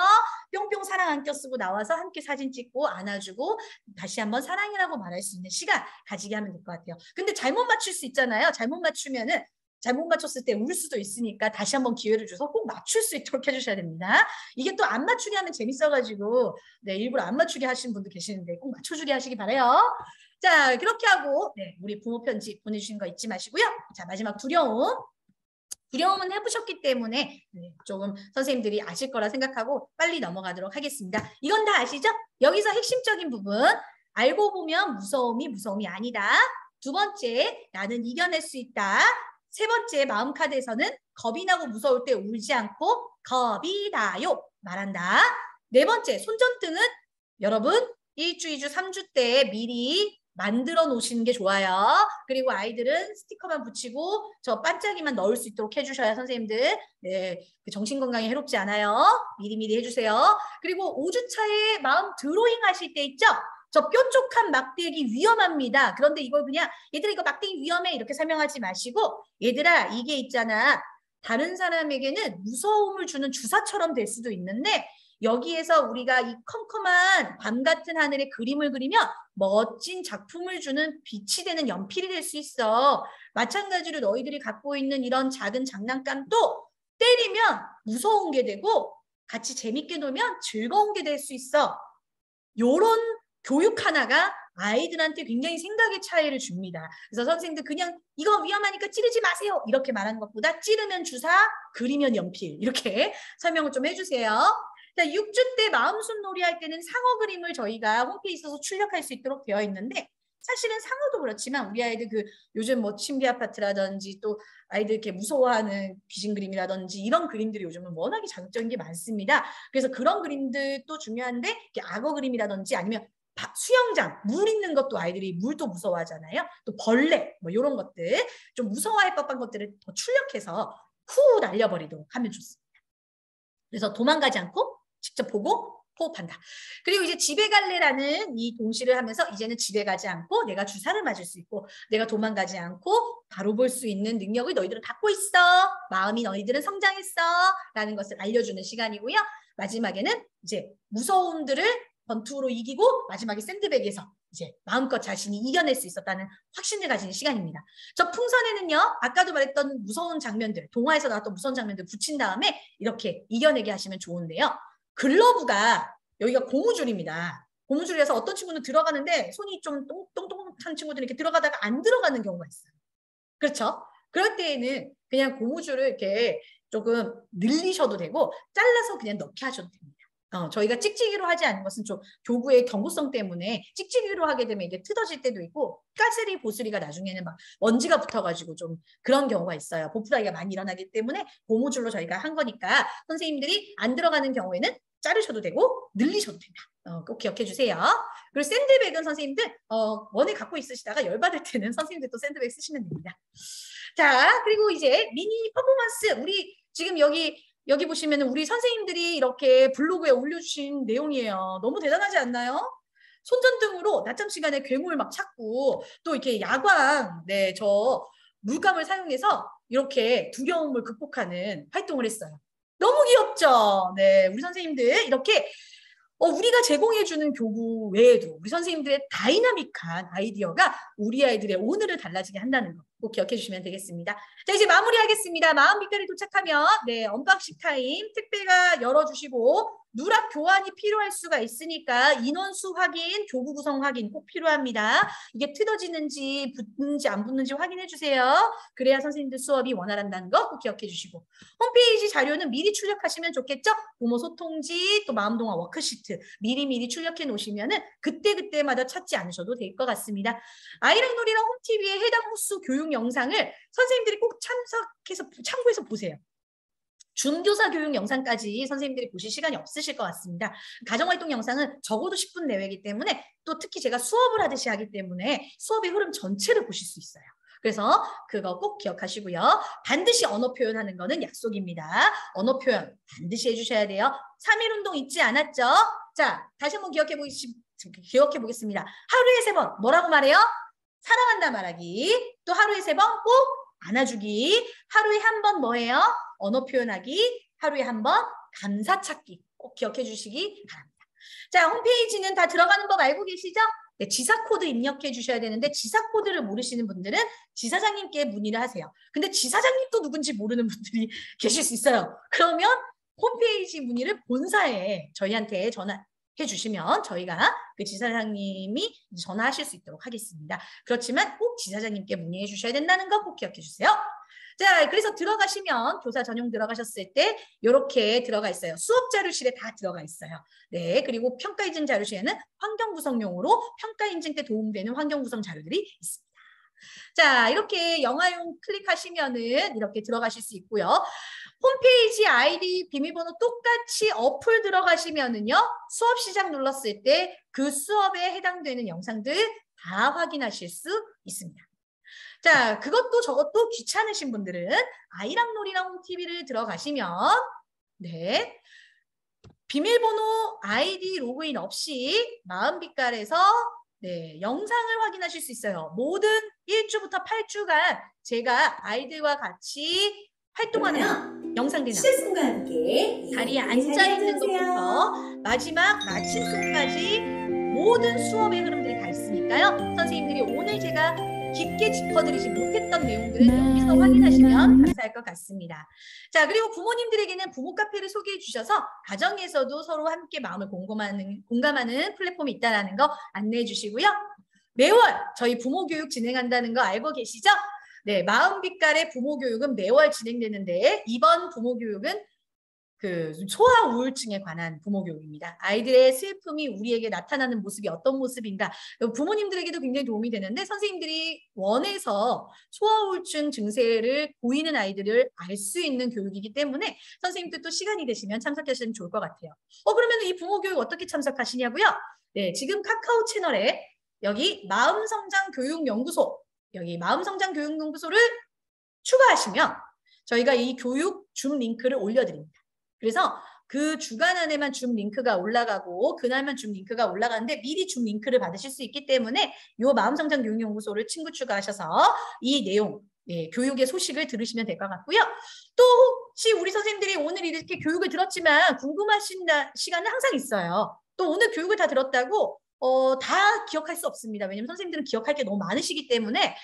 뿅뿅 사랑 안겨 쓰고 나와서 함께 사진 찍고 안아주고 다시 한번 사랑이라고 말할 수 있는 시간 가지게 하면 될 것 같아요. 근데 잘못 맞출 수 있잖아요. 잘못 맞췄을 때 울 수도 있으니까 다시 한번 기회를 줘서 꼭 맞출 수 있도록 해주셔야 됩니다. 이게 또 안 맞추게 하면 재밌어가지고 일부러 안 맞추게 하시는 분도 계시는데 꼭 맞춰주게 하시기 바라요. 자, 그렇게 하고 네, 우리 부모 편지 보내주신 거 잊지 마시고요. 자, 마지막 두려움. 두려움은 해보셨기 때문에 조금 선생님들이 아실 거라 생각하고 빨리 넘어가도록 하겠습니다. 이건 다 아시죠? 여기서 핵심적인 부분. 알고 보면 무서움이 아니다. 두 번째, 나는 이겨낼 수 있다. 세 번째, 마음 카드에서는 겁이 나고 무서울 때 울지 않고 겁이 나요 말한다. 네 번째, 손전등은 여러분 1주, 2주, 3주 때 미리 만들어 놓으시는 게 좋아요. 그리고 아이들은 스티커만 붙이고 저 반짝이만 넣을 수 있도록 해주셔야 선생님들 네, 정신건강에 해롭지 않아요. 미리미리 해주세요. 그리고 5주차에 마음 드로잉 하실 때 있죠? 저 뾰족한 막대기 위험합니다. 그런데 이걸 그냥 얘들아 이거 막대기 위험해 이렇게 설명하지 마시고 얘들아 이게 있잖아. 다른 사람에게는 무서움을 주는 주사처럼 될 수도 있는데 여기에서 우리가 이 컴컴한 밤 같은 하늘에 그림을 그리면 멋진 작품을 주는 빛이 되는 연필이 될 수 있어. 마찬가지로 너희들이 갖고 있는 이런 작은 장난감도 때리면 무서운 게 되고 같이 재밌게 놀면 즐거운 게 될 수 있어. 요런 교육 하나가 아이들한테 굉장히 생각의 차이를 줍니다. 그래서 선생님들 그냥 이거 위험하니까 찌르지 마세요. 이렇게 말하는 것보다 찌르면 주사, 그리면 연필 이렇게 설명을 좀 해주세요. 자, 6주 때 마음순 놀이 할 때는 상어 그림을 저희가 홈페이지에서 출력할 수 있도록 되어 있는데 사실은 상어도 그렇지만 우리 아이들 그 요즘 뭐 침대 아파트라든지 또 아이들 이렇게 무서워하는 귀신 그림이라든지 이런 그림들이 요즘은 워낙에 자극적인 게 많습니다. 그래서 그런 그림들도 중요한데 이렇게 악어 그림이라든지 아니면 수영장, 물 있는 것도 아이들이 물도 무서워하잖아요. 또 벌레, 뭐 이런 것들 좀 무서워할 법한 것들을 더 출력해서 후 날려버리도록 하면 좋습니다. 그래서 도망가지 않고 직접 보고 호흡한다. 그리고 이제 집에 갈래라는 이 동시를 하면서 이제는 집에 가지 않고 내가 주사를 맞을 수 있고 내가 도망가지 않고 바로 볼 수 있는 능력을 너희들은 갖고 있어. 마음이 너희들은 성장했어. 라는 것을 알려주는 시간이고요. 마지막에는 이제 무서움들을 권투로 이기고 마지막에 샌드백에서 이제 마음껏 자신이 이겨낼 수 있었다는 확신을 가지는 시간입니다. 저 풍선에는요. 아까도 말했던 무서운 장면들, 동화에서 나왔던 무서운 장면들 붙인 다음에 이렇게 이겨내게 하시면 좋은데요. 글러브가 여기가 고무줄입니다. 고무줄이라서 어떤 친구는 들어가는데 손이 좀 똥똥한 친구들은 이렇게 들어가다가 안 들어가는 경우가 있어요. 그렇죠? 그럴 때에는 그냥 고무줄을 이렇게 조금 늘리셔도 되고 잘라서 그냥 넣게 하셔도 됩니다. 저희가 찍찍이로 하지 않는 것은 좀 교구의 경고성 때문에 찍찍이로 하게 되면 이게 뜯어질 때도 있고 까슬이 보슬이가 나중에는 막 먼지가 붙어가지고 좀 그런 경우가 있어요. 보풀하기가 많이 일어나기 때문에 고무줄로 저희가 한 거니까 선생님들이 안 들어가는 경우에는 자르셔도 되고 늘리셔도 된다. 꼭 기억해 주세요. 그리고 샌드백은 선생님들 원에 갖고 있으시다가 열받을 때는 선생님들 또 샌드백 쓰시면 됩니다. 자, 그리고 이제 미니 퍼포먼스 우리 지금 여기 보시면 우리 선생님들이 이렇게 블로그에 올려주신 내용이에요. 너무 대단하지 않나요? 손전등으로 낮잠 시간에 괴물 막 찾고 또 이렇게 야광, 네, 저 물감을 사용해서 이렇게 두려움을 극복하는 활동을 했어요. 너무 귀엽죠? 네, 우리 선생님들 이렇게 우리가 제공해주는 교구 외에도 우리 선생님들의 다이나믹한 아이디어가 우리 아이들의 오늘을 달라지게 한다는 거 꼭 기억해 주시면 되겠습니다. 자, 이제 마무리하겠습니다. 마음 빛깔이 도착하면 네, 언박싱 타임 택배가 열어주시고 누락 교환이 필요할 수가 있으니까 인원수 확인, 교구 구성 확인 꼭 필요합니다. 이게 뜯어지는지 붙는지 안 붙는지 확인해 주세요. 그래야 선생님들 수업이 원활한다는 거 꼭 기억해 주시고 홈페이지 자료는 미리 출력하시면 좋겠죠? 부모 소통지, 또 마음동화 워크시트 미리 출력해 놓으시면은 그때마다 찾지 않으셔도 될 것 같습니다. 아이랑 놀이랑 홈TV의 해당 호수 교육 영상을 선생님들이 꼭 참고해서 보세요. 준교사 교육 영상까지 선생님들이 보실 시간이 없으실 것 같습니다. 가정활동 영상은 적어도 10분 내외이기 때문에 또 특히 제가 수업을 하듯이 하기 때문에 수업의 흐름 전체를 보실 수 있어요. 그래서 그거 꼭 기억하시고요. 반드시 언어 표현하는 거는 약속입니다. 언어 표현 반드시 해주셔야 돼요. 3일 운동 잊지 않았죠? 자, 다시 한번 기억해 보겠습니다. 하루에 3번 뭐라고 말해요? 사랑한다 말하기. 또 하루에 3번 꼭 안아주기. 하루에 한 번 뭐예요? 언어 표현하기. 하루에 한 번 감사 찾기. 꼭 기억해 주시기 바랍니다. 자, 홈페이지는 다 들어가는 법 알고 계시죠? 네, 지사 코드 입력해 주셔야 되는데 지사 코드를 모르시는 분들은 지사장님께 문의를 하세요. 근데 지사장님도 누군지 모르는 분들이 계실 수 있어요. 그러면 홈페이지 문의를 본사에 저희한테 전화 해주시면 저희가 그 지사장님이 전화하실 수 있도록 하겠습니다. 그렇지만 꼭 지사장님께 문의해 주셔야 된다는 거 꼭 기억해 주세요. 자, 그래서 들어가시면 교사 전용 들어가셨을 때 이렇게 들어가 있어요. 수업 자료실에 다 들어가 있어요. 네, 그리고 평가 인증 자료실에는 환경 구성용으로 평가 인증 때 도움되는 환경 구성 자료들이 있습니다. 자, 이렇게 영화용 클릭하시면은 이렇게 들어가실 수 있고요. 홈페이지 아이디 비밀번호 똑같이 어플 들어가시면은요. 수업 시작 눌렀을 때 그 수업에 해당되는 영상들 다 확인하실 수 있습니다. 자, 그것도 저것도 귀찮으신 분들은 아이랑 놀이랑 홈TV를 들어가시면 네, 비밀번호 아이디 로그인 없이 마음빛깔에서 네, 영상을 확인하실 수 있어요. 모든 1주부터 8주간 제가 아이들과 같이 활동하는 영상들이 시작과 함께 다리에 앉아있는 것부터 마지막 마친 순까지 모든 수업의 흐름들이 다 있으니까요. 선생님들이 오늘 제가 깊게 짚어드리지 못했던 내용들을 여기서 확인하시면 감사할 것 같습니다. 자, 그리고 부모님들에게는 부모 카페를 소개해 주셔서 가정에서도 서로 함께 마음을 공감하는 플랫폼이 있다는 거 안내해 주시고요. 매월 저희 부모 교육 진행한다는 거 알고 계시죠? 네, 마음빛깔의 부모 교육은 매월 진행되는데 이번 부모 교육은 그 소아 우울증에 관한 부모 교육입니다. 아이들의 슬픔이 우리에게 나타나는 모습이 어떤 모습인가. 부모님들에게도 굉장히 도움이 되는데 선생님들이 원해서 소아 우울증 증세를 보이는 아이들을 알 수 있는 교육이기 때문에 선생님들도 시간이 되시면 참석하시면 좋을 것 같아요. 그러면 이 부모 교육 어떻게 참석하시냐고요? 네, 지금 카카오 채널에 여기 마음성장교육연구소 여기 마음성장교육연구소를 추가하시면 저희가 이 교육 줌 링크를 올려드립니다. 그래서 그 주간 안에만 줌 링크가 올라가고 그날만 줌 링크가 올라가는데 미리 줌 링크를 받으실 수 있기 때문에 이 마음성장교육연구소를 친구 추가하셔서 이 내용, 네, 교육의 소식을 들으시면 될 것 같고요. 또 혹시 우리 선생님들이 오늘 이렇게 교육을 들었지만 궁금하신 시간은 항상 있어요. 또 오늘 교육을 다 들었다고 다 기억할 수 없습니다. 왜냐면 선생님들은 기억할 게 너무 많으시기 때문에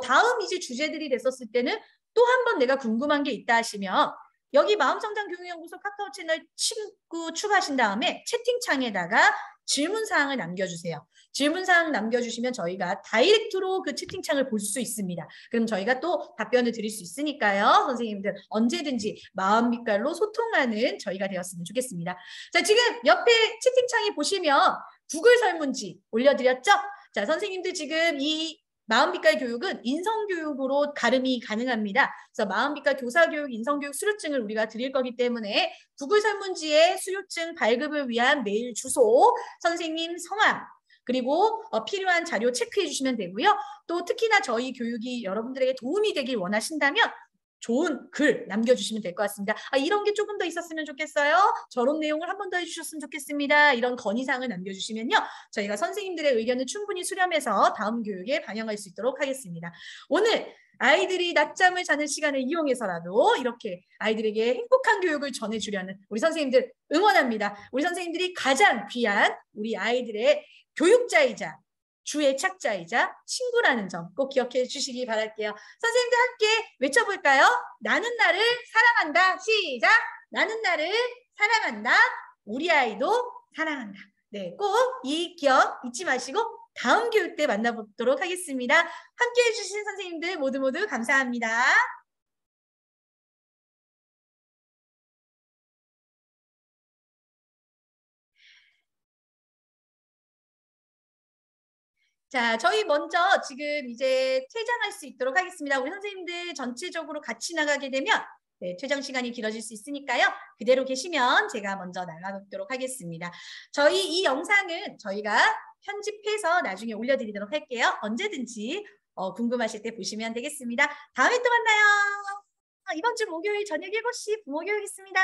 다음 이제 주제들이 됐었을 때는 또 한 번 내가 궁금한 게 있다 하시면 여기 마음성장교육연구소 카카오 채널 친구 추가하신 다음에 채팅창에다가 질문사항을 남겨주세요. 질문사항 남겨주시면 저희가 다이렉트로 그 채팅창을 볼 수 있습니다. 그럼 저희가 또 답변을 드릴 수 있으니까요. 선생님들 언제든지 마음빛깔로 소통하는 저희가 되었으면 좋겠습니다. 자, 지금 옆에 채팅창에 보시면 구글 설문지 올려드렸죠? 자, 선생님들 지금 이 마음빛깔 교육은 인성교육으로 가름이 가능합니다. 그래서 마음빛깔 교사교육, 인성교육 수료증을 우리가 드릴 거기 때문에 구글 설문지에 수료증 발급을 위한 메일 주소, 선생님 성함, 그리고 필요한 자료 체크해 주시면 되고요. 또 특히나 저희 교육이 여러분들에게 도움이 되길 원하신다면 좋은 글 남겨주시면 될 것 같습니다. 이런 게 조금 더 있었으면 좋겠어요. 저런 내용을 한 번 더 해주셨으면 좋겠습니다. 이런 건의사항을 남겨주시면요. 저희가 선생님들의 의견을 충분히 수렴해서 다음 교육에 반영할 수 있도록 하겠습니다. 오늘 아이들이 낮잠을 자는 시간을 이용해서라도 이렇게 아이들에게 행복한 교육을 전해주려는 우리 선생님들 응원합니다. 우리 선생님들이 가장 귀한 우리 아이들의 교육자이자 주의 착자이자 친구라는 점 꼭 기억해 주시기 바랄게요. 선생님들 함께 외쳐볼까요? 나는 나를 사랑한다. 시작! 나는 나를 사랑한다. 우리 아이도 사랑한다. 네, 꼭 이 기억 잊지 마시고 다음 교육 때 만나보도록 하겠습니다. 함께 해주신 선생님들 모두 감사합니다. 자, 저희 먼저 지금 이제 퇴장할 수 있도록 하겠습니다. 우리 선생님들 전체적으로 같이 나가게 되면 네, 퇴장 시간이 길어질 수 있으니까요. 그대로 계시면 제가 먼저 나가도록 하겠습니다. 저희 이 영상은 저희가 편집해서 나중에 올려드리도록 할게요. 언제든지 궁금하실 때 보시면 되겠습니다. 다음에 또 만나요. 이번 주 목요일 저녁 7시 부모교육 있습니다.